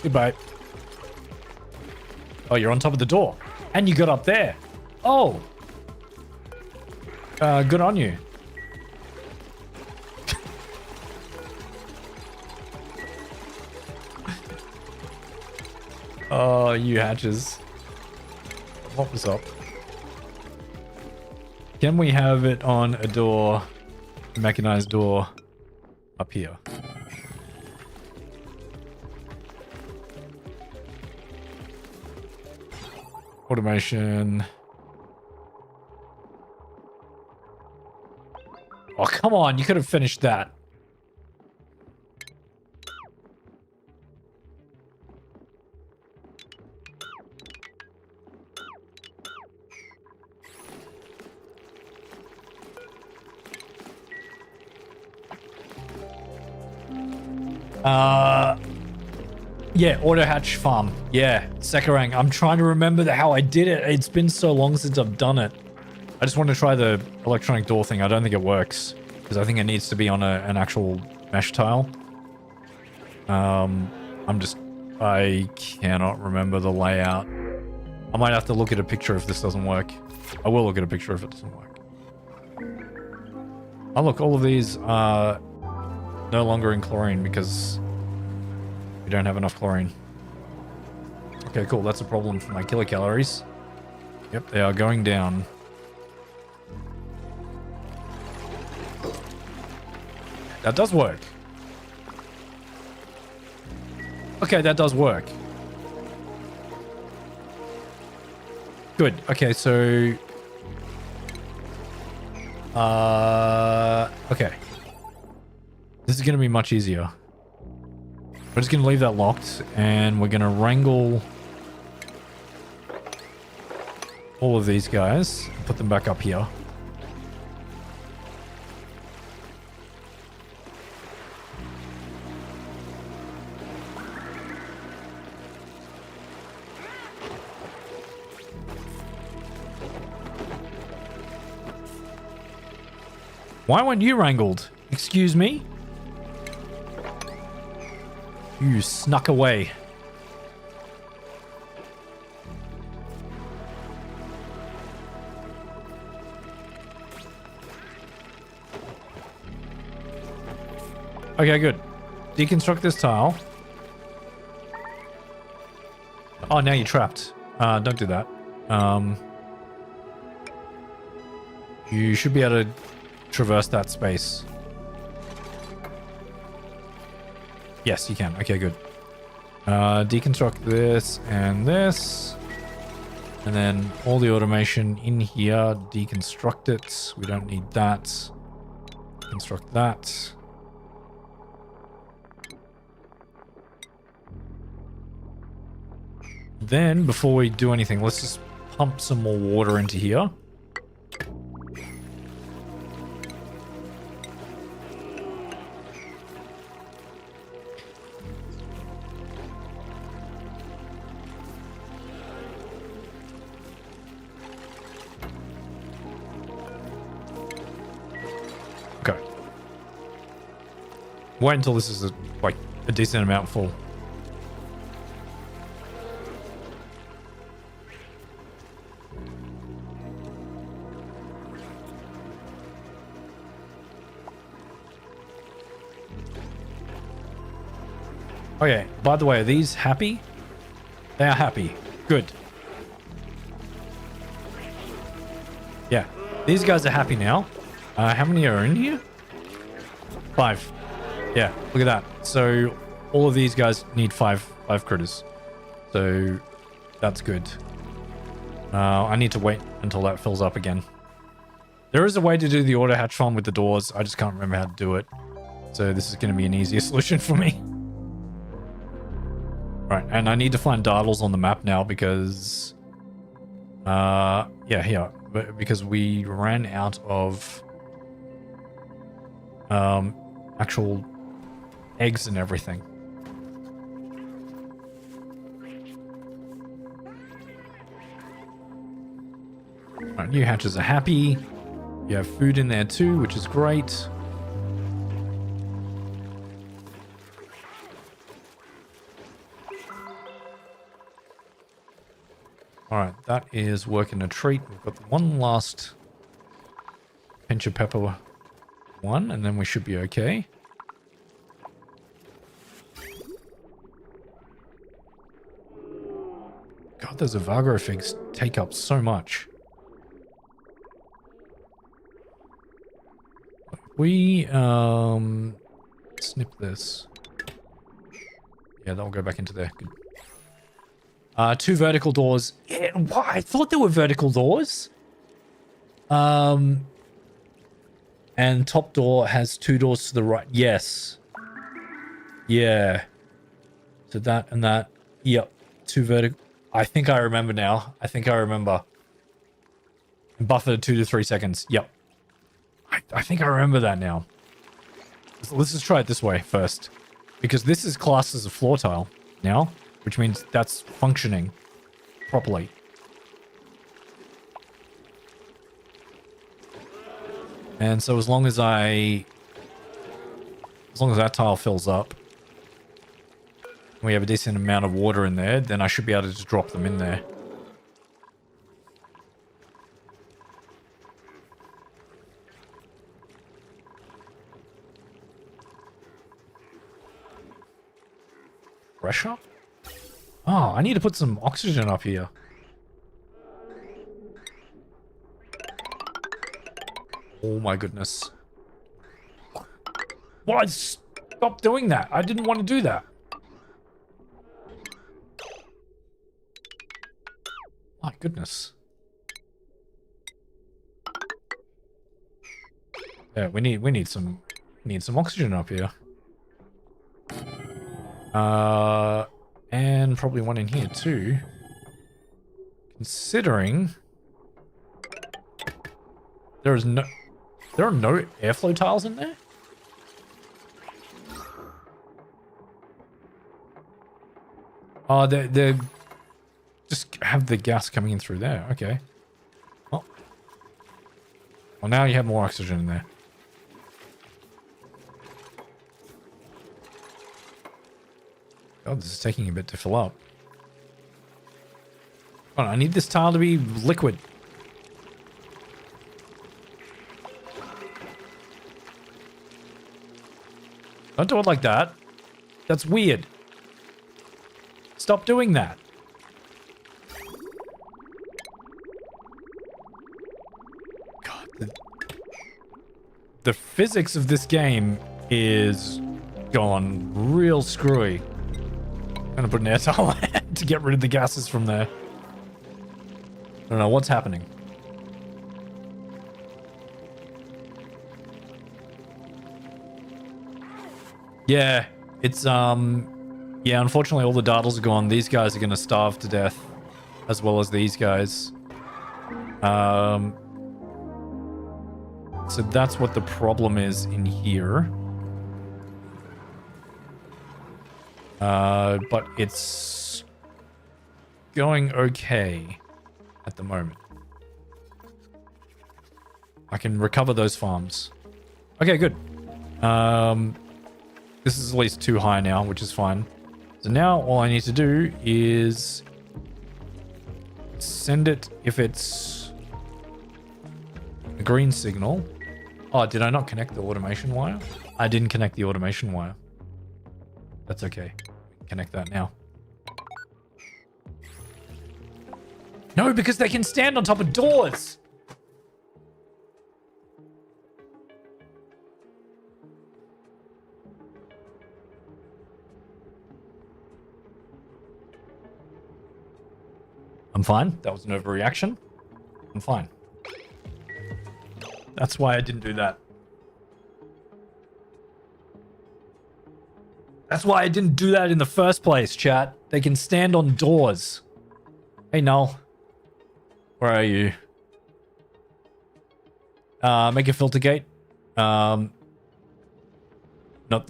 Goodbye. Oh, you're on top of the door. And you got up there. Oh. Good on you. Oh, you hatches. What was up? Can we have it on a door, a mechanized door up here? Automation. Oh, come on. You could have finished that. Yeah, auto hatch farm. Yeah, Sekarang. I'm trying to remember how I did it. It's been so long since I've done it. I just want to try the electronic door thing. I don't think it works because I think it needs to be on an actual mesh tile. I cannot remember the layout. I might have to look at a picture if this doesn't work. I will look at a picture if it doesn't work. Oh, look, all of these are no longer in chlorine because we don't have enough chlorine. Okay, cool. That's a problem for my kilocalories. Yep, they are going down. That does work. Okay, that does work. Good. Okay, so... okay. This is going to be much easier. We're just going to leave that locked, and we're going to wrangle all of these guys and put them back up here. Why weren't you wrangled? Excuse me? You snuck away. Okay, good. Deconstruct this tile. Oh, now you're trapped. Don't do that. You should be able to traverse that space. Yes, you can. Okay, good. Deconstruct this and this. And then all the automation in here, deconstruct it. We don't need that. Construct that. Then, before we do anything, let's just pump some more water into here. Okay. Wait until this is like a decent amount full. Okay, by the way, are these happy? They are happy. Good. Yeah, these guys are happy now. How many are in here? 5. Yeah, look at that. So all of these guys need five critters. So that's good. I need to wait until that fills up again. There is a way to do the auto hatch farm with the doors. I just can't remember how to do it. So this is going to be an easier solution for me. Right, and I need to find dartles on the map now because... yeah, here. Because we ran out of... actual eggs and everything. Alright, new hatches are happy. You have food in there too, which is great. Alright, that is working a treat. We've got one last pinch of pepper one, and then we should be okay. God, those Avago figs take up so much. We, snip this. Yeah, that'll go back into there. Good. 2 vertical doors. Yeah, why? I thought there were vertical doors. And top door has 2 doors to the right. Yes. Yeah. So that and that. Yep. 2 vertical. I think I remember now. I think I remember. Buffer 2 to 3 seconds. Yep. I think I remember that now. Let's just try it this way first. Because this is classed as a floor tile now, which means that's functioning properly. And so as long as that tile fills up, we have a decent amount of water in there, then I should be able to just drop them in there. Pressure? Oh, I need to put some oxygen up here. Oh my goodness. Why? Stop doing that. I didn't want to do that. My goodness. Yeah, we need some oxygen up here. And probably one in here too. Considering there are no airflow tiles in there? Oh, they're just have the gas coming in through there. Okay. Well, now you have more oxygen in there. God, this is taking a bit to fill up. Hold on, I need this tile to be liquid. Don't do it like that. That's weird. Stop doing that. God, the physics of this game is gone real screwy. I'm gonna put an air towel to get rid of the gases from there. I don't know what's happening. Yeah, it's yeah, unfortunately all the dartles are gone. These guys are gonna starve to death, as well as these guys. So that's what the problem is in here. But it's going okay at the moment. I can recover those farms. Okay, good. This is at least too high now, which is fine. So now all I need to do is send it if it's a green signal. Oh, did I not connect the automation wire? I didn't connect the automation wire. That's okay. Connect that now. No, because they can stand on top of doors. I'm fine. That was an overreaction. I'm fine. That's why I didn't do that. That's why I didn't do that in the first place, chat. They can stand on doors. Hey, Null. Where are you? Make a filter gate. Not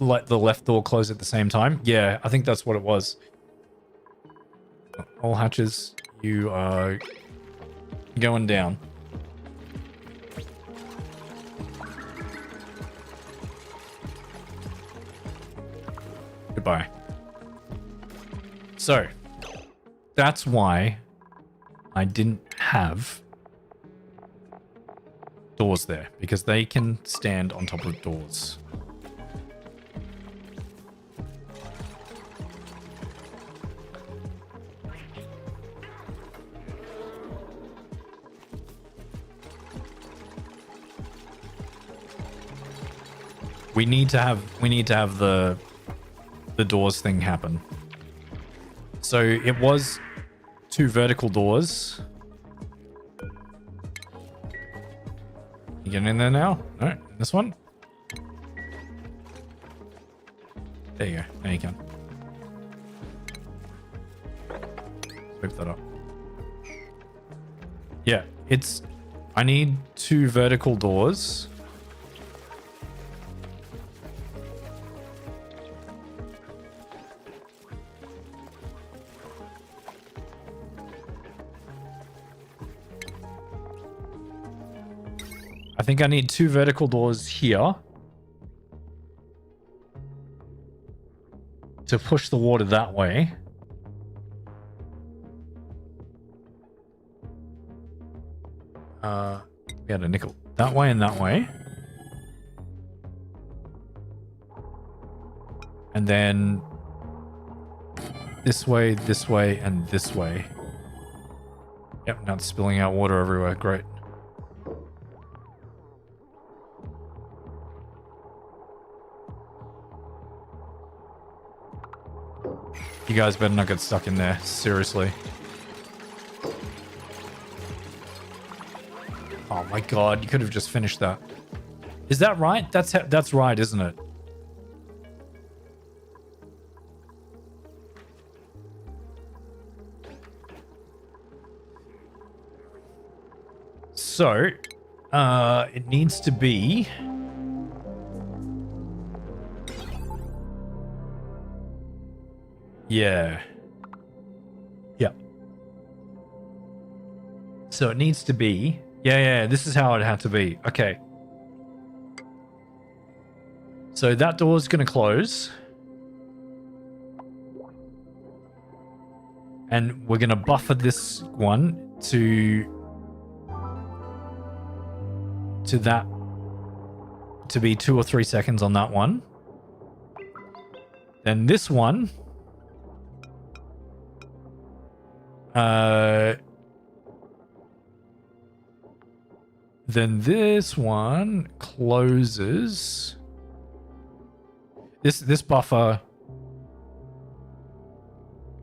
let the left door close at the same time. Yeah, I think that's what it was. All hatches, you are going down. Goodbye. So, that's why I didn't have doors there, because they can stand on top of doors. We need to have the doors thing happen. So it was 2 vertical doors. You getting in there now? No, this one. There you go. Now you can. Pick that up. Yeah, it's... I need 2 vertical doors. I think I need 2 vertical doors here to push the water that way. We had a nickel. That way and that way. And then this way, and this way. Yep, now it's spilling out water everywhere. Great. You guys better not get stuck in there. Seriously. Oh my god, you could have just finished that. Is that right? That's right, isn't it? So, it needs to be... Yeah. Yep. So it needs to be... Yeah, this is how it had to be. Okay. So that door's going to close. And we're going to buffer this one to that, to be 2 or 3 seconds on that one. Then this one... Then this one closes. This buffer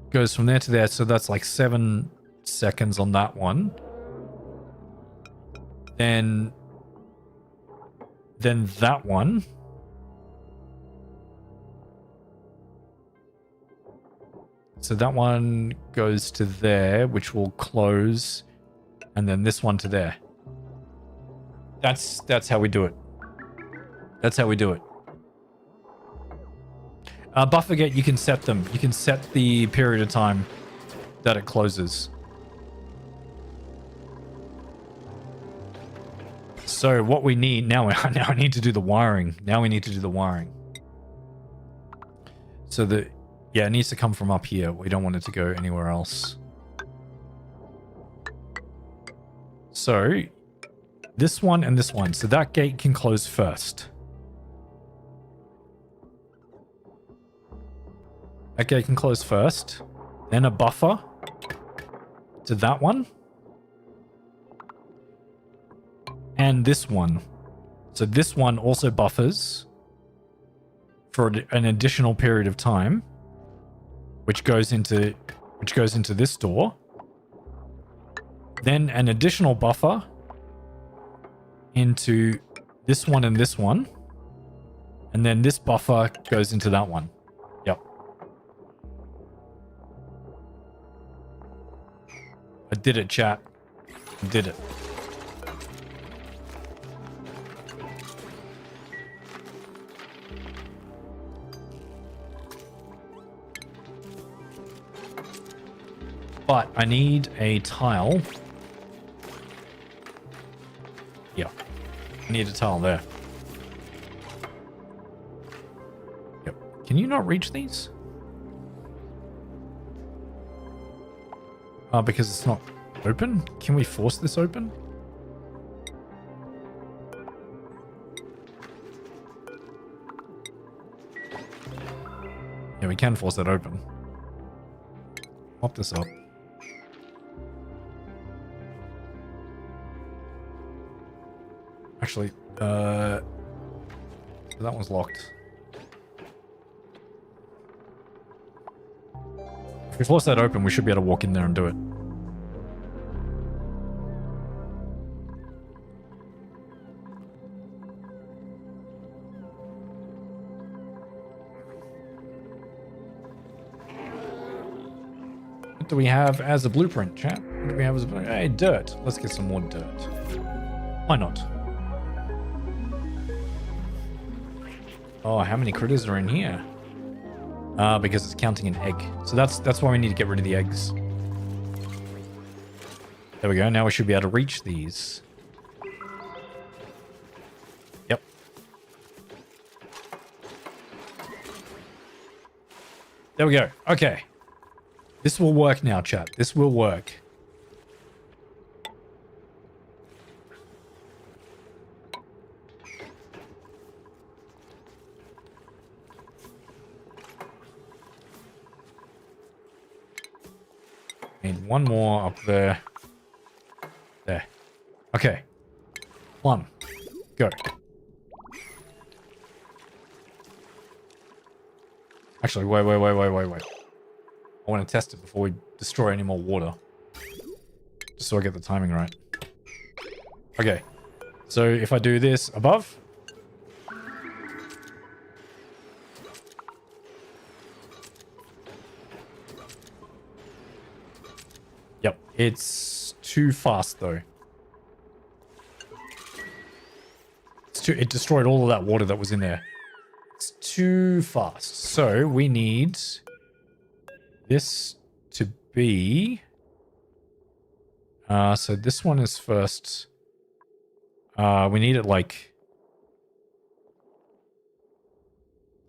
goes from there to there, so that's like 7 seconds on that one. Then that one. So that one goes to there, which will close, and then this one to there. That's how we do it. That's how we do it. Buffer gate, you can set them. You can set the period of time that it closes. So what we need now I need to do the wiring. Now we need to do the wiring. So yeah, it needs to come from up here. We don't want it to go anywhere else. So this one and this one. So that gate can close first. That gate can close first. Then a buffer to that one. And this one. So this one also buffers for an additional period of time, which goes into this door. Then an additional buffer into this one and this one. And then this buffer goes into that one. Yep. I did it, chat. I did it. But I need a tile. Yeah. I need a tile there. Yep. Can you not reach these? Because it's not open? Can we force this open? Yeah, we can force that open. Pop this up. Actually, that one's locked. If we force that open, we should be able to walk in there and do it. What do we have as a blueprint, chat? What do we have as a blueprint? Hey, dirt. Let's get some more dirt. Why not? Oh, how many critters are in here? Because it's counting an egg. So that's why we need to get rid of the eggs. There we go. Now we should be able to reach these. Yep. There we go. Okay. This will work now, chat. This will work. Need one more up there. There. Okay. 1. Go. Actually, wait. I want to test it before we destroy any more water. Just so I get the timing right. Okay. So if I do this above. Yep. It's too fast though. It destroyed all of that water that was in there. It's too fast. So we need this to be... so this one is first. We need it like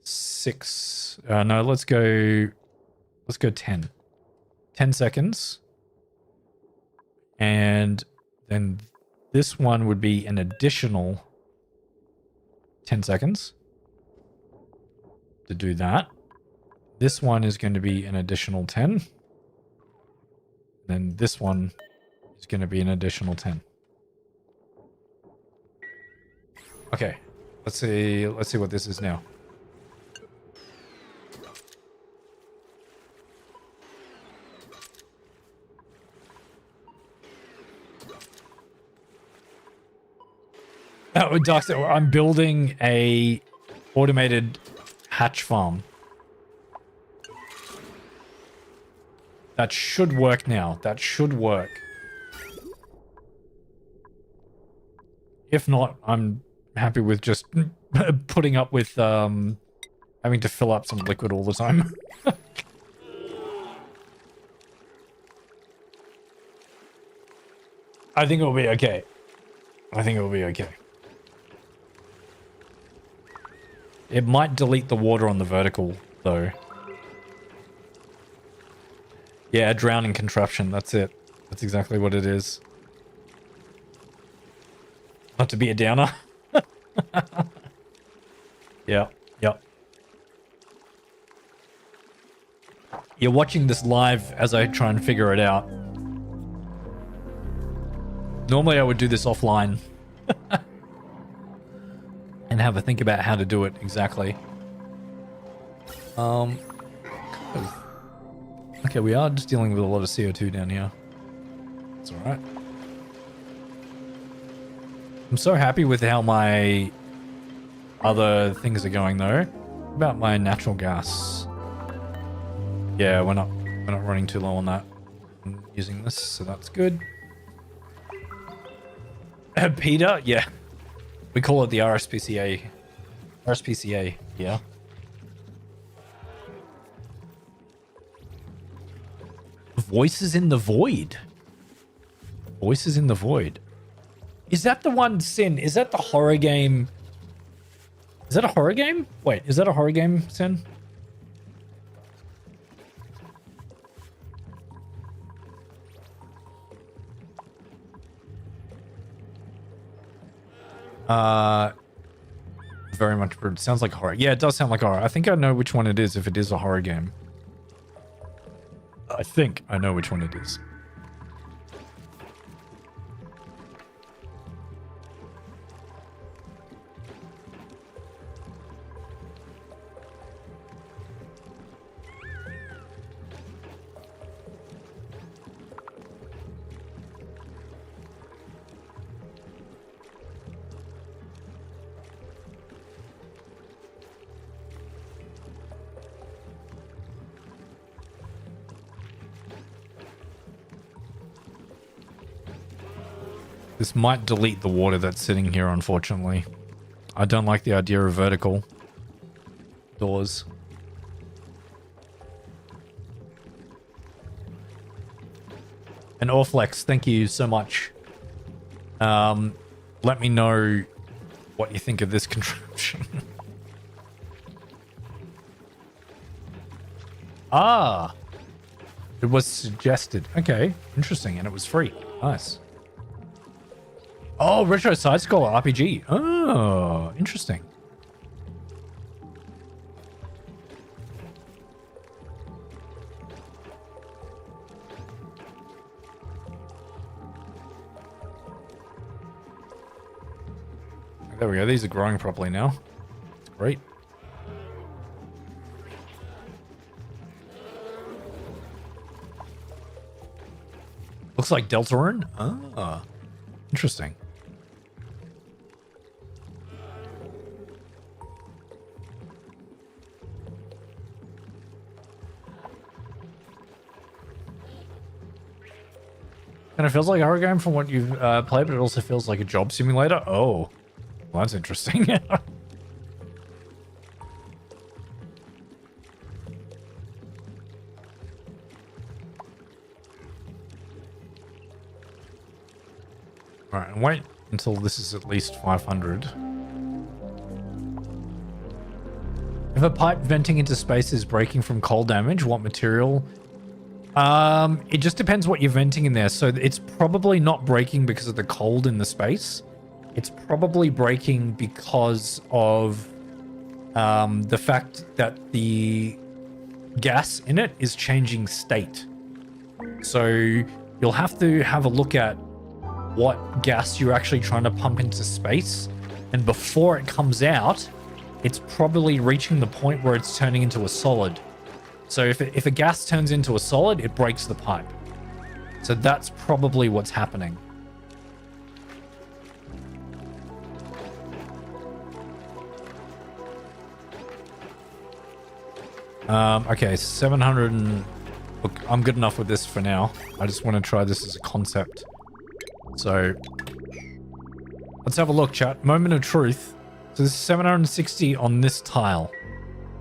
6. No, let's go 10. 10 seconds. And then this one would be an additional 10 seconds to do that. This one is going to be an additional 10. Then this one is going to be an additional 10. Okay. Let's see what this is now. Oh, I'm building a automated hatch farm. That should work now. That should work. If not, I'm happy with just putting up with having to fill up some liquid all the time. I think it'll be okay. I think it'll be okay. It might delete the water on the vertical, though. Yeah, drowning contraption. That's it. That's exactly what it is. Not to be a downer. Yeah, yep. You're watching this live as I try and figure it out. Normally I would do this offline. And have a think about how to do it exactly. Okay, we are just dealing with a lot of CO2 down here. It's alright. I'm so happy with how my other things are going though. What about my natural gas? Yeah, we're not running too low on that. I'm using this, so that's good. Peter? Yeah. We call it the RSPCA. RSPCA, yeah. Voices in the Void. Voices in the Void. Is that the one, Sin? Is that the horror game? Is that a horror game? Wait, is that a horror game, Sin? Very much. It sounds like horror. Yeah, it does sound like horror. I think I know which one it is if it is a horror game. I think I know which one it is. This might delete the water that's sitting here, unfortunately. I don't like the idea of vertical doors. And Orflex, thank you so much. Let me know what you think of this contraption. Ah, it was suggested. Okay, interesting, and it was free. Nice. Oh, retro side scroller RPG. Oh, interesting. There we go. These are growing properly now. It's great. Looks like Deltarune. Ah, interesting. And it feels like a horror game from what you've played, but it also feels like a job simulator. Oh, well, that's interesting. Alright, and wait until this is at least 500. If a pipe venting into space is breaking from cold damage, what material? It just depends what you're venting in there. So it's probably not breaking because of the cold in the space. It's probably breaking because of the fact that the gas in it is changing state. So you'll have to have a look at what gas you're actually trying to pump into space, and before it comes out, it's probably reaching the point where it's turning into a solid. So if a gas turns into a solid, it breaks the pipe. So that's probably what's happening. Okay, 700 and... Look, I'm good enough with this for now. I just want to try this as a concept. So, let's have a look, chat. Moment of truth. So this is 760 on this tile.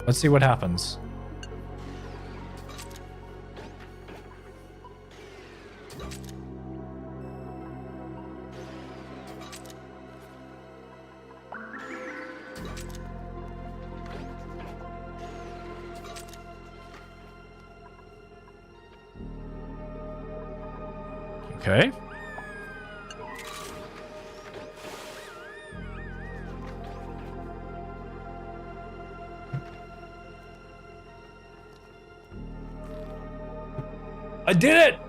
Let's see what happens. Okay. I did it!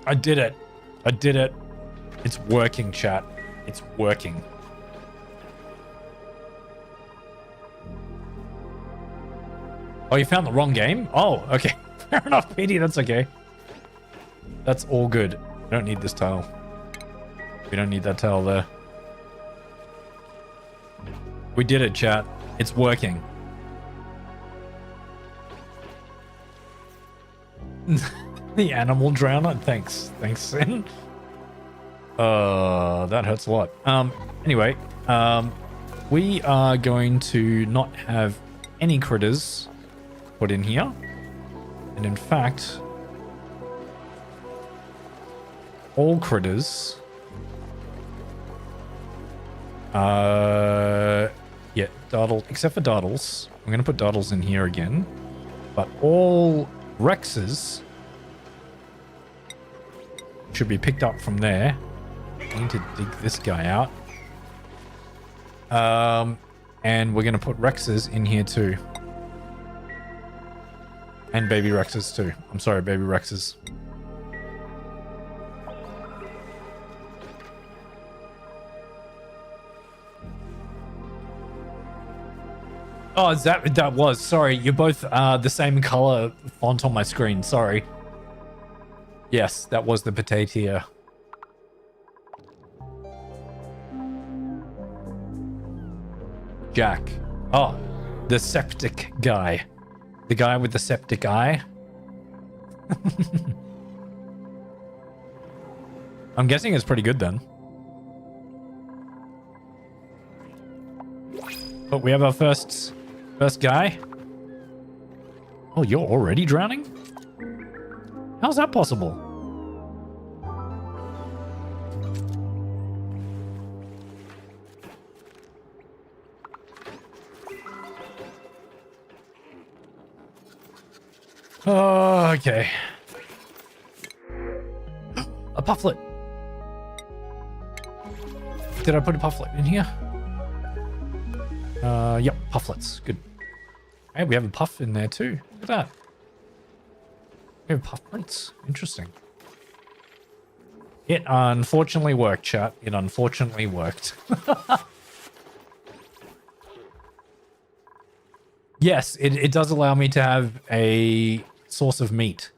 I did it. I did it. It's working, chat. It's working. Oh, you found the wrong game? Oh, okay. Fair enough, Petey. That's okay. That's all good. We don't need this tile. We don't need that tile there. We did it, chat. It's working. The animal drowner? Thanks. Thanks, Sin. That hurts a lot. Anyway, we are going to not have any critters put in here. And in fact, all critters... yeah, Dartle, except for Dartles. I'm going to put Dartles in here again. But all Rexes should be picked up from there. I need to dig this guy out. And we're going to put Rexes in here too. And baby Rexes too. I'm sorry, baby Rexes. Oh, that was. Sorry, you're both the same color font on my screen. Sorry. Yes, that was the potato. Jack. Oh, The septic guy. The guy with the septic eye. I'm guessing it's pretty good then. But we have our first guy. Oh, you're already drowning? How's that possible? Oh, okay. A pufflet. Did I put a pufflet in here? Yep, pufflets. Good. Hey, we have a puff in there too. Look at that. We have pufflets. Interesting. It unfortunately worked, chat. It unfortunately worked. Yes, it does allow me to have a source of meat.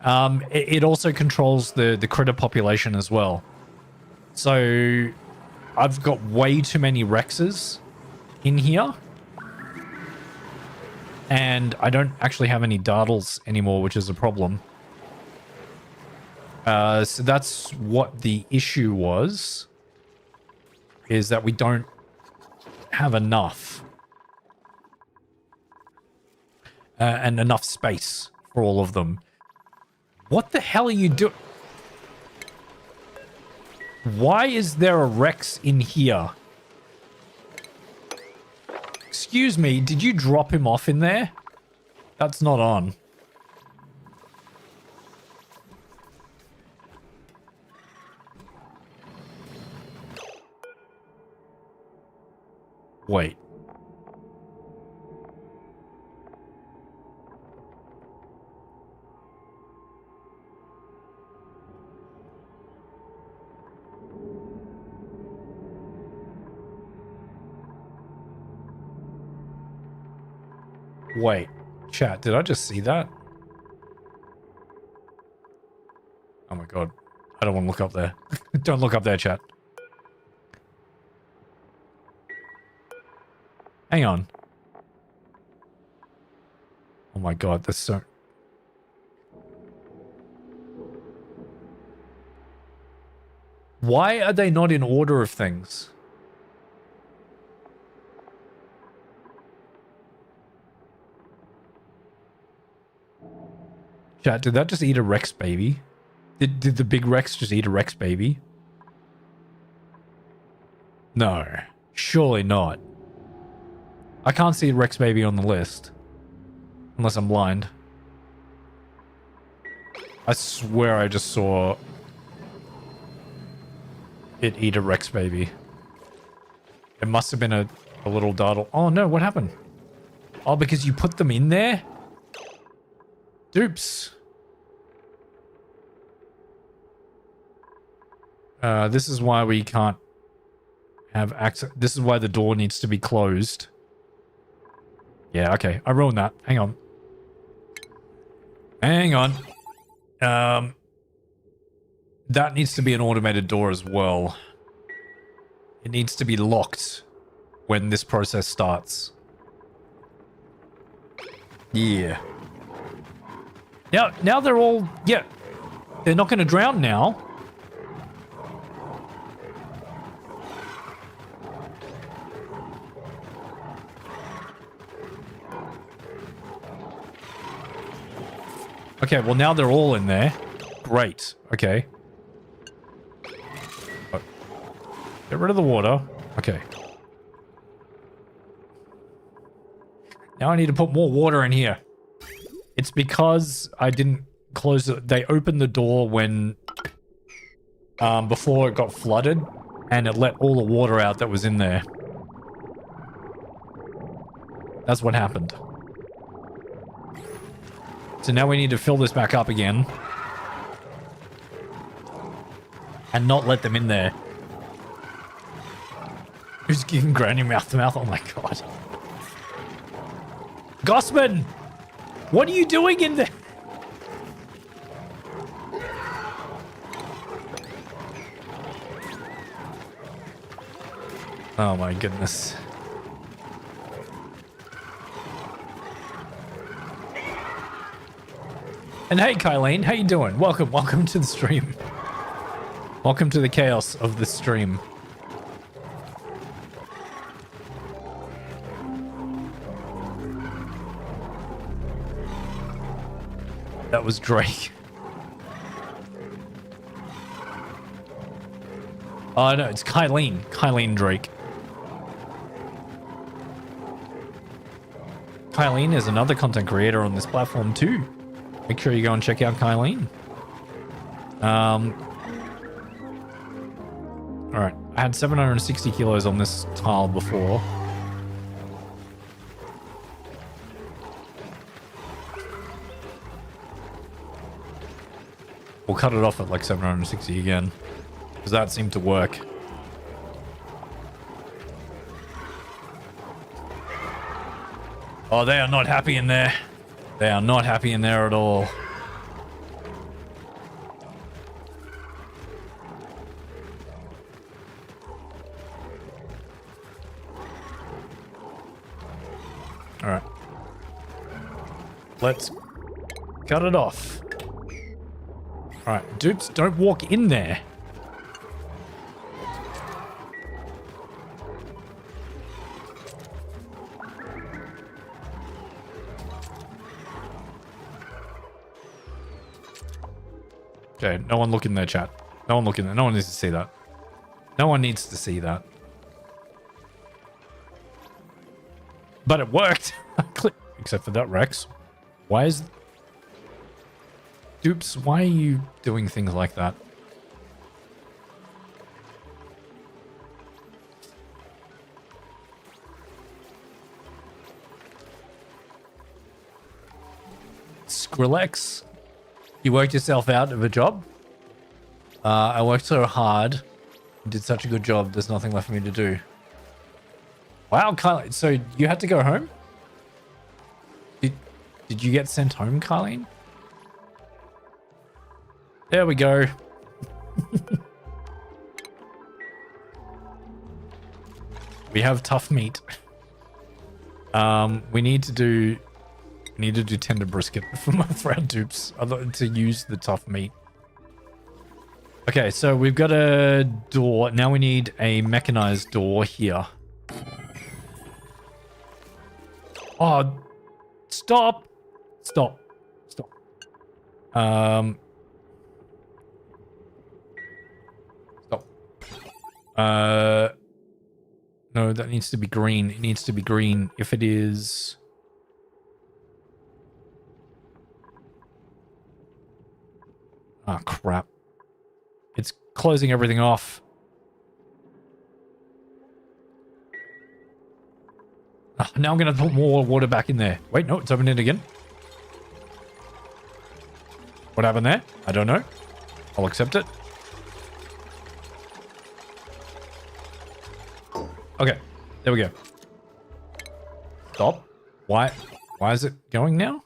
It also controls the critter population as well. So I've got way too many Rexes in here. And I don't actually have any Dartles anymore, which is a problem. So that's what the issue was. Is that we don't have enough. And enough space for all of them. What the hell are you doing? Why is there a Rex in here? Excuse me, did you drop him off in there? That's not on. Wait. Wait, chat, did I just see that? Oh my god. I don't want to look up there. Don't look up there, chat. Hang on. Oh my god, there's so... Why are they not in order of things? Chat, did that just eat a Rex baby? Did the big Rex just eat a Rex baby? No, surely not. I can't see a Rex baby on the list. Unless I'm blind. I swear I just saw it eat a Rex baby. It must have been a little dartle. Oh no, what happened? Oh, because you put them in there? Oops. This is why we can't have access. This is why the door needs to be closed. Yeah, okay. I ruined that. Hang on. Hang on. That needs to be an automated door as well. It needs to be locked when this process starts. Yeah. Now they're all... Yeah. They're not going to drown now. Okay, well now they're all in there. Great. Okay. Get rid of the water. Okay. Now I need to put more water in here. It's because I didn't close it. They opened the door when... before it got flooded. And it let all the water out that was in there. That's what happened. So now we need to fill this back up again. And not let them in there. Who's giving Granny mouth to mouth? Oh my god. Gossman! What are you doing in there? Oh my goodness. And hey, Kylene, how you doing? Welcome to the stream. Welcome to the chaos of the stream. That was Drake. Oh no, it's Kylene. Kylene Drake. Kylene is another content creator on this platform too. Make sure you go and check out Kylene. Alright, I had 760 kilos on this tile before. We'll cut it off at like 760 again, because that seemed to work. Oh, they are not happy in there. They are not happy in there at all. All right. Let's cut it off. All right, dupes, don't walk in there. Okay, no one look in there, chat. No one look in there. No one needs to see that. No one needs to see that. But it worked. Except for that, Rex. Why is... Dupes, why are you doing things like that? Skrillex, you worked yourself out of a job? I worked so hard. Did such a good job. There's nothing left for me to do. Wow, Kylie. So you had to go home? Did you get sent home, Colleen? There we go. We have tough meat. We need to do tender brisket for our dupes. I'd like to use the tough meat. Okay, so we've got a door. Now we need a mechanized door here. Oh, stop. Stop. Stop. Stop. No, that needs to be green. It needs to be green. If it is... Oh, crap. It's closing everything off. Oh, now I'm going to put more water back in there. Wait, no, it's opened it again. What happened there? I don't know. I'll accept it. Okay, there we go. Stop. Why is it going now?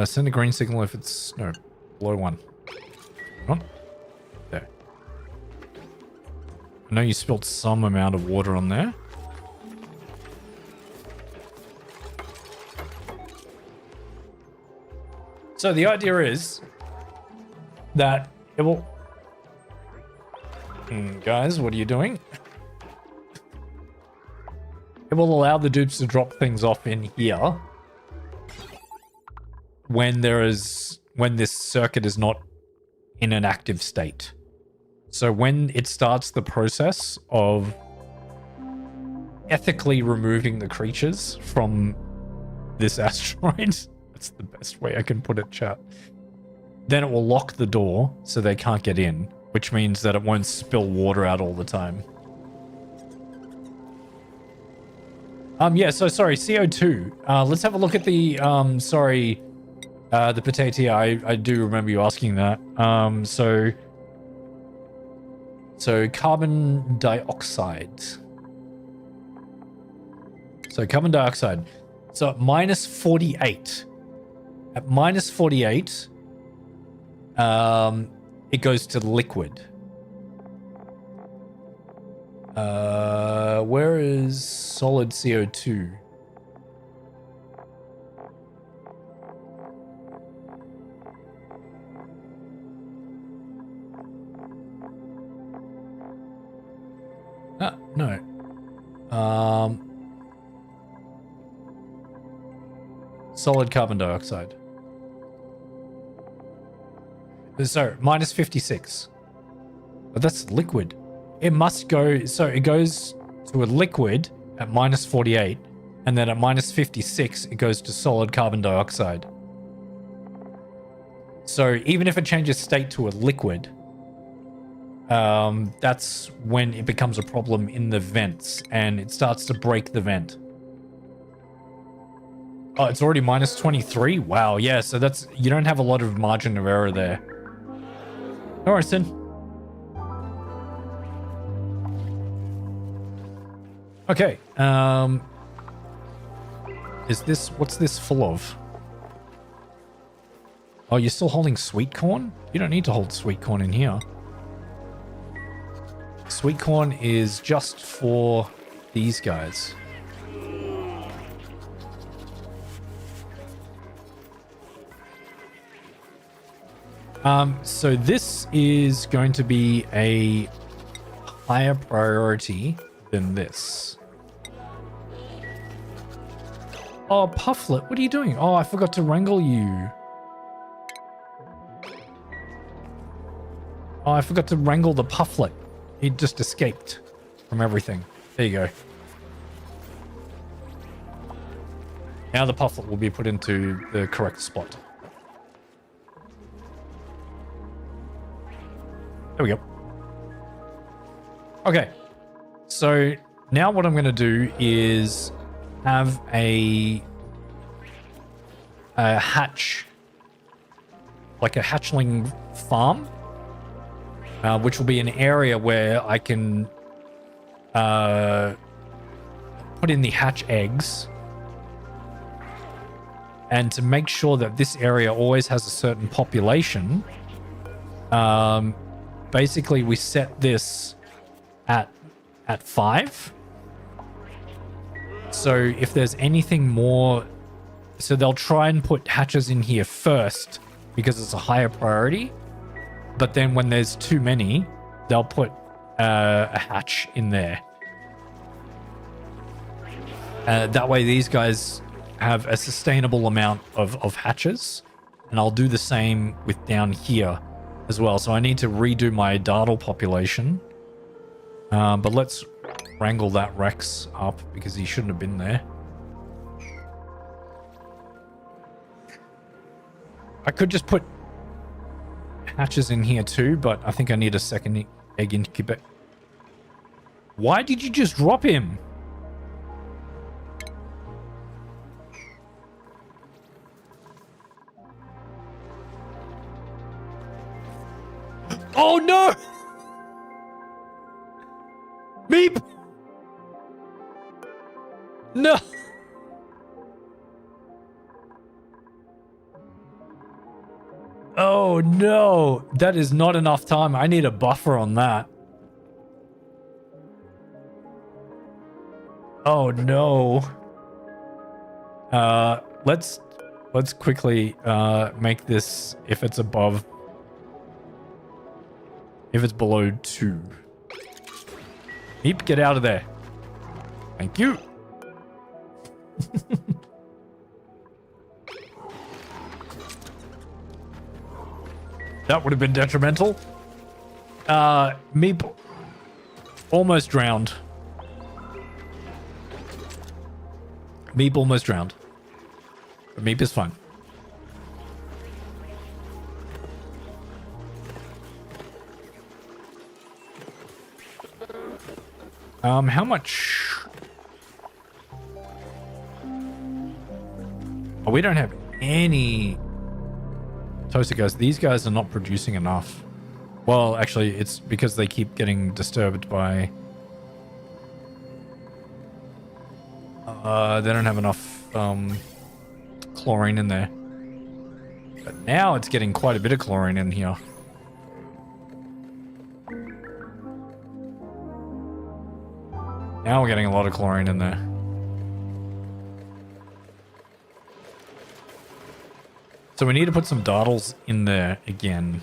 Send a green signal if it's below 1. Come on. There. I know you spilled some amount of water on there. So the idea is that it will... guys, what are you doing? It will allow the dupes to drop things off in here when this circuit is not in an active state. So when it starts the process of ethically removing the creatures from this asteroid... That's the best way I can put it, chat. Then it will lock the door so they can't get in, which means that it won't spill water out all the time. Yeah, so sorry, CO2. Let's have a look at the, the potato. I do remember you asking that. So carbon dioxide. So carbon dioxide. So at minus 48. At minus 48, it goes to liquid. Where is solid CO2? No. Solid carbon dioxide. So, minus 56. But that's liquid. It must go... So, it goes to a liquid at minus 48. And then at minus 56, it goes to solid carbon dioxide. So, even if it changes state to a liquid... that's when it becomes a problem in the vents and it starts to break the vent. Oh, it's already minus 23? Wow, yeah, so that's... You don't have a lot of margin of error there. All right, then. Okay, is this... What's this full of? Oh, you're still holding sweet corn? You don't need to hold sweet corn in here. Sweet corn is just for these guys. So this is going to be a higher priority than this. Oh, Pufflet, what are you doing? Oh, I forgot to wrangle you. Oh, I forgot to wrangle the Pufflet. He just escaped from everything. There you go. Now the Pufflet will be put into the correct spot. There we go. Okay. So now what I'm going to do is have a hatch, like a hatchling farm. Which will be an area where I can put in the hatch eggs. And to make sure that this area always has a certain population, basically we set this at 5. So if there's anything more... So they'll try and put hatches in here first because it's a higher priority. But then when there's too many, they'll put a hatch in there. That way these guys have a sustainable amount of hatches. And I'll do the same with down here as well. So I need to redo my dartle population. But let's wrangle that Rex up because he shouldn't have been there. I could just put hatches in here too, but I think I need a second egg incubator. Why did you just drop him? Oh no! Meep! No! Oh no, that is not enough time. I need a buffer on that. Oh no. Let's quickly make this if it's above, if it's below 2. Meep, get out of there. Thank you. That would have been detrimental. Meep almost drowned. Meep almost drowned. But Meep is fine. How much? Oh, we don't have any toaster guys. These guys are not producing enough. Well, actually, it's because they keep getting disturbed by... they don't have enough chlorine in there. But now it's getting quite a bit of chlorine in here. Now we're getting a lot of chlorine in there. So we need to put some dartles in there again.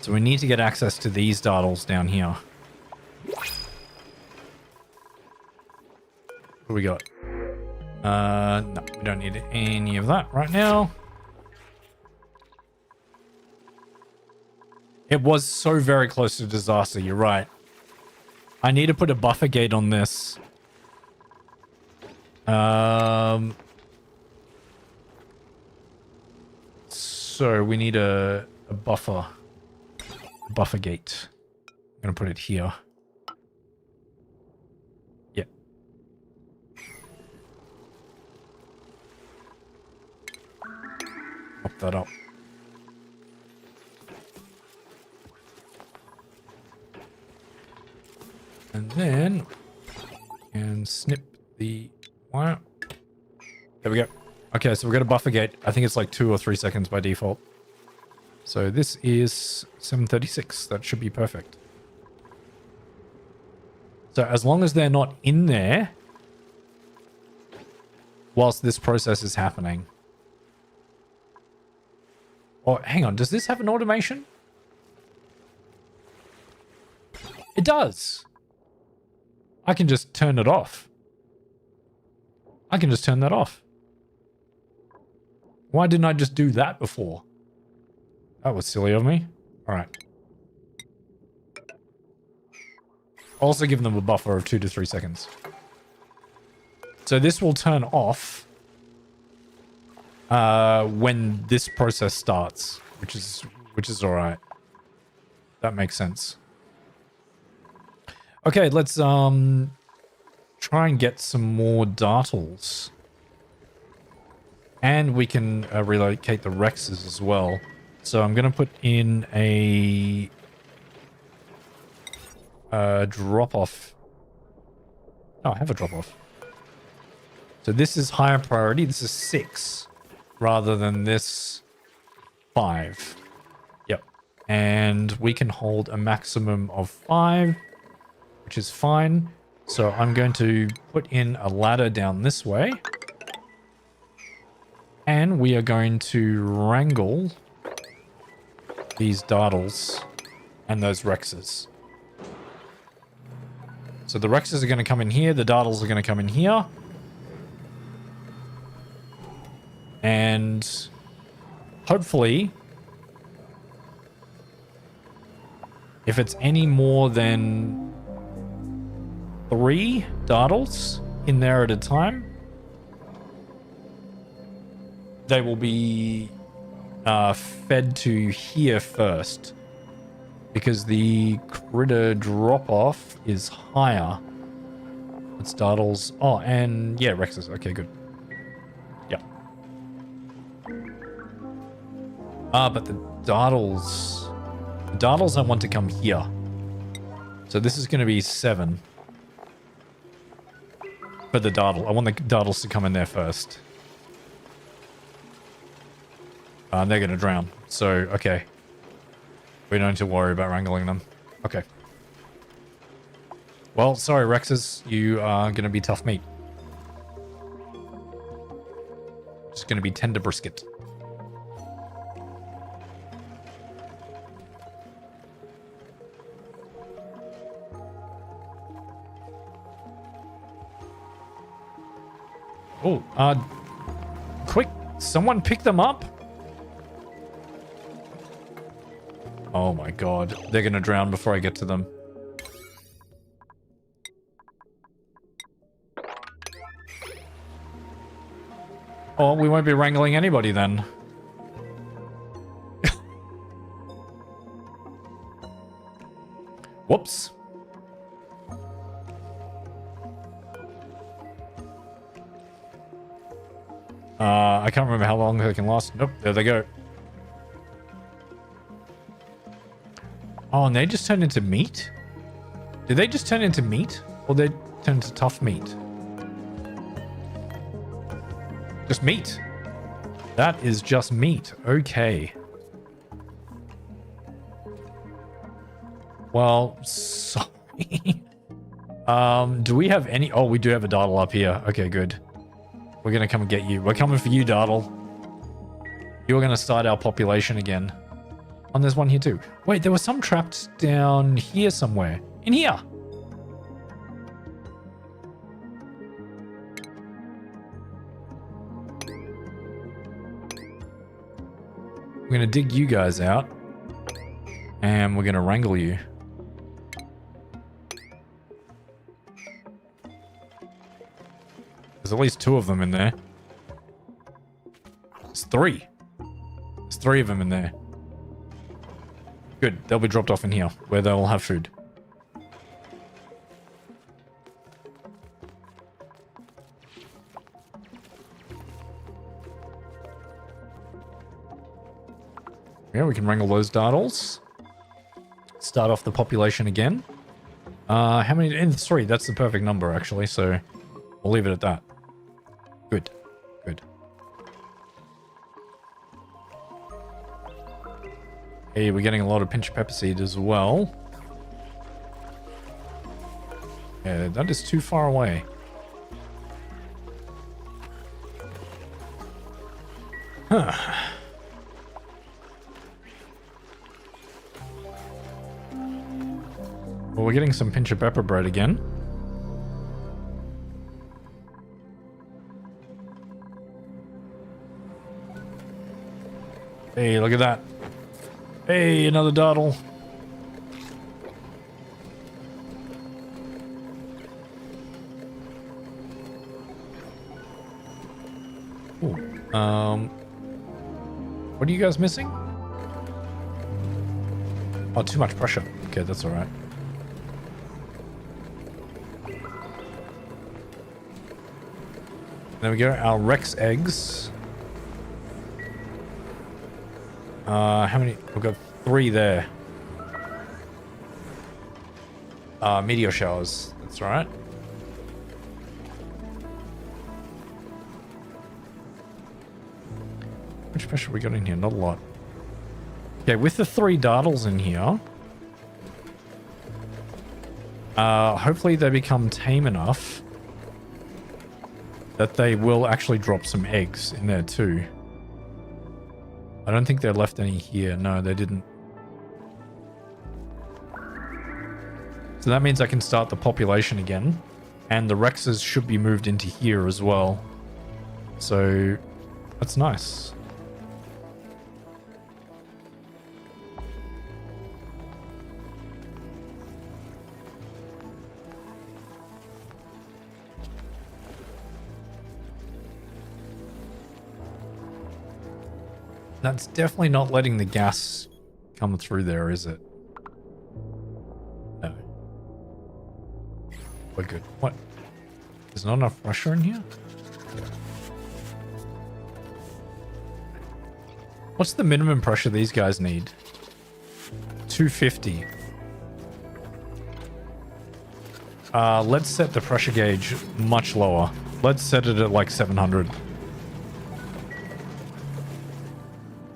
So we need to get access to these dartles down here. What do we got? No, we don't need any of that right now. It was so very close to disaster, you're right. I need to put a buffer gate on this. So we need a buffer gate. I'm gonna put it here. Yeah. Pop that up. And then and snip the wire. There we go. Okay, so we've got a buffer gate. I think it's like 2 or 3 seconds by default. So this is 736. That should be perfect. So as long as they're not in there whilst this process is happening. Oh, hang on. Does this have an automation? It does. I can just turn it off. I can just turn that off. Why didn't I just do that before? That was silly of me. All right. Also give them a buffer of 2 to 3 seconds. So this will turn off when this process starts, which is all right. That makes sense. Okay, let's try and get some more dartles. And we can relocate the Rexes as well. So I'm going to put in a drop-off. Oh, I have a drop-off. So this is higher priority. This is 6 rather than this 5. Yep. And we can hold a maximum of 5, which is fine. So I'm going to put in a ladder down this way. And we are going to wrangle these dartles and those Rexes. So the Rexes are going to come in here. The dartles are going to come in here. And hopefully, if it's any more than 3 dartles in there at a time, they will be fed to here first, because the critter drop-off is higher. It's dartles. Oh, and yeah, Rexes. Okay, good. Yeah. But the dartles I want to come here. So this is going to be 7 for the dartle. I want the dartles to come in there first. They're going to drown. So, okay. We don't need to worry about wrangling them. Okay. Well, sorry, Rexes. You are going to be tough meat. Just going to be tender brisket. Oh, quick. Someone pick them up. Oh my god. They're going to drown before I get to them. Oh, we won't be wrangling anybody then. Whoops. I can't remember how long they can last. Nope, there they go. Oh, and they just turned into meat? Did they just turn into meat? Or they turn into tough meat? Just meat. That is just meat. Okay. Well, sorry. Do we have any? Oh, we do have a Dartle up here. Okay, good. We're gonna come and get you. We're coming for you, Dartle. You're gonna start our population again. And there's one here too. Wait, there was some trapped down here somewhere. In here. We're gonna dig you guys out. And we're gonna wrangle you. There's at least 2 of them in there. There's 3. There's 3 of them in there. Good. They'll be dropped off in here, where they'll have food. Yeah, we can wrangle those dartles. Start off the population again. How many? In 3. That's the perfect number, actually. So we'll leave it at that. Good. Good. Hey, we're getting a lot of pinch pepper seed as well. Yeah, that is too far away. Huh. Well, we're getting some pinch of pepper bread again. Hey, look at that. Hey, another dartle. Ooh. What are you guys missing? Oh, too much pressure. Okay, that's all right. There we go. Our Rex eggs. How many? We've got 3 there. Meteor showers. That's right. How much pressure we got in here? Not a lot. Okay, with the 3 dartles in here, hopefully they become tame enough that they will actually drop some eggs in there too. I don't think they left any here. No, they didn't. So that means I can start the population again. And the Rexes should be moved into here as well. So that's nice. That's definitely not letting the gas come through there, is it? No. We're good. What? There's not enough pressure in here? What's the minimum pressure these guys need? 250. Let's set the pressure gauge much lower. Let's set it at like 700.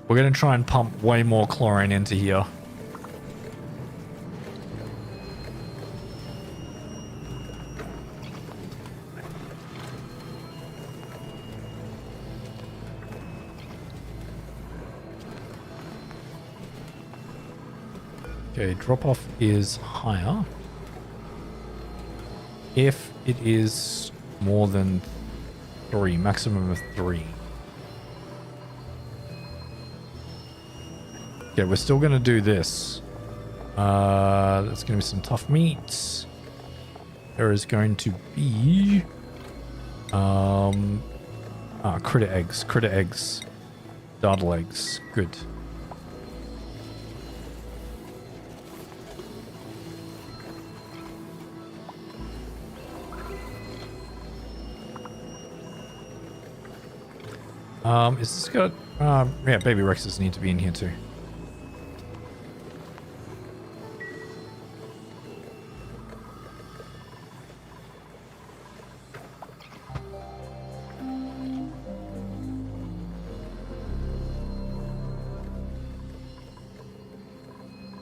We're going to try and pump way more chlorine into here. Okay, drop-off is higher. If it is more than 3, maximum of 3. Okay, we're still going to do this. There's going to be some tough meats. There is going to be... critter eggs. Critter eggs. Dartle eggs. Good. Is this got... yeah, baby Rexes need to be in here too.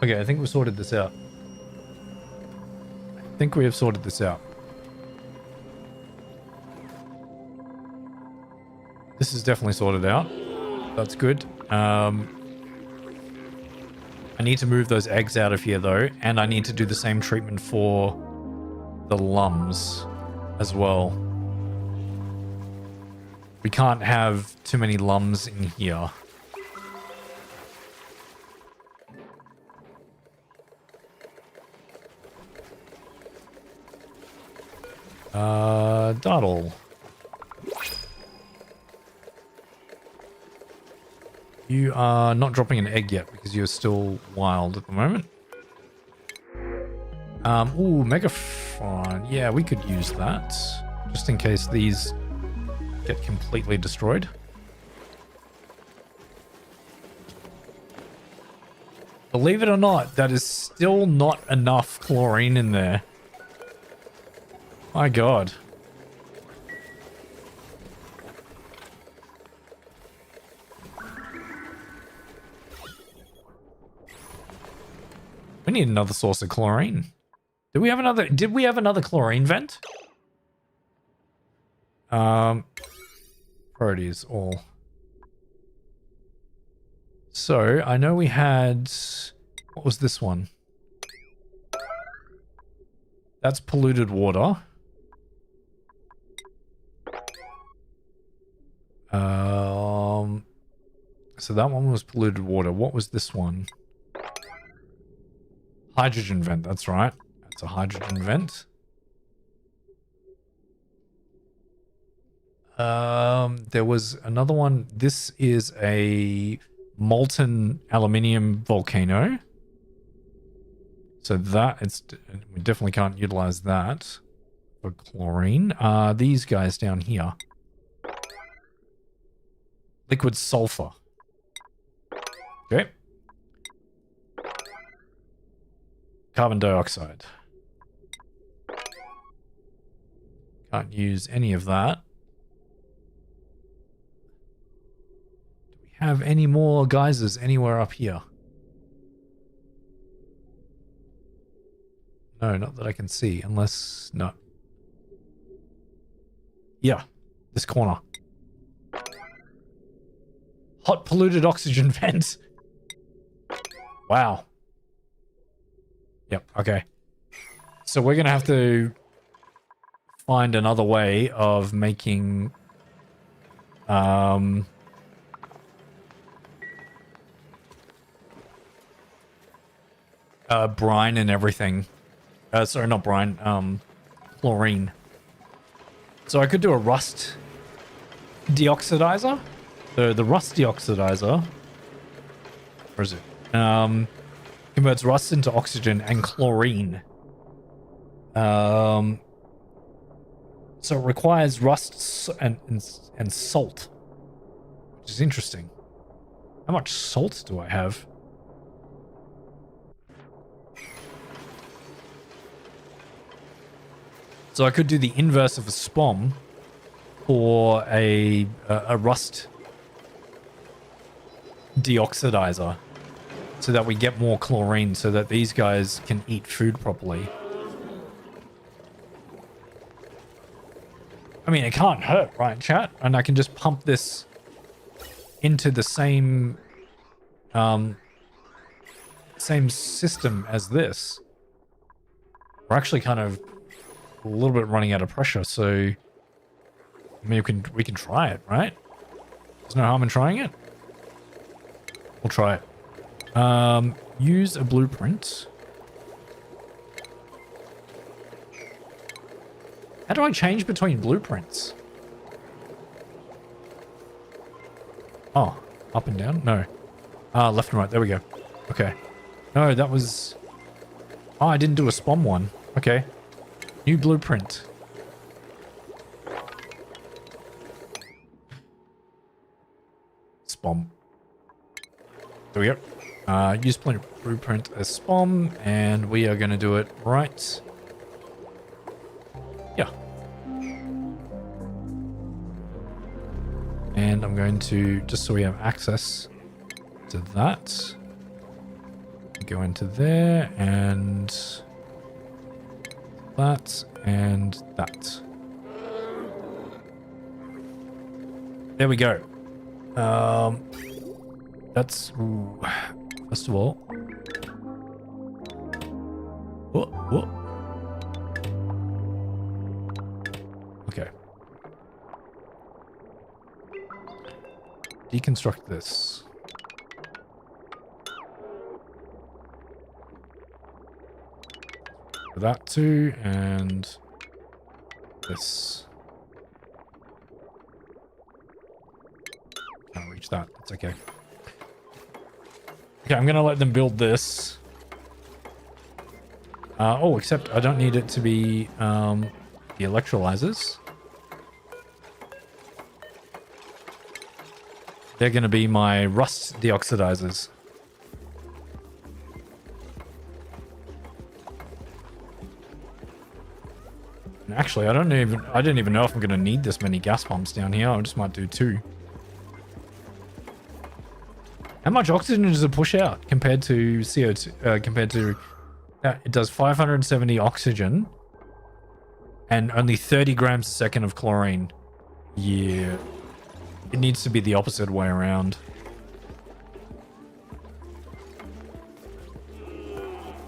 Okay, I think we sorted this out. think we have sorted this out. This is definitely sorted out. That's good. I need to move those eggs out of here though, and I need to do the same treatment for the lums as well. We can't have too many lums in here. Dartle. You are not dropping an egg yet because you're still wild at the moment. Ooh, Megaphone. Yeah, we could use that. Just in case these get completely destroyed. Believe it or not, that is still not enough chlorine in there. My God. We need another source of chlorine. Did we have another chlorine vent? Priorities all. So I know we had, what was this one? That's polluted water. So that one was polluted water. What was this one? Hydrogen vent, that's right. That's a hydrogen vent. There was another one. This is a molten aluminium volcano. So that we definitely can't utilize that for chlorine. These guys down here. Liquid sulfur. Okay. Carbon dioxide. Can't use any of that. Do we have any more geysers anywhere up here? No, not that I can see, unless... no. Yeah, this corner. Hot polluted oxygen vent. Wow. Yep, okay. So we're going to have to find another way of making brine and everything. Sorry, not brine, chlorine. So I could do a rust deoxidizer. The rust deoxidizer. Where is it? Converts rust into oxygen and chlorine. So it requires rust and salt, which is interesting. How much salt do I have? So I could do the inverse of a SPOM for a rust deoxidizer so that we get more chlorine so that these guys can eat food properly. I mean, it can't hurt, right, chat? And I can just pump this into the same same system as this. We're actually kind of a little bit running out of pressure, so I mean, we can try it, right? There's no harm in trying it. We'll try it. Use a blueprint. How do I change between blueprints? Oh, up and down? No. Left and right. There we go. Okay. No, that was... Oh, I didn't do a SPOM one. Okay. New blueprint. SPOM. There we go. Use blueprint as SPOM, and we are going to do it right. Yeah. And I'm going to, just so we have access to that, go into there and that and that. There we go. That's... Ooh, first of all... Whoa. Okay. Deconstruct this. That too, and this. Can't reach that. It's okay. Okay, I'm gonna let them build this. Oh, except I don't need it to be the electrolyzers. They're gonna be my rust deoxidizers. And actually, I didn't even know if I'm gonna need this many gas pumps down here. I just might do 2. How much oxygen does it push out compared to CO2? Compared to it does 570 oxygen and only 30 grams a second of chlorine. Yeah, it needs to be the opposite way around.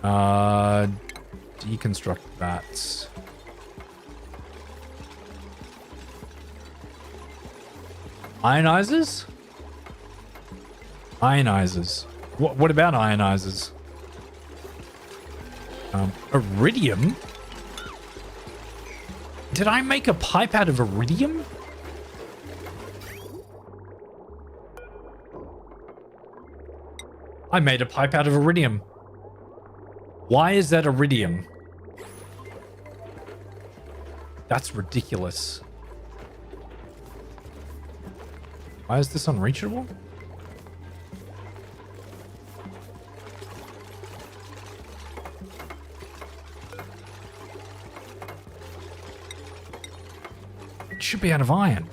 Deconstruct that. Ionizers? Ionizers. What about ionizers? Iridium? Did I make a pipe out of iridium? I made a pipe out of iridium. Why is that iridium? That's ridiculous. Why is this unreachable? It should be out of iron.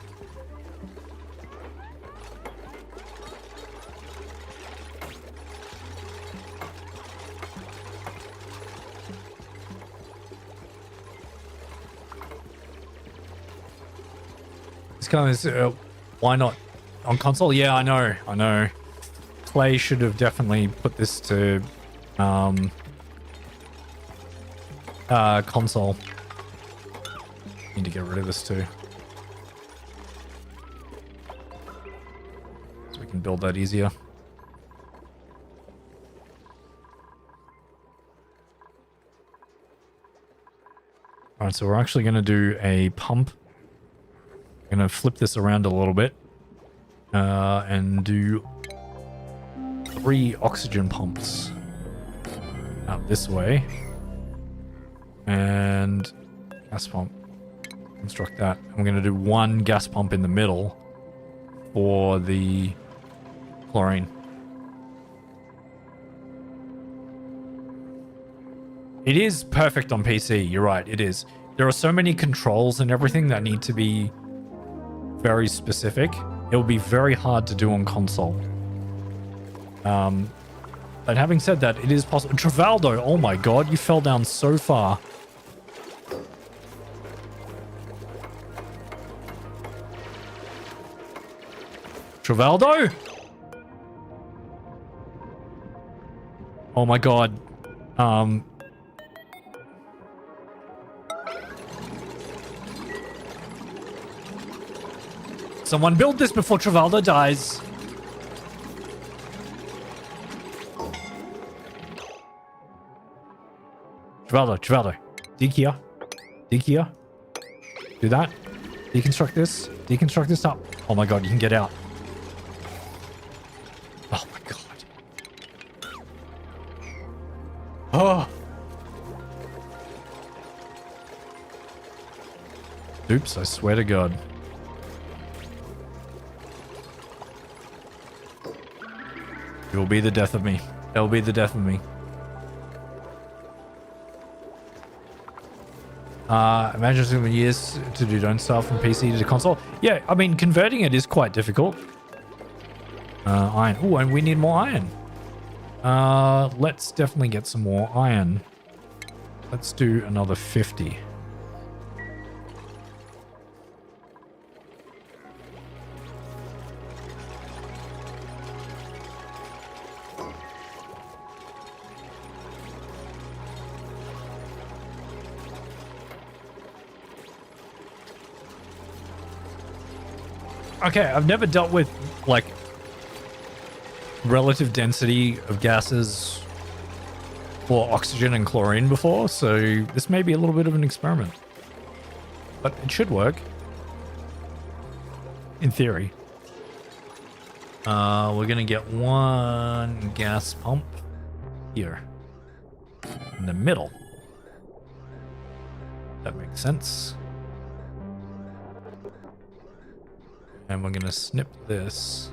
This kind of why not on console? Yeah, I know. Clay should have definitely put this to console. Need to get rid of this too. So we can build that easier. Alright, so we're actually going to do a pump. I'm going to flip this around a little bit. And do 3 oxygen pumps. Out this way. And gas pump. Construct that. I'm going to do 1 gas pump in the middle for the chlorine. It is perfect on PC. You're right. It is. There are so many controls and everything that need to be very specific. It will be very hard to do on console. But having said that, it is possible. Travaldo, oh my god, you fell down so far. Travaldo? Oh my god. Someone build this before Travaldo dies. Travaldo. Dig here. Do that. Deconstruct this up. Oh my god, you can get out. Oh my god. Oh. Oops, I swear to god. It will be the death of me. It will be the death of me. Imagine it's going to be years to do Don't Starve from PC to console. Yeah, I mean, converting it is quite difficult. Iron. Oh, and we need more iron. Let's definitely get some more iron. Let's do another 50. Okay, I've never dealt with, like, relative density of gases for oxygen and chlorine before, so this may be a little bit of an experiment. But it should work. In theory. We're gonna get one gas pump here. In the middle. That makes sense. And we're gonna snip this.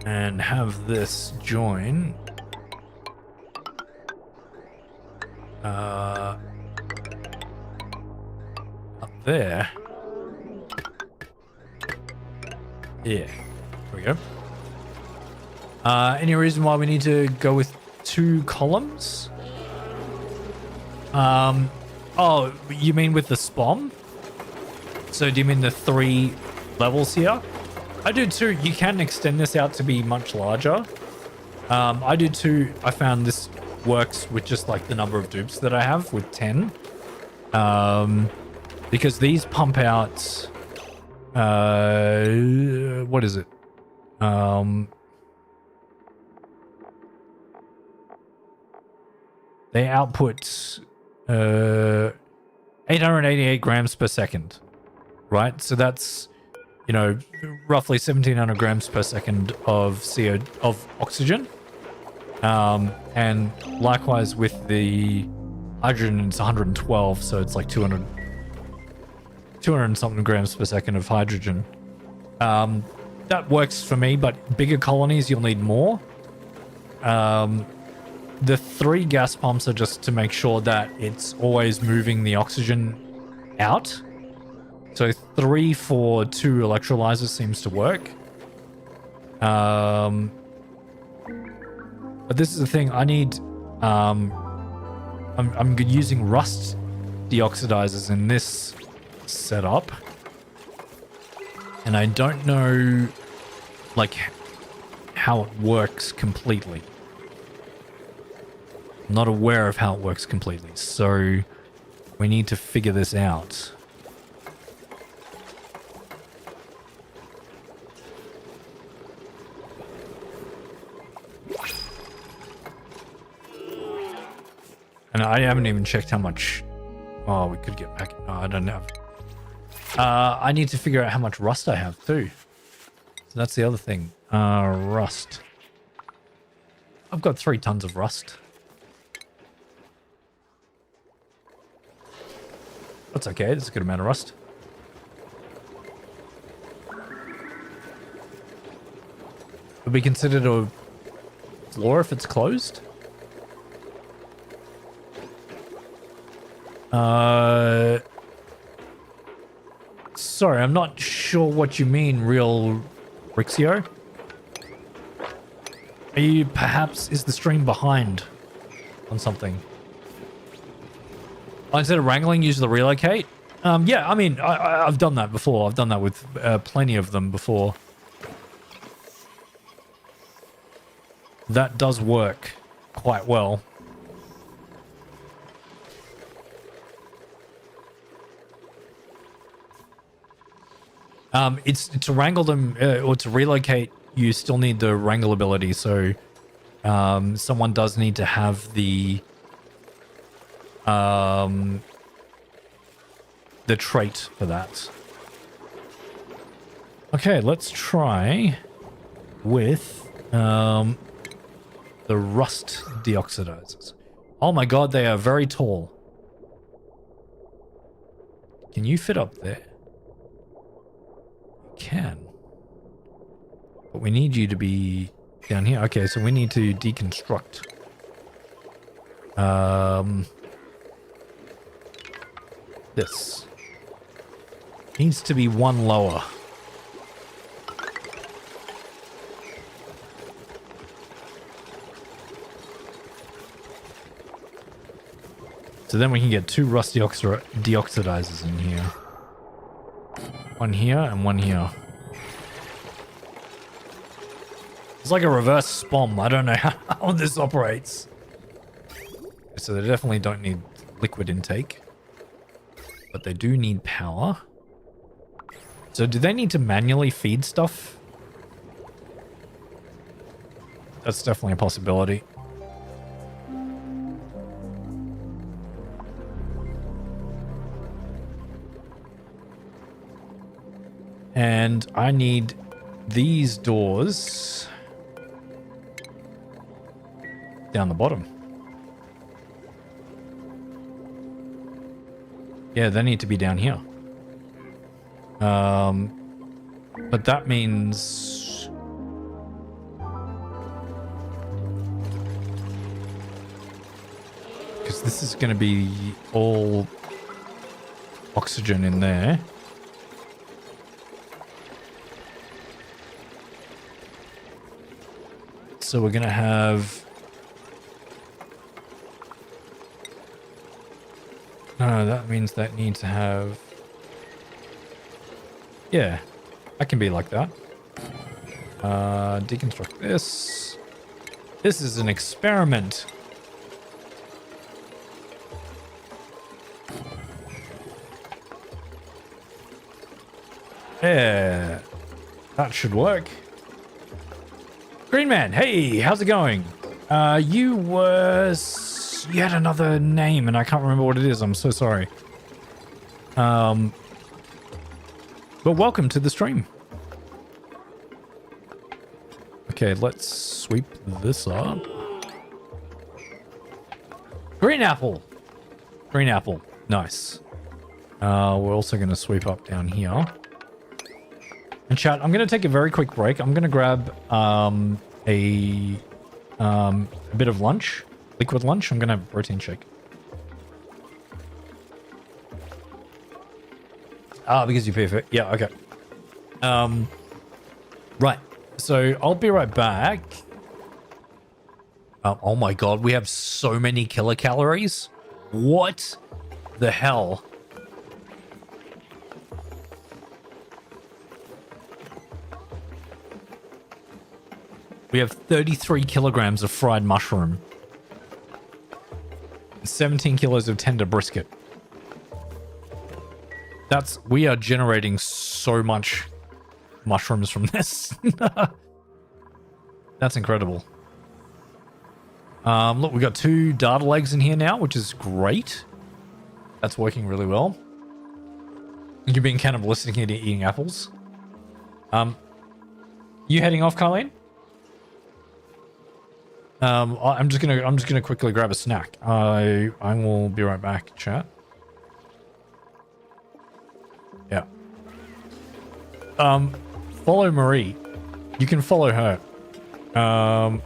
And have this join. Up there. Yeah. There we go. Any reason why we need to go with 2 columns? Oh, you mean with the SPOM? So do you mean the 3 levels here? I do too. You can extend this out to be much larger. I do too. I found this works with just like the number of dupes that I have with 10. Because these pump out, what is it? They output 888 grams per second, right? So that's, you know, roughly 1700 grams per second of oxygen. And likewise with the hydrogen, it's 112, so it's like 200 and something grams per second of hydrogen. That works for me, but bigger colonies, you'll need more. The 3 gas pumps are just to make sure that it's always moving the oxygen out. So 3 for 2 electrolyzers seems to work. But this is the thing. I need... I'm using rust deoxidizers in this setup. And I don't know, like, how it works completely. I'm not aware of how it works completely. So we need to figure this out. And I haven't even checked how much... Oh, we could get back... No, I don't know. I need to figure out how much rust I have too. So that's the other thing. Rust. I've got 3 tons of rust. That's okay. That's a good amount of rust. Would be considered a floor if it's closed? Sorry, I'm not sure what you mean, real Rixio. Are you perhaps, is the stream behind on something? Oh, instead of wrangling, use the relocate? Yeah, I mean, I've done that before. I've done that with plenty of them before. That does work quite well. It's to wrangle them or to relocate. You still need the wrangle ability, so someone does need to have the trait for that. Okay, let's try with the rust deoxidizers. Oh my god, they are very tall. Can you fit up there? Can. But we need you to be down here. Okay, so we need to deconstruct. This. Needs to be 1 lower. So then we can get 2 rust deoxidizers in here. One here and one here. It's like a reverse SPOM. I don't know how this operates. So they definitely don't need liquid intake. But they do need power. So do they need to manually feed stuff? That's definitely a possibility. And I need these doors down the bottom. Yeah, they need to be down here. But that means... because this is going to be all oxygen in there. So we're going to have... no, that means that needs to have... yeah, that can be like that. Deconstruct this. This is an experiment. Yeah, that should work. Green Man, hey, how's it going? You had another name and I can't remember what it is. I'm so sorry. But welcome to the stream. Okay, let's sweep this up. Green apple. Green apple. Nice. We're also going to sweep up down here. And chat, I'm going to take a very quick break. I'm going to grab a bit of lunch. Liquid lunch. I'm going to have a protein shake. Ah, because you pay for it. Yeah, okay. Right. So I'll be right back. Oh my god, we have so many kilocalories. What the hell? We have 33 kilograms of fried mushroom. 17 kilos of tender brisket. We are generating so much mushrooms from this. That's incredible. Look, we got 2 data legs in here now, which is great. That's working really well. You're being cannibalistic and eating apples. You heading off, Colleen? I'm just gonna quickly grab a snack. I will be right back, chat. Yeah. Follow Marie. You can follow her. Oh,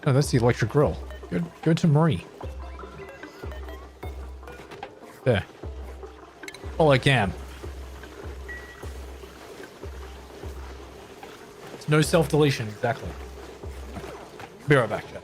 that's the electric grill. Go to Marie. There. Follow Cam. It's no self-deletion, exactly. Be right back, chat.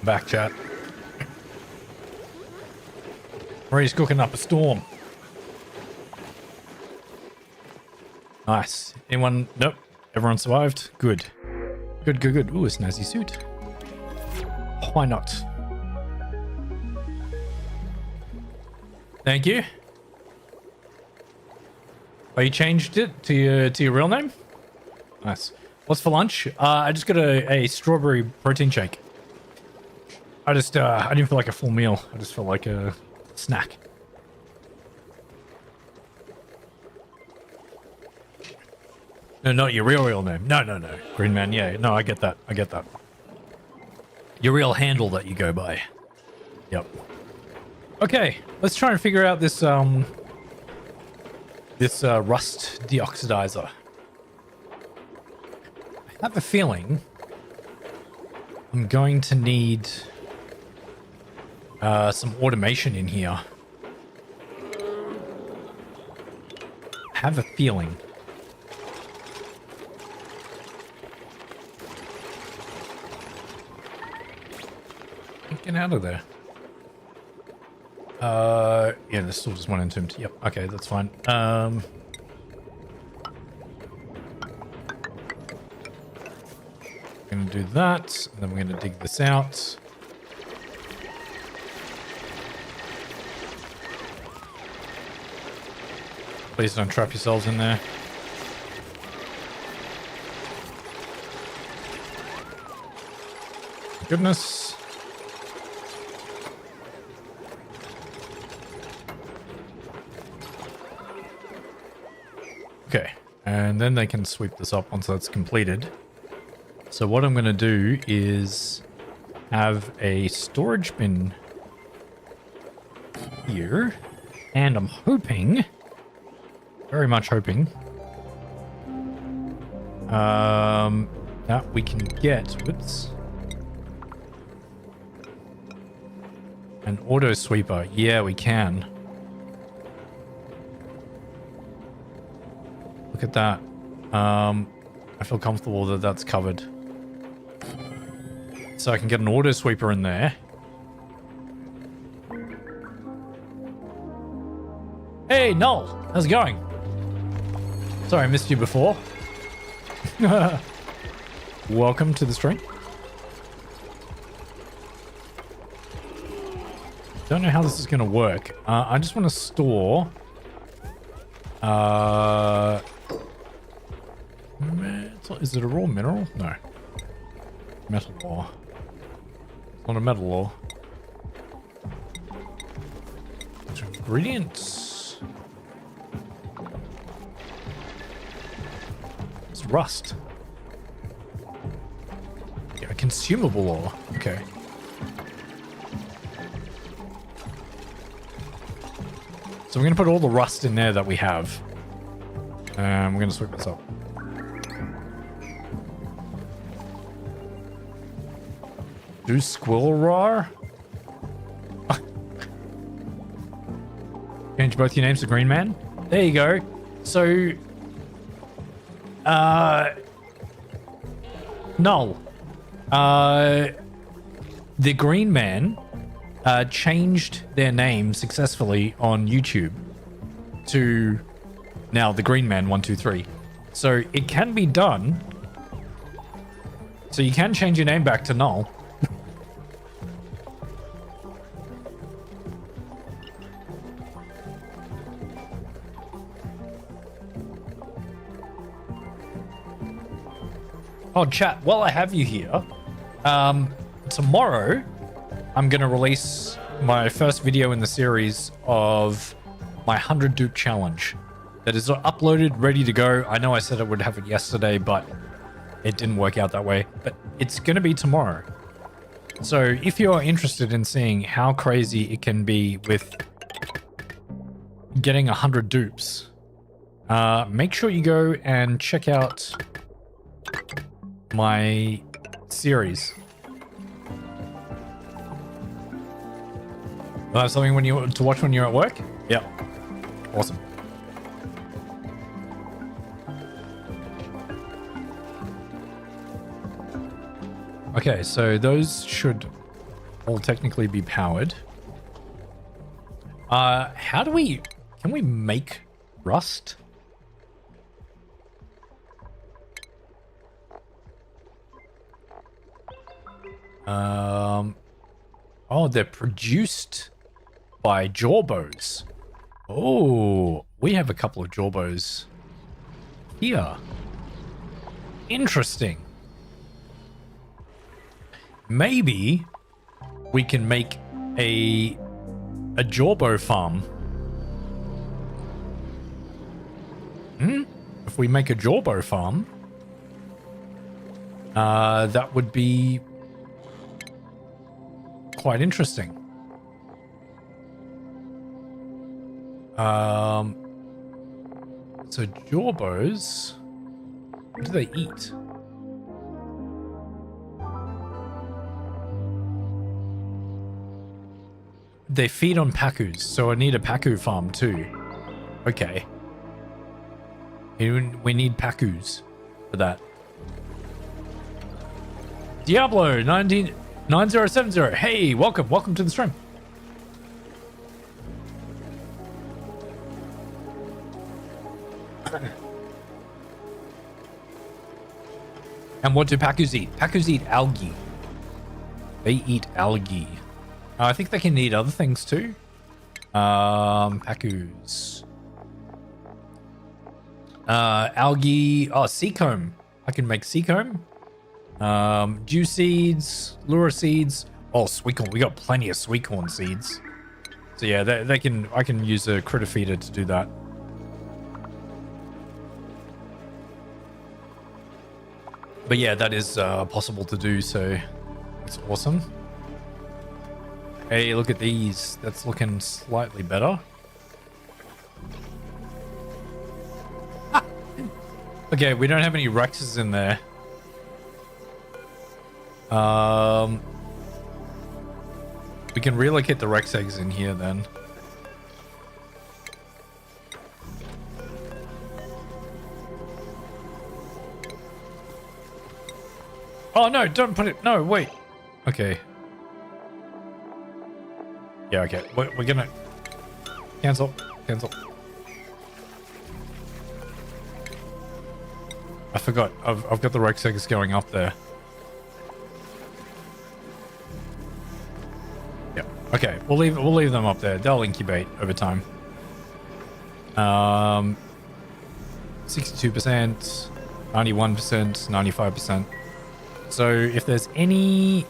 back, chat. Marie's cooking up a storm. Nice. Anyone? Nope. Everyone survived. Good. Good, good, good. Ooh, a snazzy suit. Why not? Thank you. Oh, you changed it to your real name? Nice. What's for lunch? I just got a strawberry protein shake. I didn't feel like a full meal. I just felt like a snack. No, not your real name. No. Green Man, yeah. No, I get that. Your real handle that you go by. Yep. Okay, let's try and figure out this rust deoxidizer. I have a feeling I'm going to need some automation in here. I have a feeling. Get out of there. Yeah, there's still just one entombed. Yep, okay, that's fine. Gonna do that, and then we're gonna dig this out. Please don't trap yourselves in there. Goodness. Okay, and then they can sweep this up once that's completed. So what I'm going to do is have a storage bin here, and I'm hoping, very much hoping, that we can get, whoops, an auto sweeper. Yeah, we can. Look at that. I feel comfortable that that's covered. So I can get an auto sweeper in there. Hey, Null. How's it going? Sorry, I missed you before. Welcome to the stream. Don't know how this is going to work. I just want to store... Is it a raw mineral? No. Metal ore. It's not a metal ore. Ingredients. It's rust. Yeah, a consumable ore. Okay. So we're going to put all the rust in there that we have. We're going to sweep this up. Do squirrel roar? Change both your names to Green Man? There you go. So, Null. The Green Man changed their name successfully on YouTube to now the Green Man 123. So it can be done. So you can change your name back to Null. Oh, chat, while I have you here, tomorrow I'm going to release my first video in the series of my 100 dupe challenge that is uploaded, ready to go. I know I said I would have it yesterday, but it didn't work out that way. But it's going to be tomorrow. So if you're interested in seeing how crazy it can be with getting 100 dupes, make sure you go and check out my series. Will have something to watch when you're at work? Yeah. Awesome. Okay, so those should all technically be powered. How do we... Can we make rust? Oh, they're produced by jawbows. Oh, we have a couple of jawbows here. Interesting. Maybe we can make a jawbow farm. If we make a jawbow farm, that would be quite interesting. So jawbows, what do they eat? They feed on pacus, so I need a pacu farm too. Okay. We need pacus for that. Diablo 9070. Hey, welcome to the stream. And what do pacus eat? Pacus eat algae. They eat algae. I think they can eat other things too. Pacus. Algae. Oh, sea comb. I can make sea comb. Dew seeds, lure seeds. Oh, sweet corn. We got plenty of sweet corn seeds. So yeah, they can. I can use a critter feeder to do that. But yeah, that is possible to do. So it's awesome. Hey, look at these. That's looking slightly better. Ah! Okay, we don't have any Rexes in there. We can relocate the Rex eggs in here then. Oh no, don't put it. No, wait. Okay. Yeah, okay. We're gonna cancel. I forgot. I've got the Rex eggs going up there. Yeah. Okay. We'll leave them up there. They'll incubate over time. 62%, 91%, 95%. So if there's any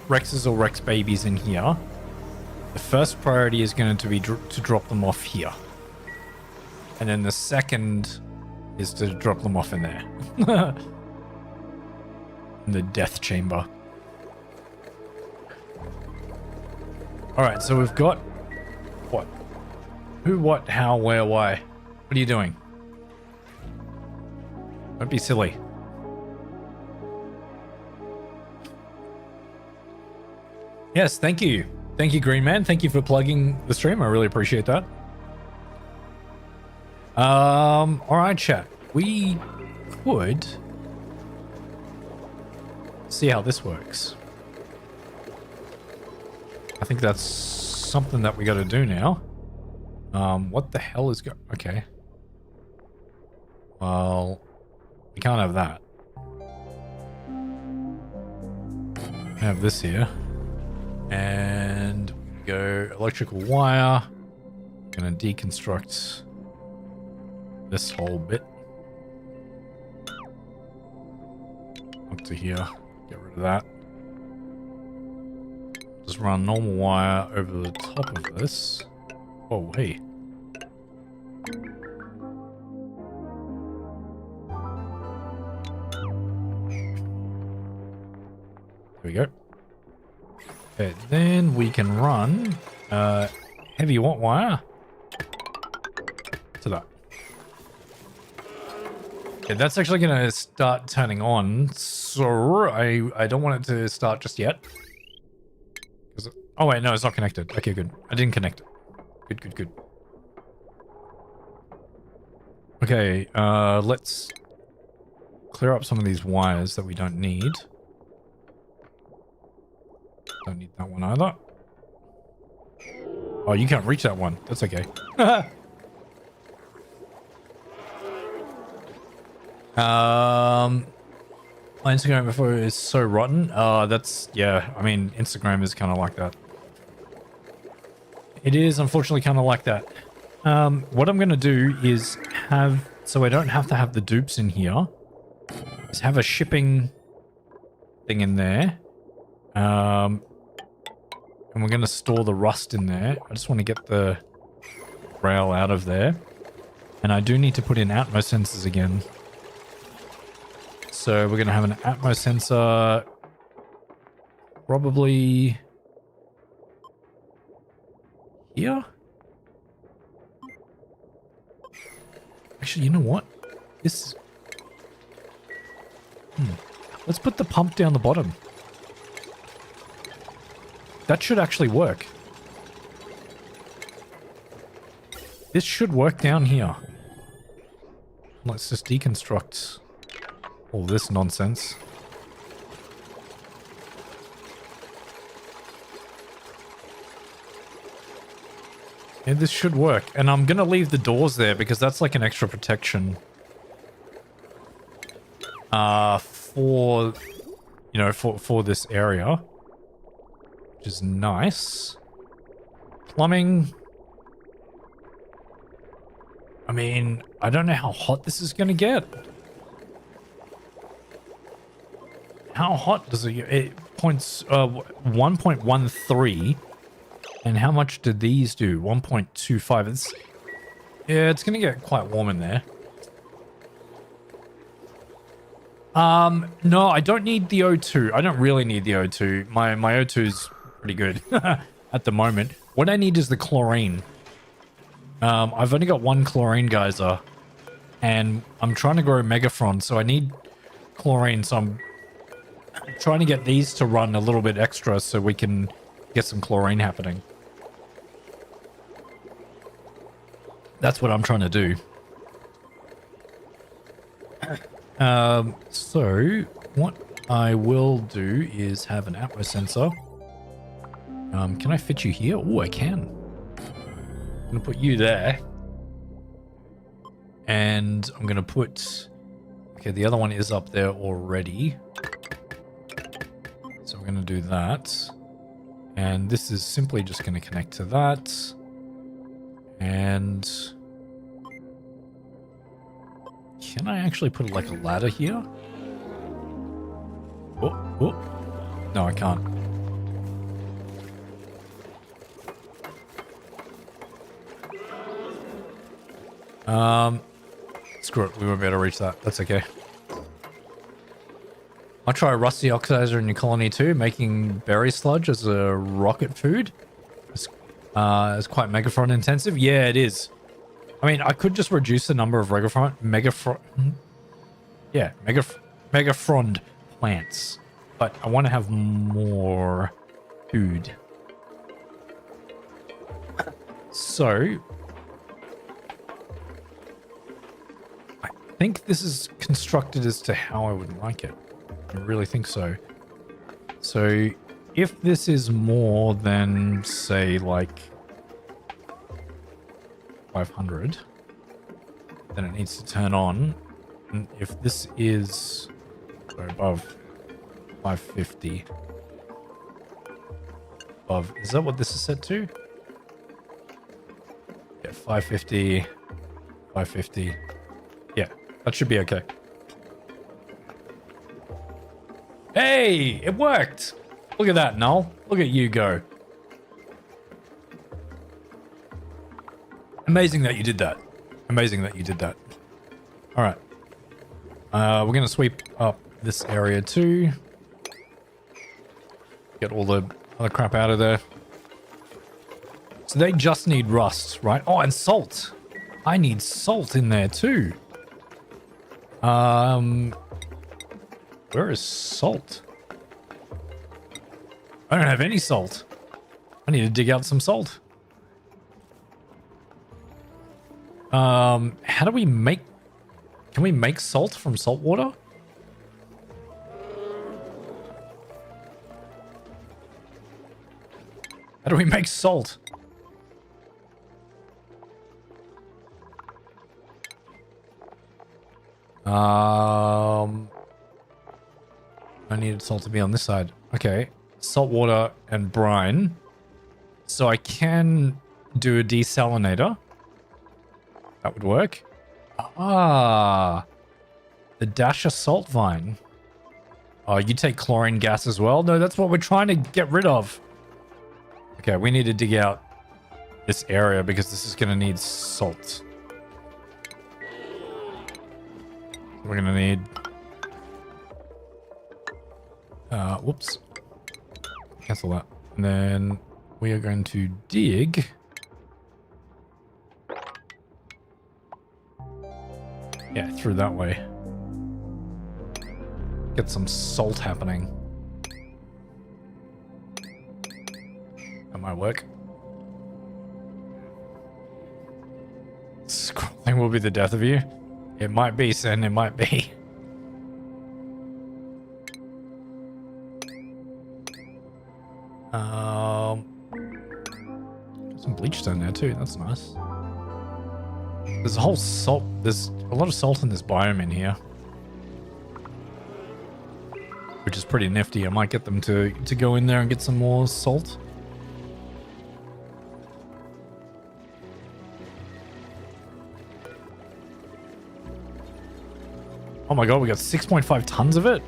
Rexes or Rex babies in here, the first priority is going to be to drop them off here. And then the second is to drop them off in there. In the death chamber. Alright, so we've got... What? Who, what, how, where, why? What are you doing? Don't be silly. Yes, thank you. Thank you, Green Man. Thank you for plugging the stream. I really appreciate that. All right, chat. We could see how this works. I think that's something that we got to do now. What the hell is okay. Well, we can't have that. We have this here. And we go electrical wire. Gonna deconstruct this whole bit up to here. Get rid of that. Just run normal wire over the top of this. Oh, hey. There we go. Okay, then we can run heavy watt wire to that. Okay, that's actually going to start turning on, so I don't want it to start just yet. Oh wait, no, it's not connected. Okay, good. I didn't connect it. Good. Okay, let's clear up some of these wires that we don't need. Don't need that one either. Oh, you can't reach that one. That's okay. My Instagram before is so rotten. That's, yeah, I mean, Instagram is kind of like that. It is unfortunately kind of like that. What I'm going to do is have, so I don't have to have the dupes in here, is have a shipping thing in there. And we're going to store the rust in there. I just want to get the rail out of there. And I do need to put in Atmo sensors again. So we're going to have an Atmo sensor probably here. Actually, you know what? This... Let's put the pump down the bottom. That should actually work. This should work down here. Let's just deconstruct all this nonsense. Yeah, this should work. And I'm going to leave the doors there because that's like an extra protection. For, you know, for this area. Which is nice. Plumbing. I mean, I don't know how hot this is going to get. How hot does it get? It points 1.13. And how much do these do? 1.25. It's, yeah, it's going to get quite warm in there. No, I don't need the O2. I don't really need the O2. My O2 is pretty good at the moment. What I need is the chlorine. I've only got one chlorine geyser. And I'm trying to grow Megafron, so I need chlorine. So I'm trying to get these to run a little bit extra so we can get some chlorine happening. That's what I'm trying to do. So what I will do is have an Atmo sensor. Can I fit you here? Oh, I can. I'm gonna put you there. And I'm gonna put... Okay, the other one is up there already. So we're gonna do that. And this is simply just gonna connect to that. And... Can I actually put like a ladder here? Oh, oh. No, I can't. Screw it. We won't be able to reach that. That's okay. I'll try a rusty oxidizer in your colony too, making berry sludge as a rocket food. It's quite Megafron intensive. Yeah, it is. I mean, I could just reduce the number of Megafron plants, but I want to have more food. So, I think this is constructed as to how I would like it. I really think so. So, if this is more than, say, like 500, then it needs to turn on. And if this is above 550, above, is that what this is set to? Yeah, 550, 550. Yeah, that should be okay. Hey, it worked. Look at that, Null. Look at you go. Amazing that you did that. Amazing that you did that. All right. We're going to sweep up this area too. Get all the other crap out of there. So they just need rust, right? Oh, and salt. I need salt in there too. Where is salt? I don't have any salt. I need to dig out some salt. How do we make... Can we make salt from salt water? How do we make salt? I needed salt to be on this side. Okay. Salt water and brine. So I can do a desalinator. That would work. Ah. The Dasher salt vine. Oh, you take chlorine gas as well? No, that's what we're trying to get rid of. Okay, we need to dig out this area because this is going to need salt. We're going to need... whoops. Cancel that. And then we are going to dig... Yeah, through that way. Get some salt happening. That might work. Scrolling will be the death of you. It might be, Sin. It might be. Some bleach stone there too. That's nice. There's a whole salt. There's a lot of salt in this biome in here, which is pretty nifty. I might get them to go in there and get some more salt. Oh my god, we got 6.5 tons of it?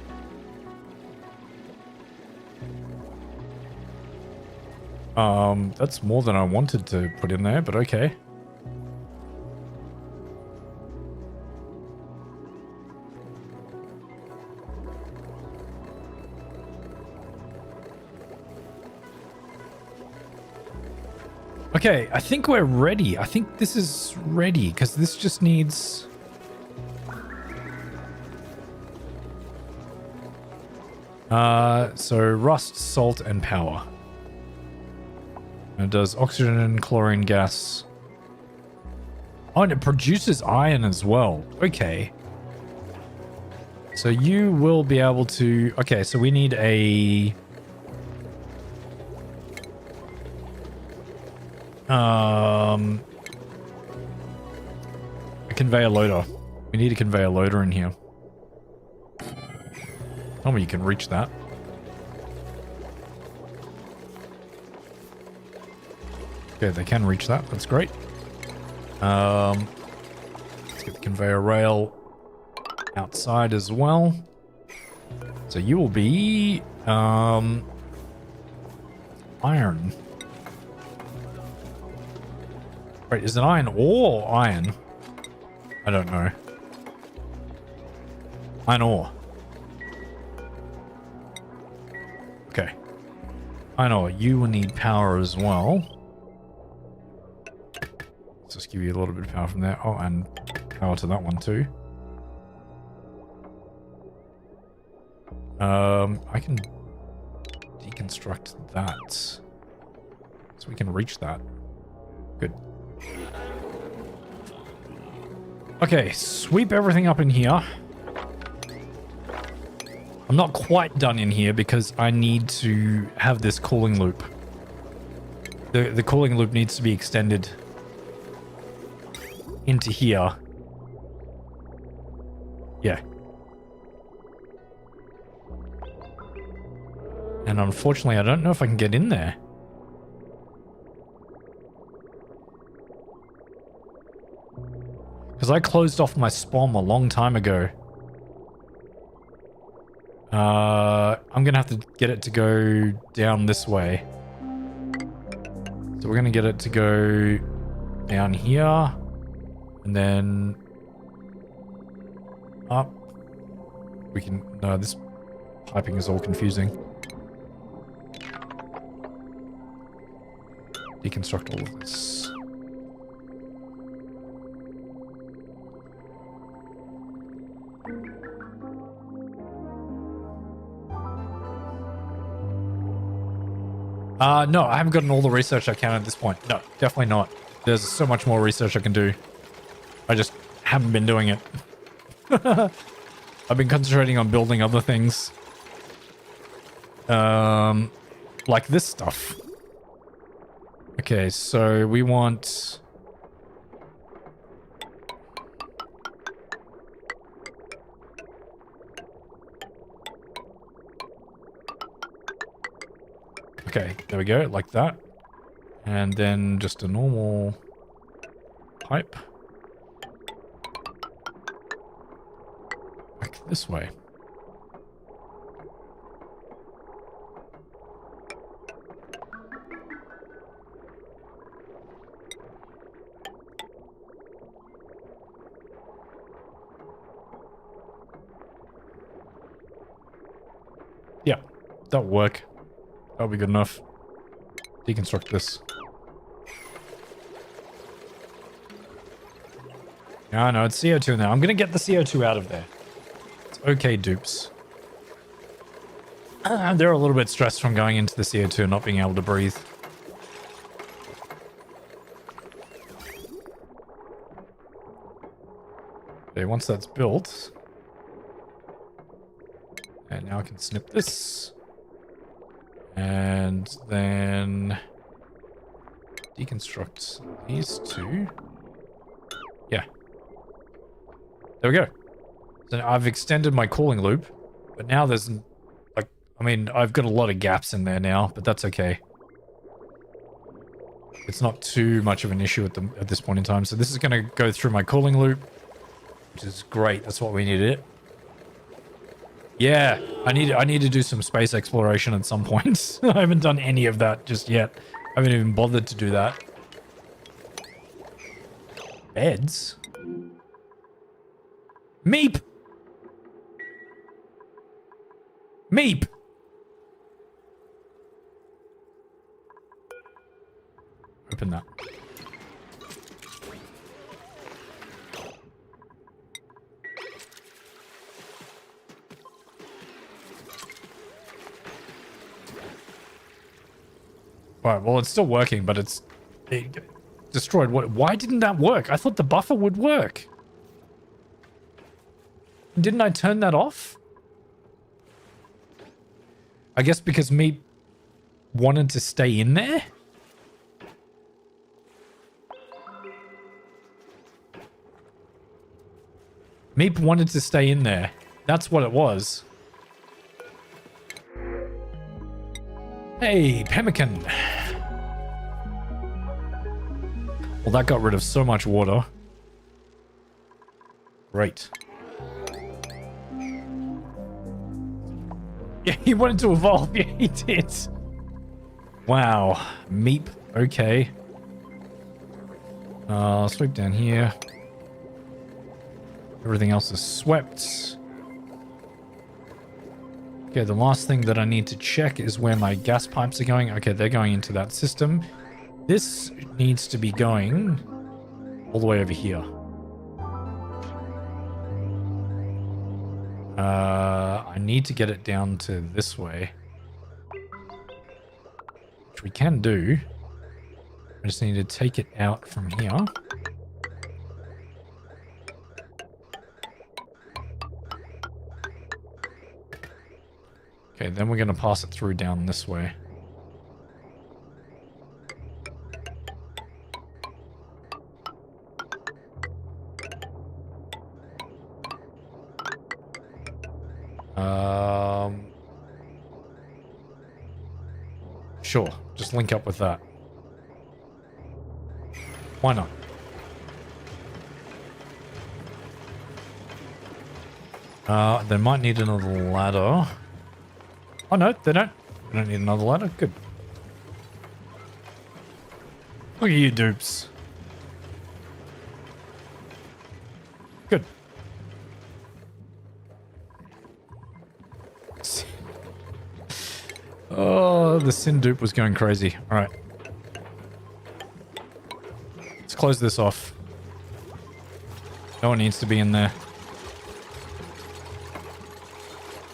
That's more than I wanted to put in there, but okay. Okay, I think we're ready. I think this is ready because this just needs... so rust, salt, and power. And it does oxygen and chlorine gas. Oh, and it produces iron as well. Okay. So you will be able to... Okay, so we need a conveyor loader. We need a conveyor loader in here. Tell me you can reach that. Okay, they can reach that. That's great. Let's get the conveyor rail outside as well. So you will be iron. Wait, is it iron or iron? I don't know. Iron ore. Okay. Iron ore, you will need power as well. Let's just give you a little bit of power from there. Oh, and power to that one too. I can deconstruct that. So we can reach that. Good. Okay, sweep everything up in here. I'm not quite done in here because I need to have this cooling loop. The cooling loop needs to be extended into here. Yeah. And unfortunately, I don't know if I can get in there. Because I closed off my spawn a long time ago. I'm going to have to get it to go down this way. So we're going to get it to go down here. And then up. We can... No, this piping is all confusing. Deconstruct all of this. No, I haven't gotten all the research I can at this point. No, definitely not. There's so much more research I can do. I just haven't been doing it. I've been concentrating on building other things. Like this stuff. Okay, so we want... Okay, there we go, like that. And then just a normal pipe. Back this way. Yeah, that'll work. That'll be good enough. Deconstruct this. Yeah, no, it's CO2 now. I'm gonna get the CO2 out of there. It's okay, dupes. They're a little bit stressed from going into the CO2 and not being able to breathe. Okay, once that's built... And now I can snip this. And then... deconstruct these two. Yeah. There we go. So I've extended my cooling loop, but now there's like, I mean, I've got a lot of gaps in there now, but that's okay. It's not too much of an issue at this point in time. So this is going to go through my cooling loop, which is great. That's what we needed. Yeah, I need to do some space exploration at some point. I haven't done any of that just yet. I haven't even bothered to do that. Beds? Meep! Meep! Open that. Alright, well, it's still working, but it destroyed what? Why didn't that work? I thought the buffer would work. Didn't I turn that off? I guess because me wanted to stay in there? Meep wanted to stay in there. That's what it was. Hey, pemmican. Well, that got rid of so much water. Great. Yeah, he wanted to evolve. Yeah, he did. Wow. Meep. Okay. Sweep down here. Everything else is swept. Okay, the last thing that I need to check is where my gas pipes are going. Okay, they're going into that system. This needs to be going all the way over here. I need to get it down to this way, which we can do. I just need to take it out from here. Okay, then we're going to pass it through down this way. Sure, just link up with that. Why not? They might need another ladder. Oh no, they don't. They don't need another ladder. Good. Look at you dupes. Good. Oh, the sin dupe was going crazy. All right. Let's close this off. No one needs to be in there.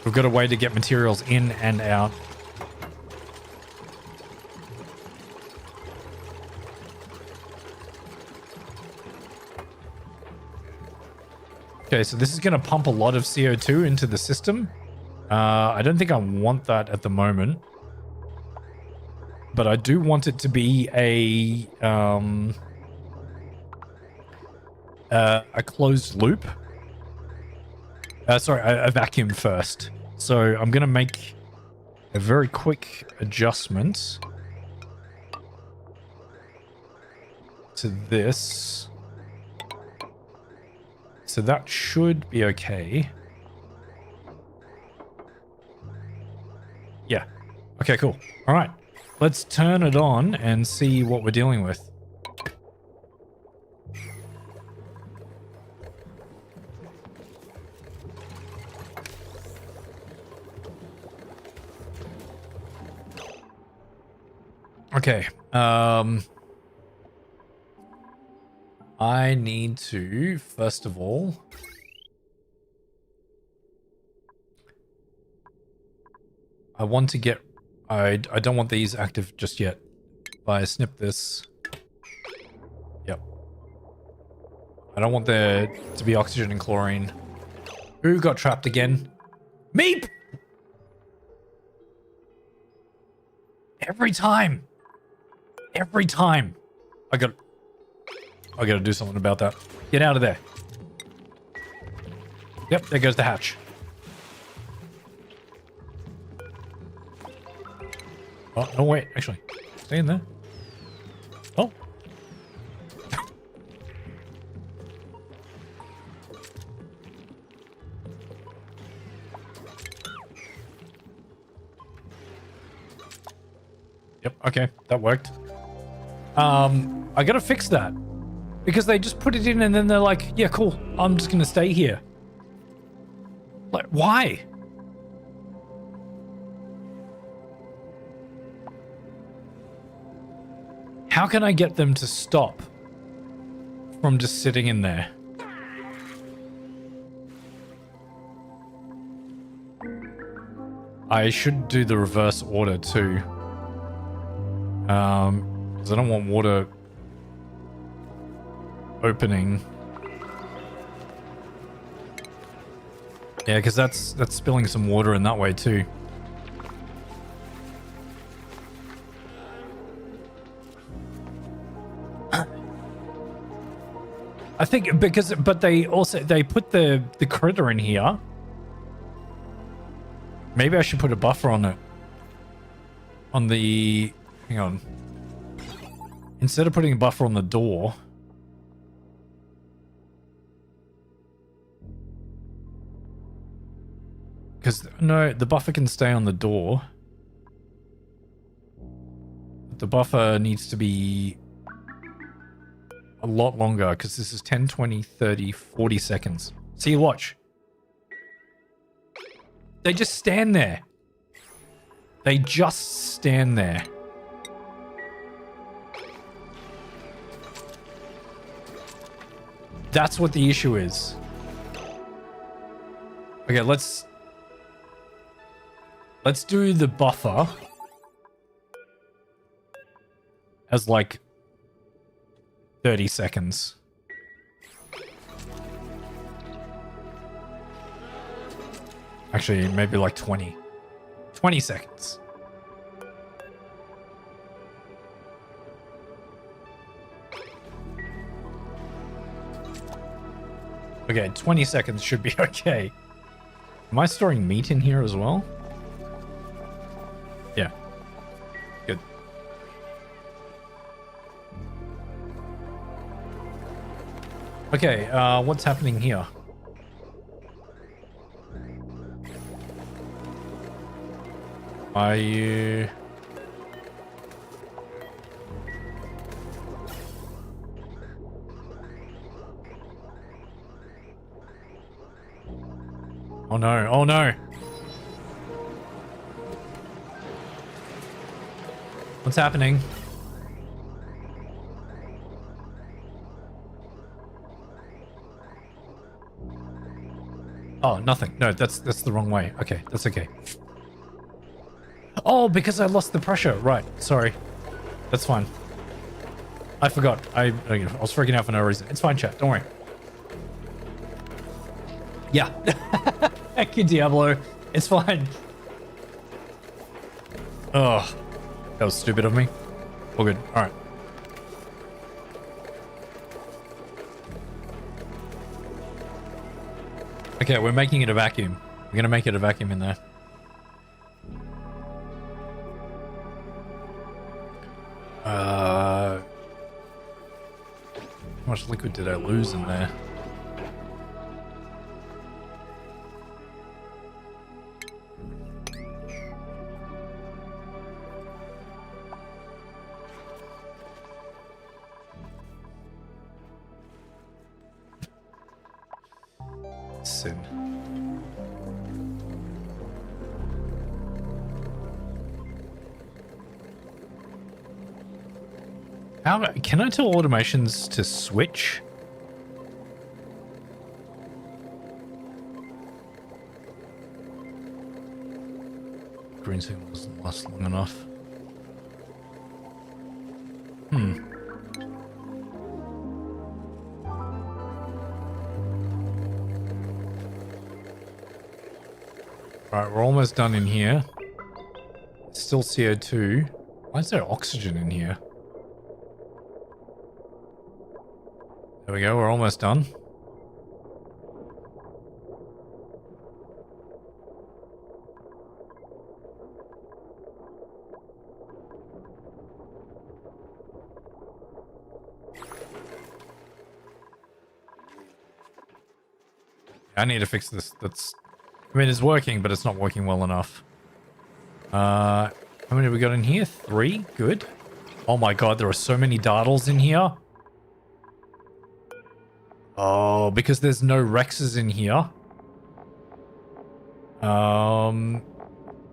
We've got a way to get materials in and out. Okay, so this is going to pump a lot of CO2 into the system. I don't think I want that at the moment. but I do want it to be a closed loop. Sorry, a vacuum first. So I'm going to make a very quick adjustment to this. So that should be okay. Yeah. Okay, cool. All right. Let's turn it on and see what we're dealing with. Okay. I need to, first of all, I want to get, I don't want these active just yet. If I snip this, yep. I don't want there to be oxygen and chlorine. Who got trapped again? Meep! Every time. Every time. I gotta do something about that. Get out of there. Yep, there goes the hatch. Oh, no, wait, actually. Stay in there. Oh. Yep, okay, that worked. I gotta fix that. Because they just put it in and then they're like, yeah, cool, I'm just gonna stay here. Like, why? How can I get them to stop from just sitting in there? I should do the reverse order too. Because I don't want water opening. Yeah, because that's spilling some water in that way too. I think because, but they put the critter in here. Maybe I should put a buffer on it. On the, hang on. Instead of putting a buffer on the door. Because, no, the buffer can stay on the door. But the buffer needs to be a lot longer, because this is 10, 20, 30, 40 seconds. See, watch. They just stand there. They just stand there. That's what the issue is. Okay, let's do the buffer as like 30 seconds. Actually, maybe like 20. 20 seconds. Okay, 20 seconds should be okay. Am I storing meat in here as well? Yeah. Good. Okay, what's happening here? Are you... Oh no, oh no! What's happening? Oh, nothing. No, that's the wrong way. Okay, that's okay. Oh, because I lost the pressure. Right, sorry. That's fine. I forgot. I was freaking out for no reason. It's fine, chat. Don't worry. Yeah. Thank you, Diablo. It's fine. Oh. That was stupid of me. All good. All right. Okay, we're making it a vacuum. We're going to make it a vacuum in there. How much liquid did I lose in there? Sin. How can I tell automations to switch? Green signal doesn't last long enough. Alright, we're almost done in here. Still CO2. Why is there oxygen in here? There we go, we're almost done. I need to fix this. I mean, it's working, but it's not working well enough. How many have we got in here? 3? Good. Oh my god, there are so many dartles in here. Oh, because there's no Rexes in here.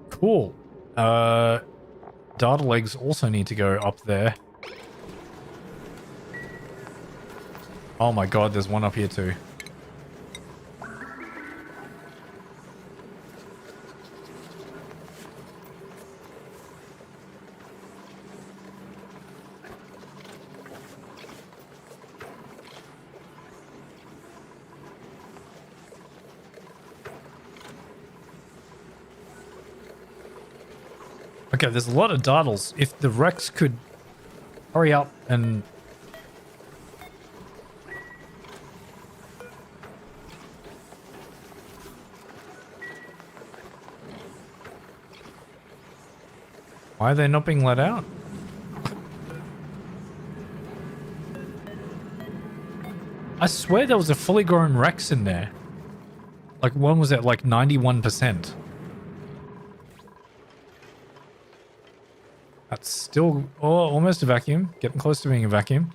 Cool. Dartle eggs also need to go up there. Oh my god, there's one up here too. Okay, there's a lot of dartles. If the Rex could hurry up and... Why are they not being let out? I swear there was a fully grown Rex in there. Like, when was it? Like 91%. That's still almost a vacuum. Getting close to being a vacuum.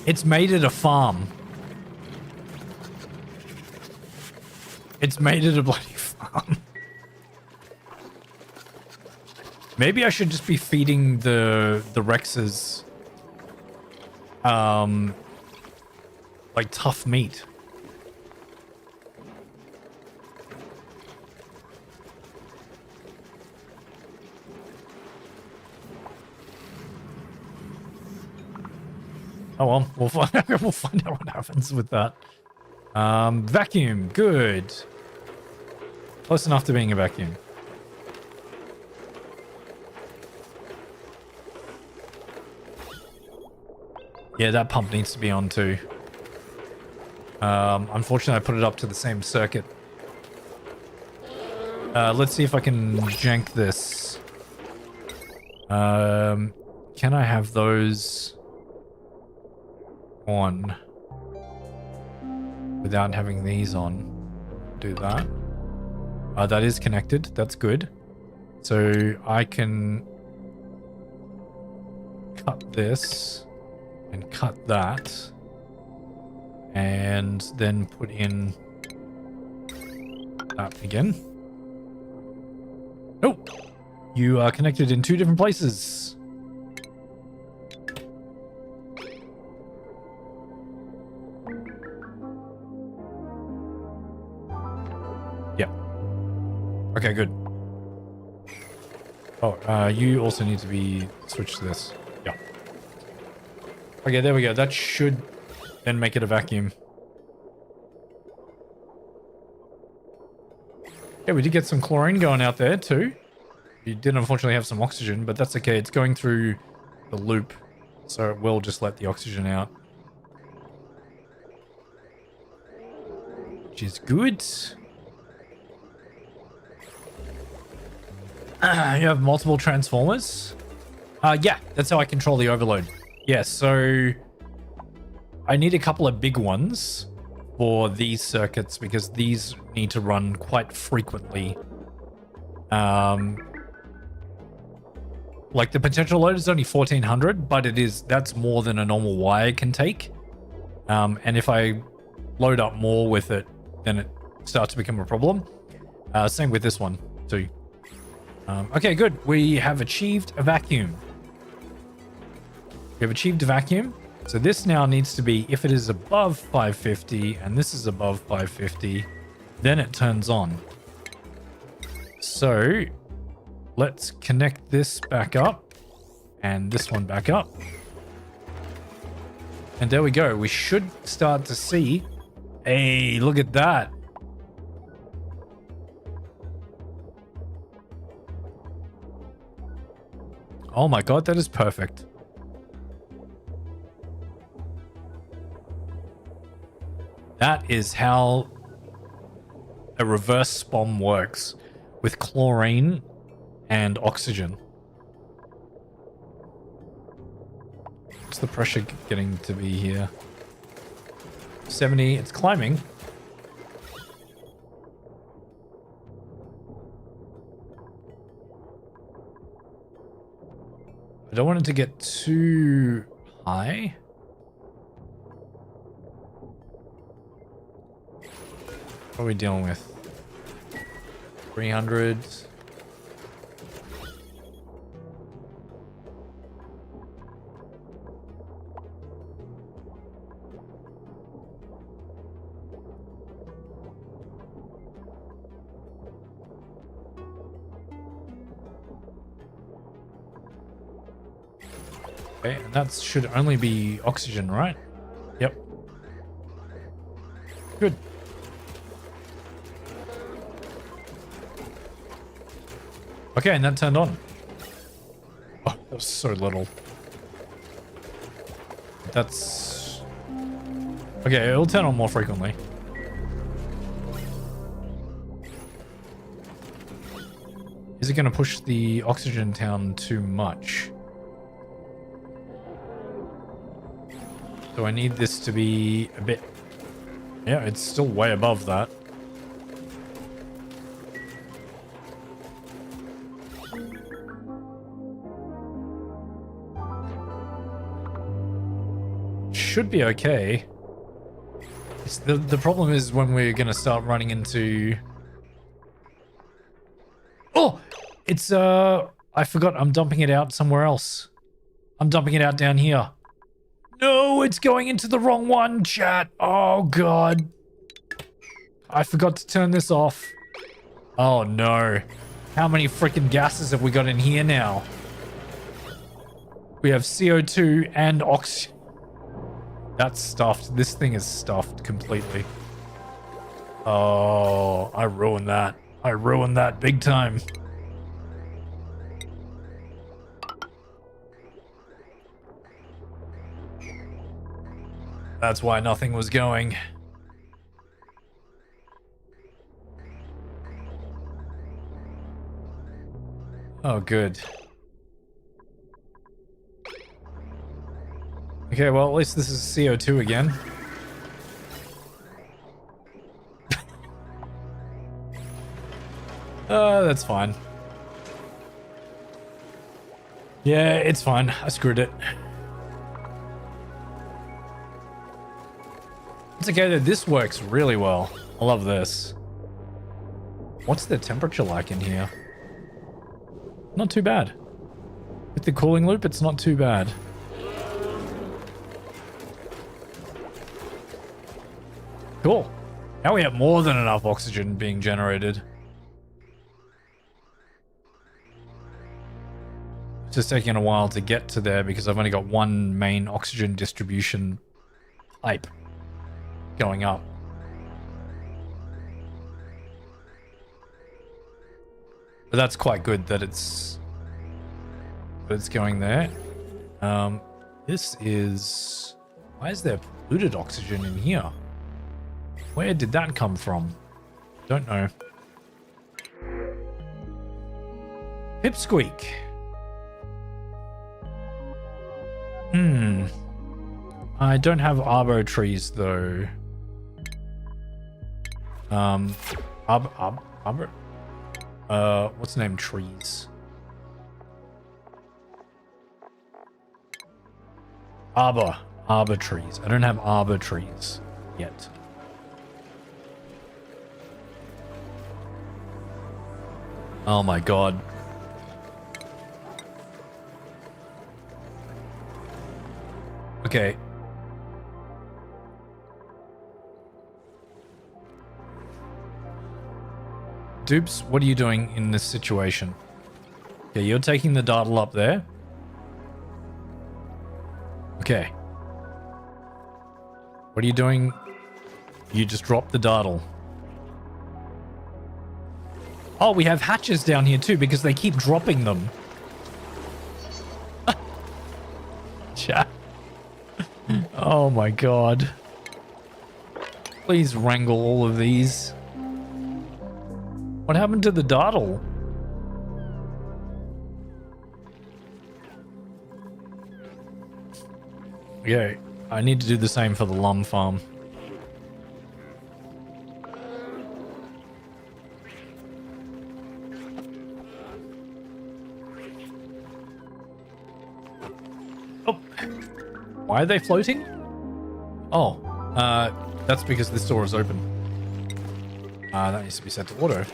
It's made it a farm. It's made it a bloody farm. Maybe I should just be feeding the Rexes like tough meat. Oh well, we'll find out what happens with that. Vacuum, good. Close enough to being a vacuum. Yeah, that pump needs to be on too. Unfortunately, I put it up to the same circuit. Let's see if I can jank this. Can I have those on without having these on? Do that. That is connected. That's good. So I can cut this and cut that. And then put in that again. Oh, you are connected in 2 different places. Yeah. Okay, good. Oh, you also need to be switched to this. Yeah. Okay, there we go. That should then make it a vacuum. Yeah, we did get some chlorine going out there too. We did unfortunately have some oxygen, but that's okay. It's going through the loop, so it will just let the oxygen out. Which is good. You have multiple transformers? Yeah, that's how I control the overload. Yeah, so I need a couple of big ones for these circuits because these need to run quite frequently. Like the potential load is only 1400, but that's more than a normal wire can take. And if I load up more with it, then it starts to become a problem. Same with this one too. Okay, good. We have achieved a vacuum. We have achieved a vacuum. So this now needs to be, if it is above 550 and this is above 550, then it turns on. So let's connect this back up and this one back up. And there we go. We should start to see. Hey, look at that. Oh my God, that is perfect. That is how a reverse SPOM works with chlorine and oxygen. What's the pressure getting to be here? 70, it's climbing. I don't want it to get too high. What are we dealing with? 300. Okay, and that should only be oxygen, right? Yep. Good. Okay, and that turned on. Oh, that was so little. That's... Okay, it'll turn on more frequently. Is it going to push the oxygen down too much? So I need this to be a bit... Yeah, it's still way above that. Should be okay. The problem is when we're going to start running into... Oh! It's, I forgot. I'm dumping it out somewhere else. I'm dumping it out down here. No, it's going into the wrong one, chat. Oh, God. I forgot to turn this off. Oh, no. How many freaking gases have we got in here now? We have CO2 and oxygen. That's stuffed. This thing is stuffed completely. Oh, I ruined that. I ruined that big time. That's why nothing was going. Oh, good. Okay, well, at least this is CO2 again. That's fine. Yeah, it's fine. I screwed it. It's okay though, this works really well. I love this. What's the temperature like in here? Not too bad. With the cooling loop, it's not too bad. Cool. Now we have more than enough oxygen being generated. It's just taking a while to get to there because I've only got one main oxygen distribution pipe going up. But that's quite good that it's going there. This is... Why is there polluted oxygen in here? Where did that come from? Don't know. Pipsqueak. I don't have arbo trees though. Arbor? What's the name? Trees. Arbor trees. I don't have arbor trees yet. Oh my god. Okay. Dupes, what are you doing in this situation? Okay, you're taking the dartle up there. Okay. What are you doing? You just dropped the dartle. Oh, we have hatches down here too because they keep dropping them. Chat. Oh my god. Please wrangle all of these. What happened to the dartle? Okay, I need to do the same for the lum farm. Oh, why are they floating? Oh, that's because this door is open. That needs to be set to auto.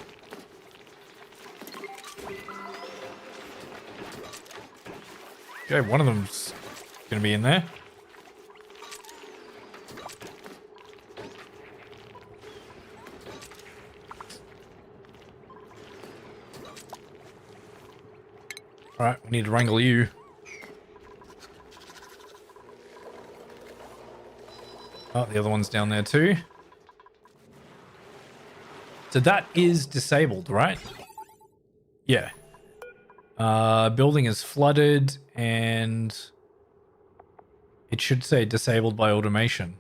Okay, one of them's gonna be in there. Alright, we need to wrangle you. Oh, the other one's down there too. So that is disabled, right? Yeah. Building is flooded and it should say disabled by automation.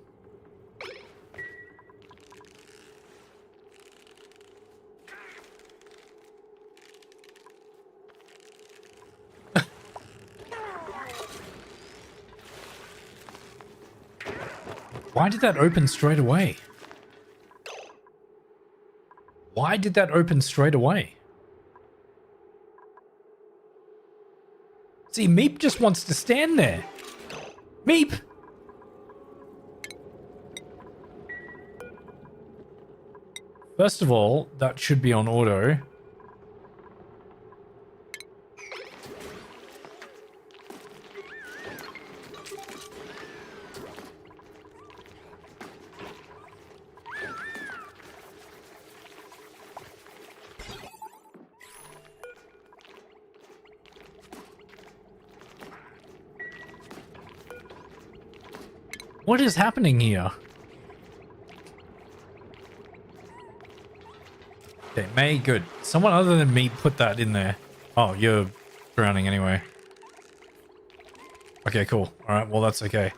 Why did that open straight away? Why did that open straight away? See, Meep just wants to stand there. Meep! First of all, that should be on auto. What is happening here? Okay, May, good. Someone other than me put that in there. Oh, you're drowning anyway. Okay, cool. Alright, well that's okay.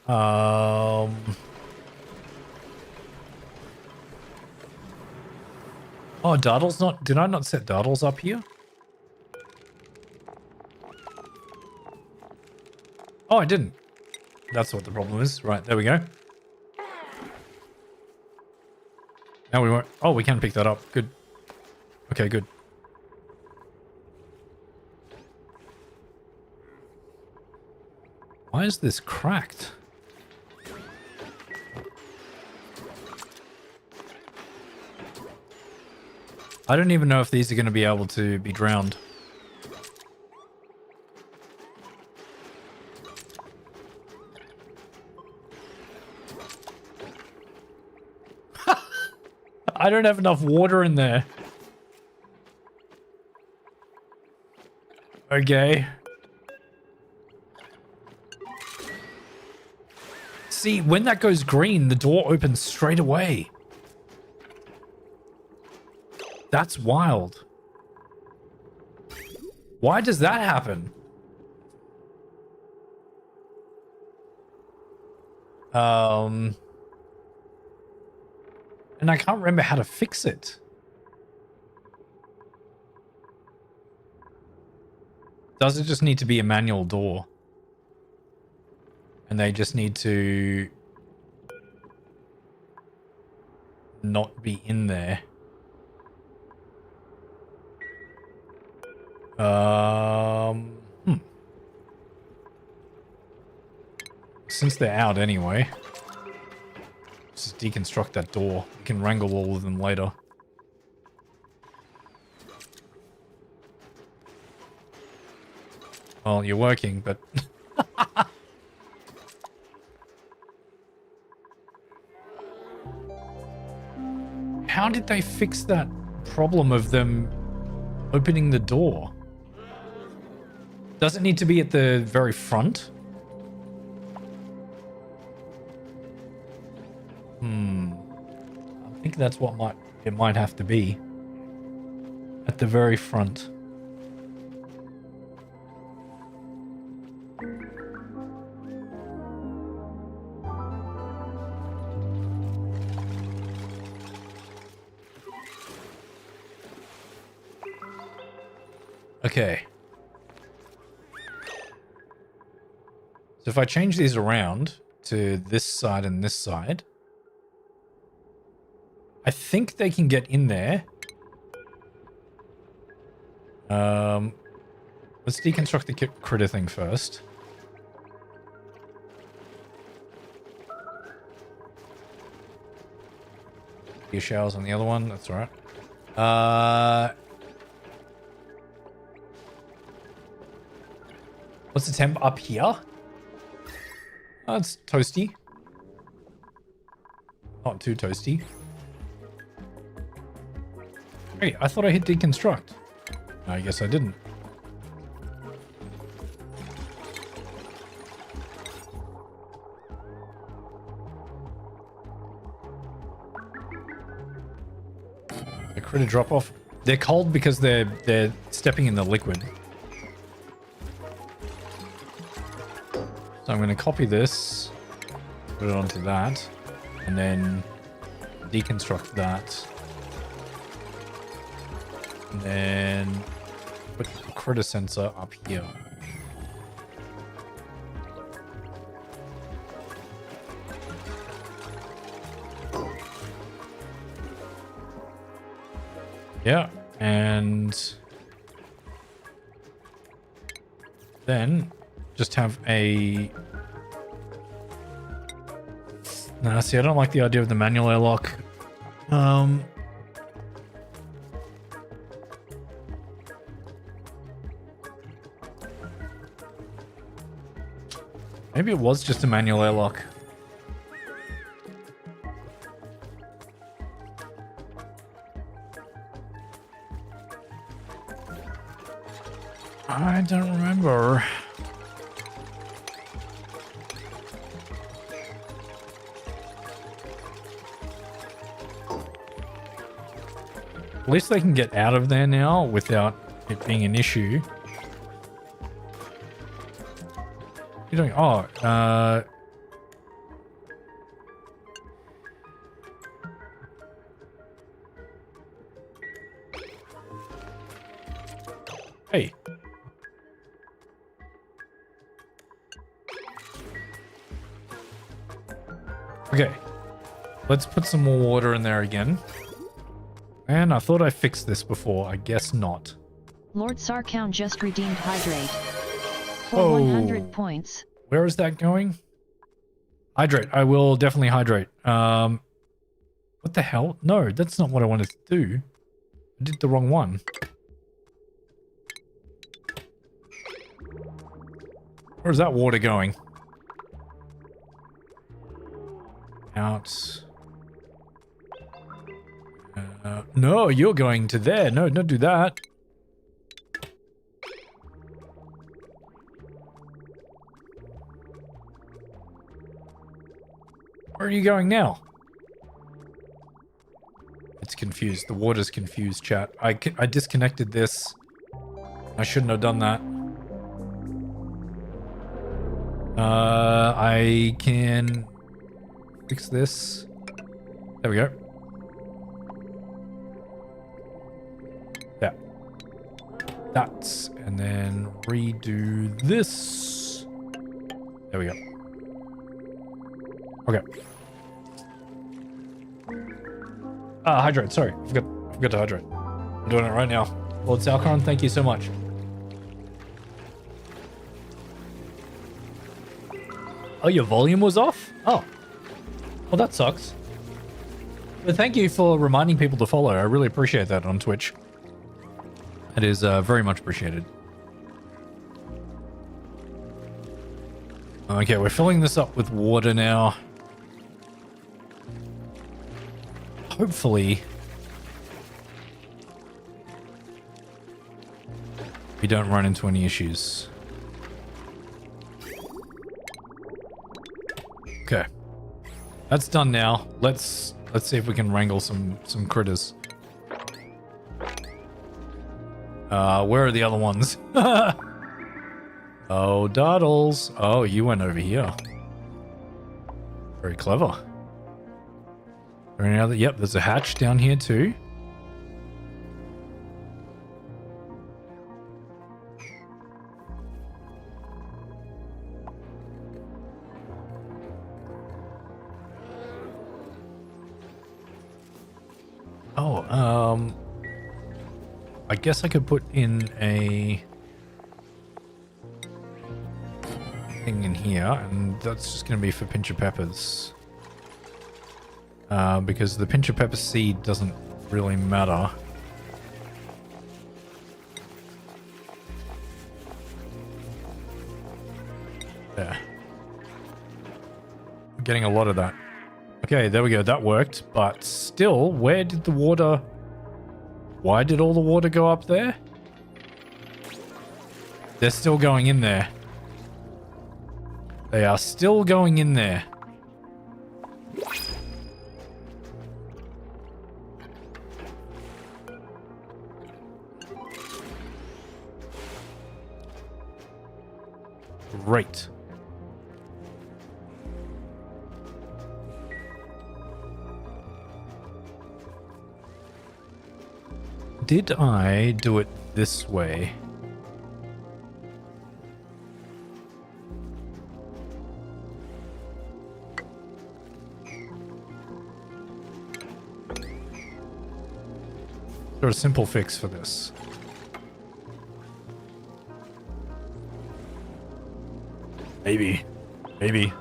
Oh, Dartle's not... Did I not set Dartles up here? Oh, I didn't. That's what the problem is. Right, there we go. Now we won't... Oh, we can pick that up. Good. Okay, good. Why is this cracked? I don't even know if these are going to be able to be drowned. I don't have enough water in there. Okay. See, when that goes green, the door opens straight away. That's wild. Why does that happen? And I can't remember how to fix it. Does it just need to be a manual door? And they just need to not be in there. Since they're out anyway, let's just deconstruct that door. We can wrangle all of them later. Well, you're working, but... How did they fix that problem of them opening the door? Does it need to be at the very front? I think that's what it might have to be. At the very front. Okay. So if I change these around to this side and this side, I think they can get in there. Let's deconstruct the critter thing first. Your shells on the other one, that's all right. What's the temp up here? Oh, it's toasty. Not too toasty. Hey, I thought I hit deconstruct. I guess I didn't. The critter drop off. They're cold because they're stepping in the liquid. So I'm going to copy this, put it onto that, and then deconstruct that. And then put the critter sensor up here. Yeah, and then just have a... Nah, see, I don't like the idea of the manual airlock. Maybe it was just a manual airlock. I don't remember. At least they can get out of there now without it being an issue. What are you doing? Oh, hey. Okay. Let's put some more water in there again. And I thought I fixed this before. I guess not. Lord Sarkown just redeemed Hydrate. For 100 points. Where is that going? Hydrate. I will definitely hydrate. What the hell? No, that's not what I wanted to do. I did the wrong one. Where's that water going? Out. No, you're going to there. No, don't do that. Where are you going now? It's confusing. confused. The water's confused, chat. I disconnected this. I shouldn't have done that. I can fix this. There we go. Yeah. That's, and then redo this. There we go. Okay. Hydrate, sorry. I forgot to hydrate. I'm doing it right now. Lord Salcaron, thank you so much. Oh, your volume was off? Oh. Well, that sucks. But thank you for reminding people to follow. I really appreciate that on Twitch. It is very much appreciated. Okay, we're filling this up with water now. Hopefully, we don't run into any issues. Okay, that's done now. Let's see if we can wrangle some critters. Where are the other ones? Oh, Doddles. Oh, you went over here. Very clever. Or any other? Yep, there's a hatch down here too. Oh, I guess I could put in a thing in here, and that's just going to be for pincher peppers. Because the pincher pepper seed doesn't really matter. Yeah. I'm getting a lot of that. Okay, there we go. That worked. But still, where did the water... Why did all the water go up there? They're still going in there. They are still going in there. Great. Did I do it this way? There's a simple fix for this. Maybe. Maybe.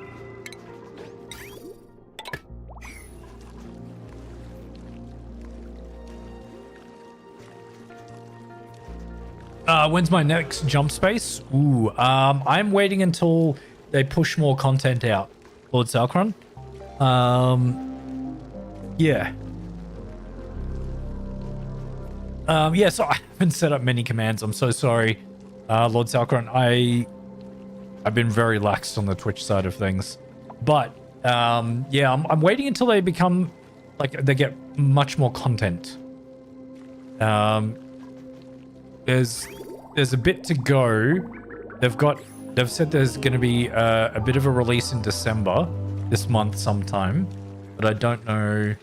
When's my next jump space? Ooh, I'm waiting until they push more content out, Lord Salcron. Yeah. Yeah, so I haven't set up many commands. I'm so sorry, Lord Salcron. I've been very lax on the Twitch side of things. But, yeah, I'm waiting until they become, like, they get much more content. There's a bit to go. They've said there's going to be a bit of a release in December, this month sometime, but I don't know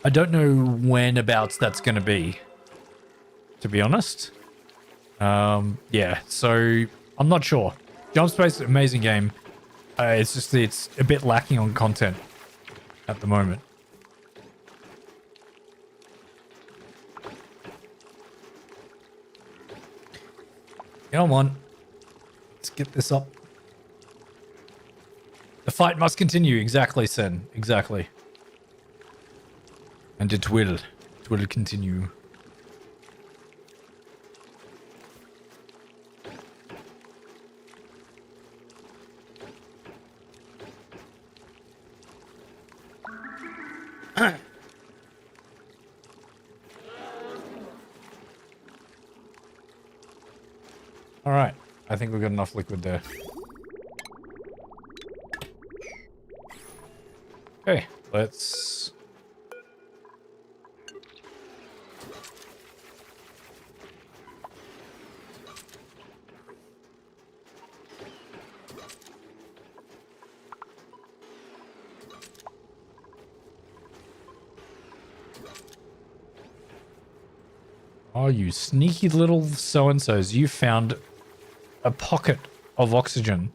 whenabouts that's going to be, to be honest. Yeah, so I'm not sure. Jump Space, amazing game. It's just, it's a bit lacking on content at the moment. Come on. Let's get this up. The fight must continue. Exactly, Sen. Exactly. And it will. It will continue. All right. I think we've got enough liquid there. Okay, let's Oh, you sneaky little so-and-sos. You found a pocket of oxygen.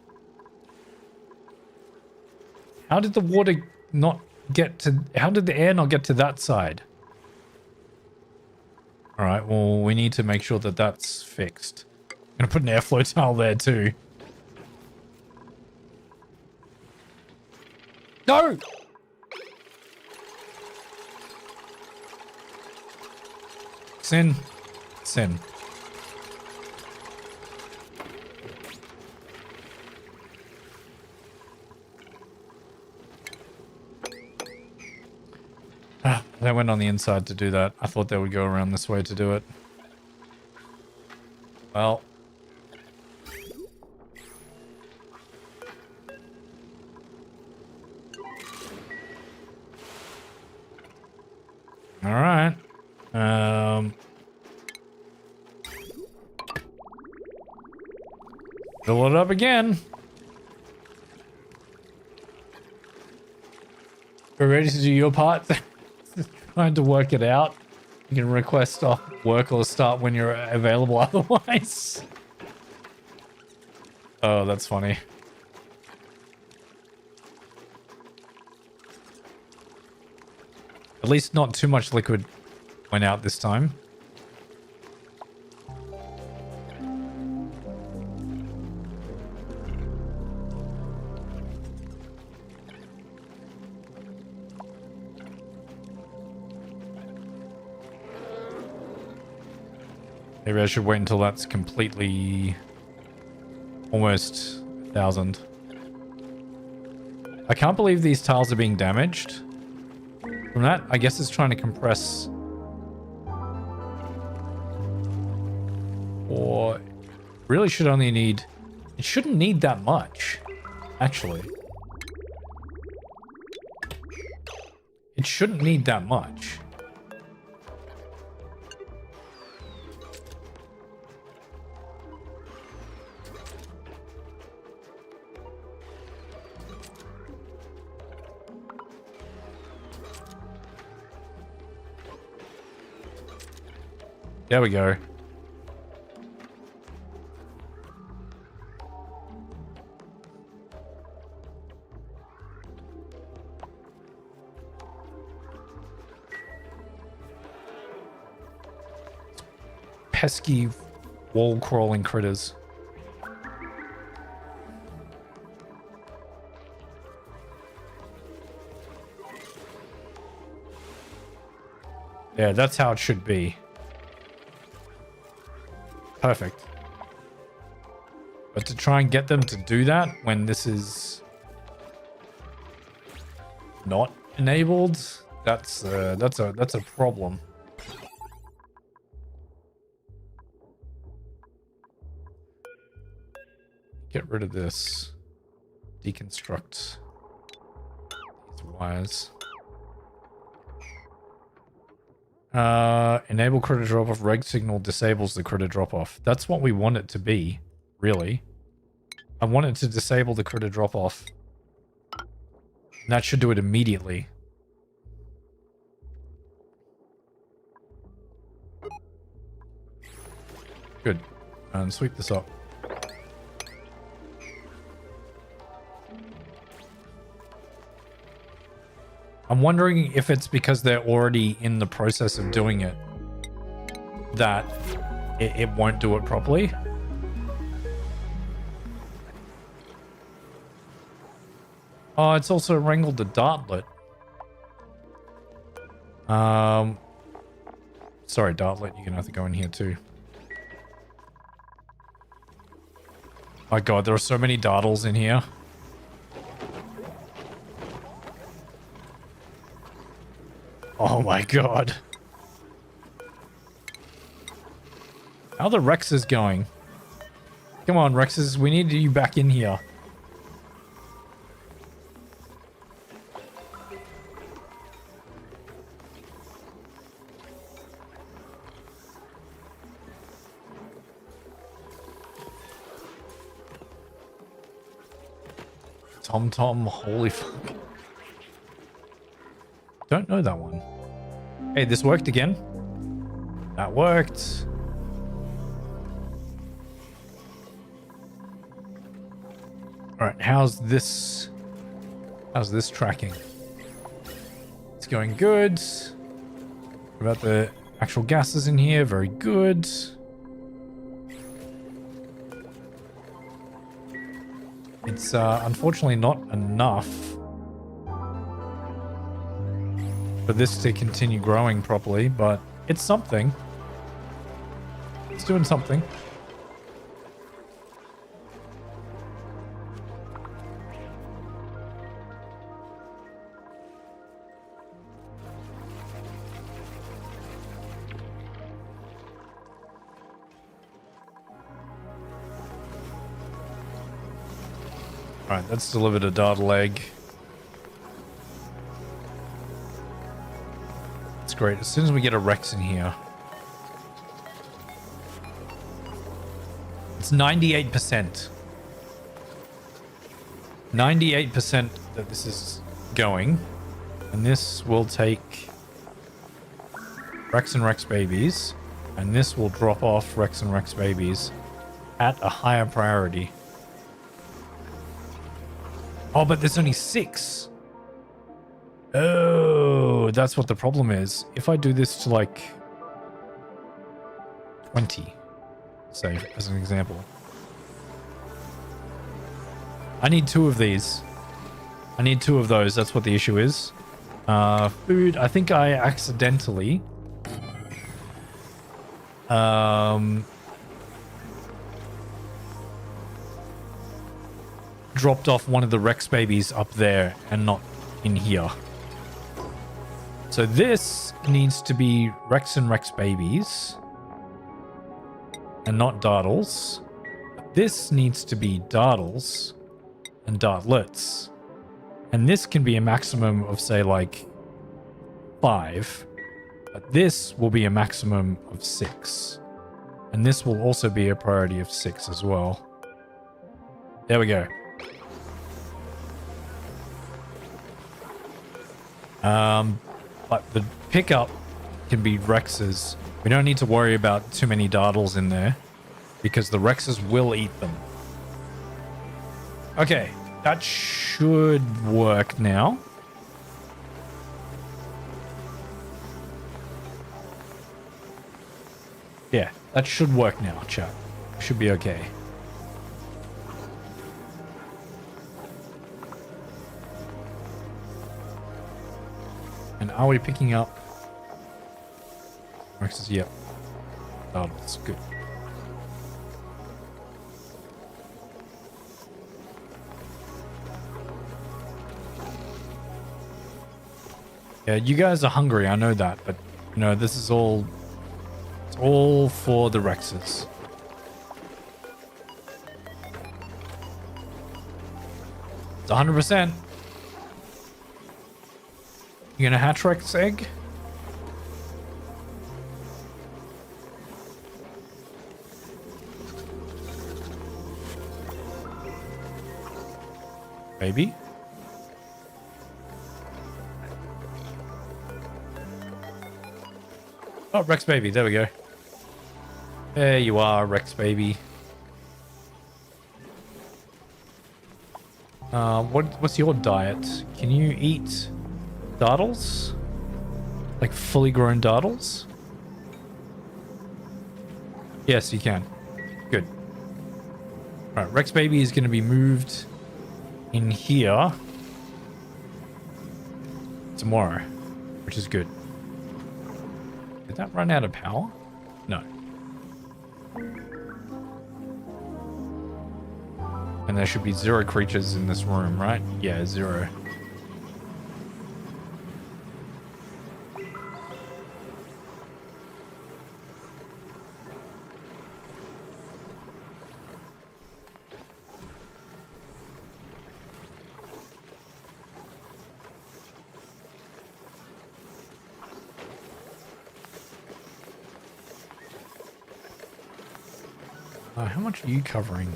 How did the water not get to... How did the air not get to that side? All right, well, we need to make sure that that's fixed. I'm going to put an airflow tile there too. No! Sin. Sin. They went on the inside to do that. I thought they would go around this way to do it. Well. All right. Fill it up again. We're ready to do your part. Trying to work it out. You can request off work or start when you're available otherwise. Oh, that's funny. At least not too much liquid went out this time. Maybe I should wait until that's completely almost 1,000. I can't believe these tiles are being damaged. From that, I guess it's trying to compress. Or really should only need... It shouldn't need that much, actually. It shouldn't need that much. There we go. Pesky wall crawling critters. Yeah, that's how it should be. Perfect. But to try and get them to do that when this is not enabled, that's a problem. Get rid of this. Deconstruct these wires. Enable critter drop off. Reg signal disables the critter drop off. That's what we want it to be, really. I want it to disable the critter drop off. And that should do it immediately. Good. And sweep this up. I'm wondering if it's because they're already in the process of doing it that it won't do it properly. Oh, it's also wrangled the Dartlet. Sorry, Dartlet, you're gonna have to go in here too. My god, there are so many Dartles in here. Oh my god. How are the Rexes going? Come on, Rexes, we need you back in here. Tom, holy fuck. Don't know that one. Hey, this worked again. That worked. All right, how's this tracking? It's going good. What about the actual gases in here? Very good. It's unfortunately not enough for this to continue growing properly, but it's something. It's doing something. Alright, that's delivered a dartle egg. That's great. As soon as we get a Rex in here. It's 98%. 98% that this is going. And this will take Rex and Rex babies. And this will drop off Rex and Rex babies at a higher priority. Oh, but there's only 6. Oh, that's what the problem is. If I do this to like 20, say, as an example. I need 2 of these. I need 2 of those. That's what the issue is. Food. I think I accidentally dropped off one of the Rex babies up there and not in here. So this needs to be Rex and Rex babies and not dartles. This needs to be dartles and dartlets. And this can be a maximum of, say, like 5. But this will be a maximum of 6. And this will also be a priority of 6 as well. There we go. But the pickup can be Rexes. We don't need to worry about too many dartles in there because the Rexes will eat them. Okay, that should work now. Yeah, that should work now, chat. Should be okay. And are we picking up Rexes? Yep. Oh, that's good. Yeah, you guys are hungry, I know that, but you know, this is all, it's all for the Rexes. It's 100%. You gonna hatch Rex egg? Baby? Oh, Rex baby, there we go. There you are, Rex baby. What's your diet? Can you eat dartles? Like fully grown dartles? Yes, you can. Good. Alright, Rex baby is going to be moved in here tomorrow, which is good. Did that run out of power? No. And there should be 0 creatures in this room, right? Yeah, 0. How much are you covering?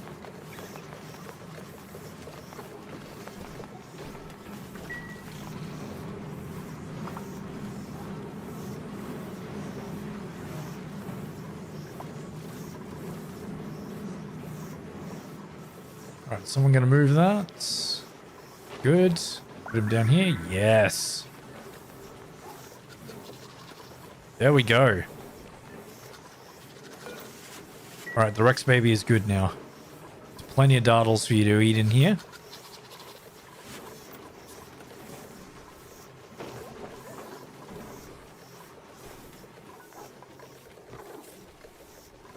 Alright, someone gonna move that. Good. Put him down here. Yes. There we go. Alright, the Rex baby is good now. There's plenty of dartles for you to eat in here.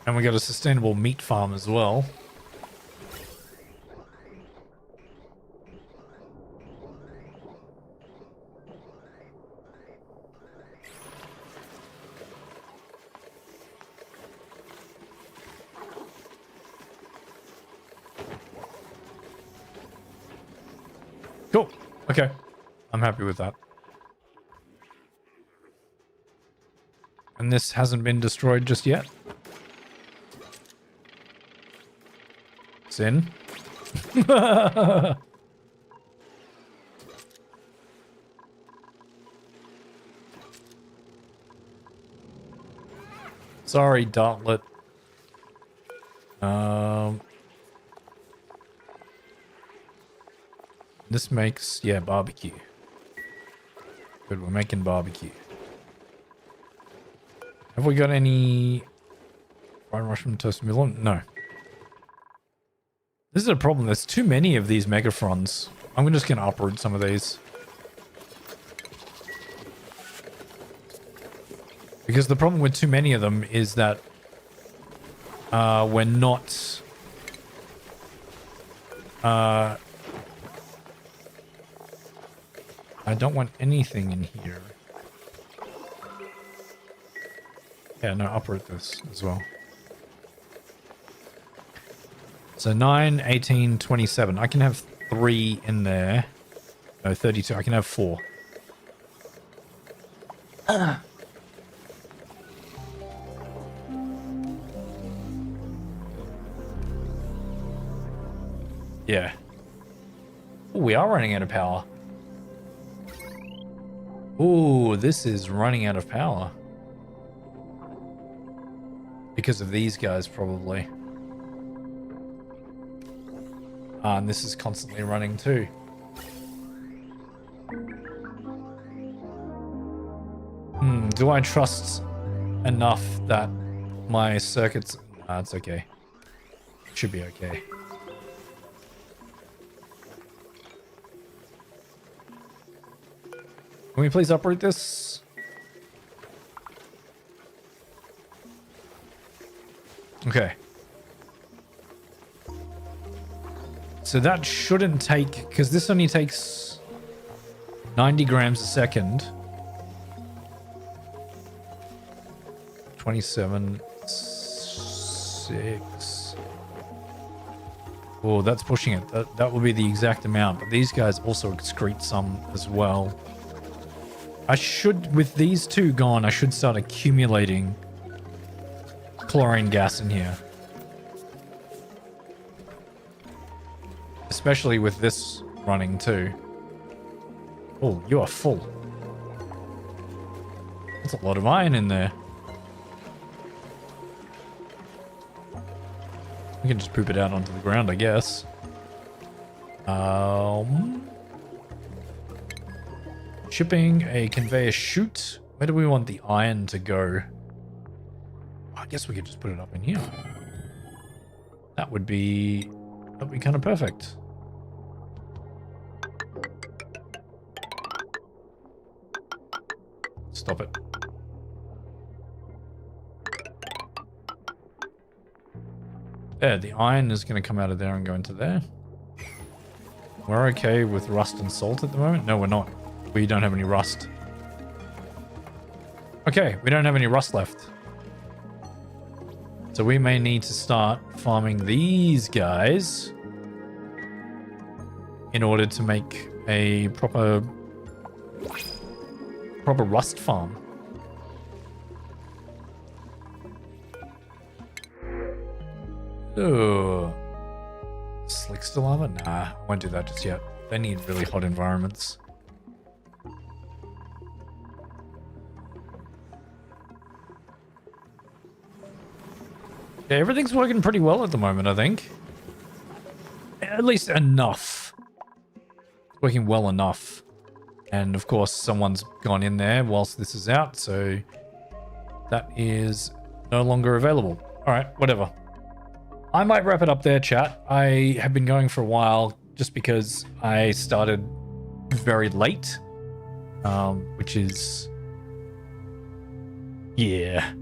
And we got a sustainable meat farm as well. Cool. Okay. I'm happy with that. And this hasn't been destroyed just yet. Sin. Sorry, Dartlet. This makes, yeah, barbecue. Good, we're making barbecue. Have we got any fried mushroom toast melon? No. This is a problem. There's too many of these megafrons. I'm just going to uproot some of these. Because the problem with too many of them is that we're not... I don't want anything in here. Yeah, no, uproot this as well. So 9, 18, 27. I can have 3 in there. No, 32. I can have 4. Yeah. Ooh, we are running out of power. Ooh, this is running out of power. Because of these guys, probably. And this is constantly running too. Do I trust enough that my circuits... Nah, it's okay. It should be okay. Can we please uproot this? Okay. So that shouldn't take, because this only takes 90 grams a second. 27, 6. Oh, that's pushing it. That will be the exact amount. But these guys also excrete some as well. I should, with these two gone, I should start accumulating chlorine gas in here. Especially with this running too. Oh, you are full. That's a lot of iron in there. We can just poop it out onto the ground, I guess. Shipping a conveyor chute. Where do we want the iron to go? I guess we could just put it up in here. That would be kind of perfect. Stop it. There, the iron is going to come out of there and go into there. We're okay with rust and salt at the moment. No, we're not. We don't have any rust. Okay, we don't have any rust left. So we may need to start farming these guys in order to make a proper rust farm. Ooh. Slick still lava? Nah, I won't do that just yet. They need really hot environments. Yeah, everything's working pretty well at the moment, I think. at least enough. Working well enough. And of course, someone's gone in there whilst this is out, so that is no longer available. All right, whatever. I might wrap it up there, chat. I have been going for a while just because I started very late, which is, yeah.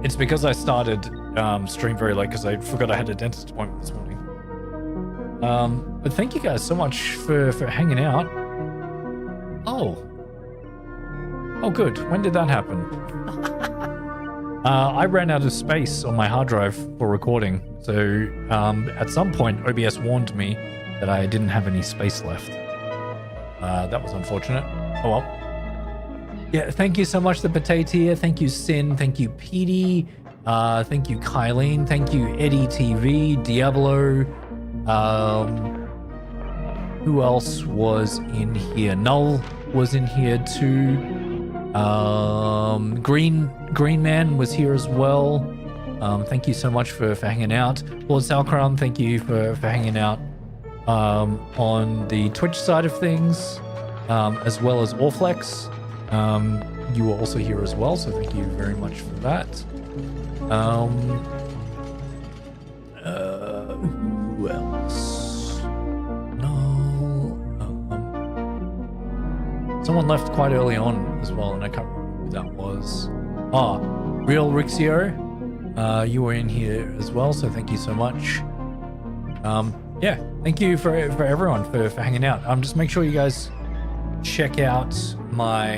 It's because I started stream very late because I forgot I had a dentist appointment this morning. But thank you guys so much for hanging out. Oh, good. When did that happen? I ran out of space on my hard drive for recording. So at some point, OBS warned me that I didn't have any space left. That was unfortunate. Oh well. Yeah, thank you so much, the Potatia. Thank you, Sin. Thank you, Petey. Thank you, Kylene. Thank you, Eddie TV, Diablo. Who else was in here? Null was in here too. Green Man was here as well. Thank you so much for hanging out. Lord Salcrown, thank you for hanging out on the Twitch side of things, as well as Orflex. You were also here as well, so thank you very much for that. Who else? No. Someone left quite early on as well, and I can't remember who that was. Real Rixio, you were in here as well, so thank you so much. Yeah, thank you for everyone for hanging out. Just make sure you guys check out my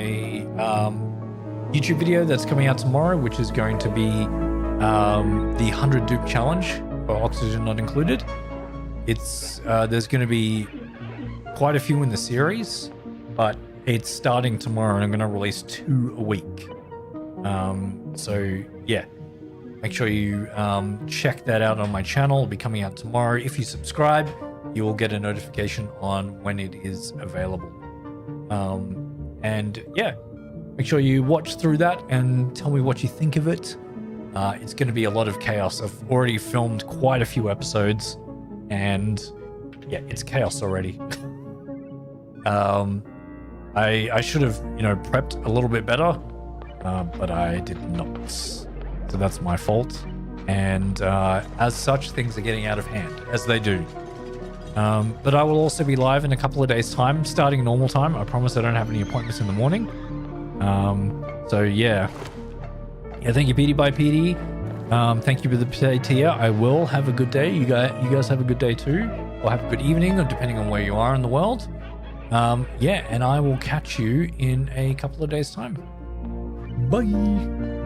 YouTube video that's coming out tomorrow, which is going to be the 100 dupe challenge for Oxygen Not Included. It's there's going to be quite a few in the series, but it's starting tomorrow, and I'm going to release 2 a week. So yeah, make sure you check that out on my channel. It'll be coming out tomorrow. If you subscribe, you will get a notification on when it is available. And yeah, make sure you watch through that and tell me what you think of it. It's going to be a lot of chaos. I've already filmed quite a few episodes, and yeah, it's chaos already. I should have, prepped a little bit better, but I did not. So that's my fault. And as such, things are getting out of hand, as they do. But I will also be live in a couple of days' time, starting normal time. I promise I don't have any appointments in the morning. So yeah. Yeah, thank you, PD by PD. Thank you for the potato. I will have a good day. You guys have a good day too, or have a good evening, or depending on where you are in the world. Yeah, and I will catch you in a couple of days' time. Bye.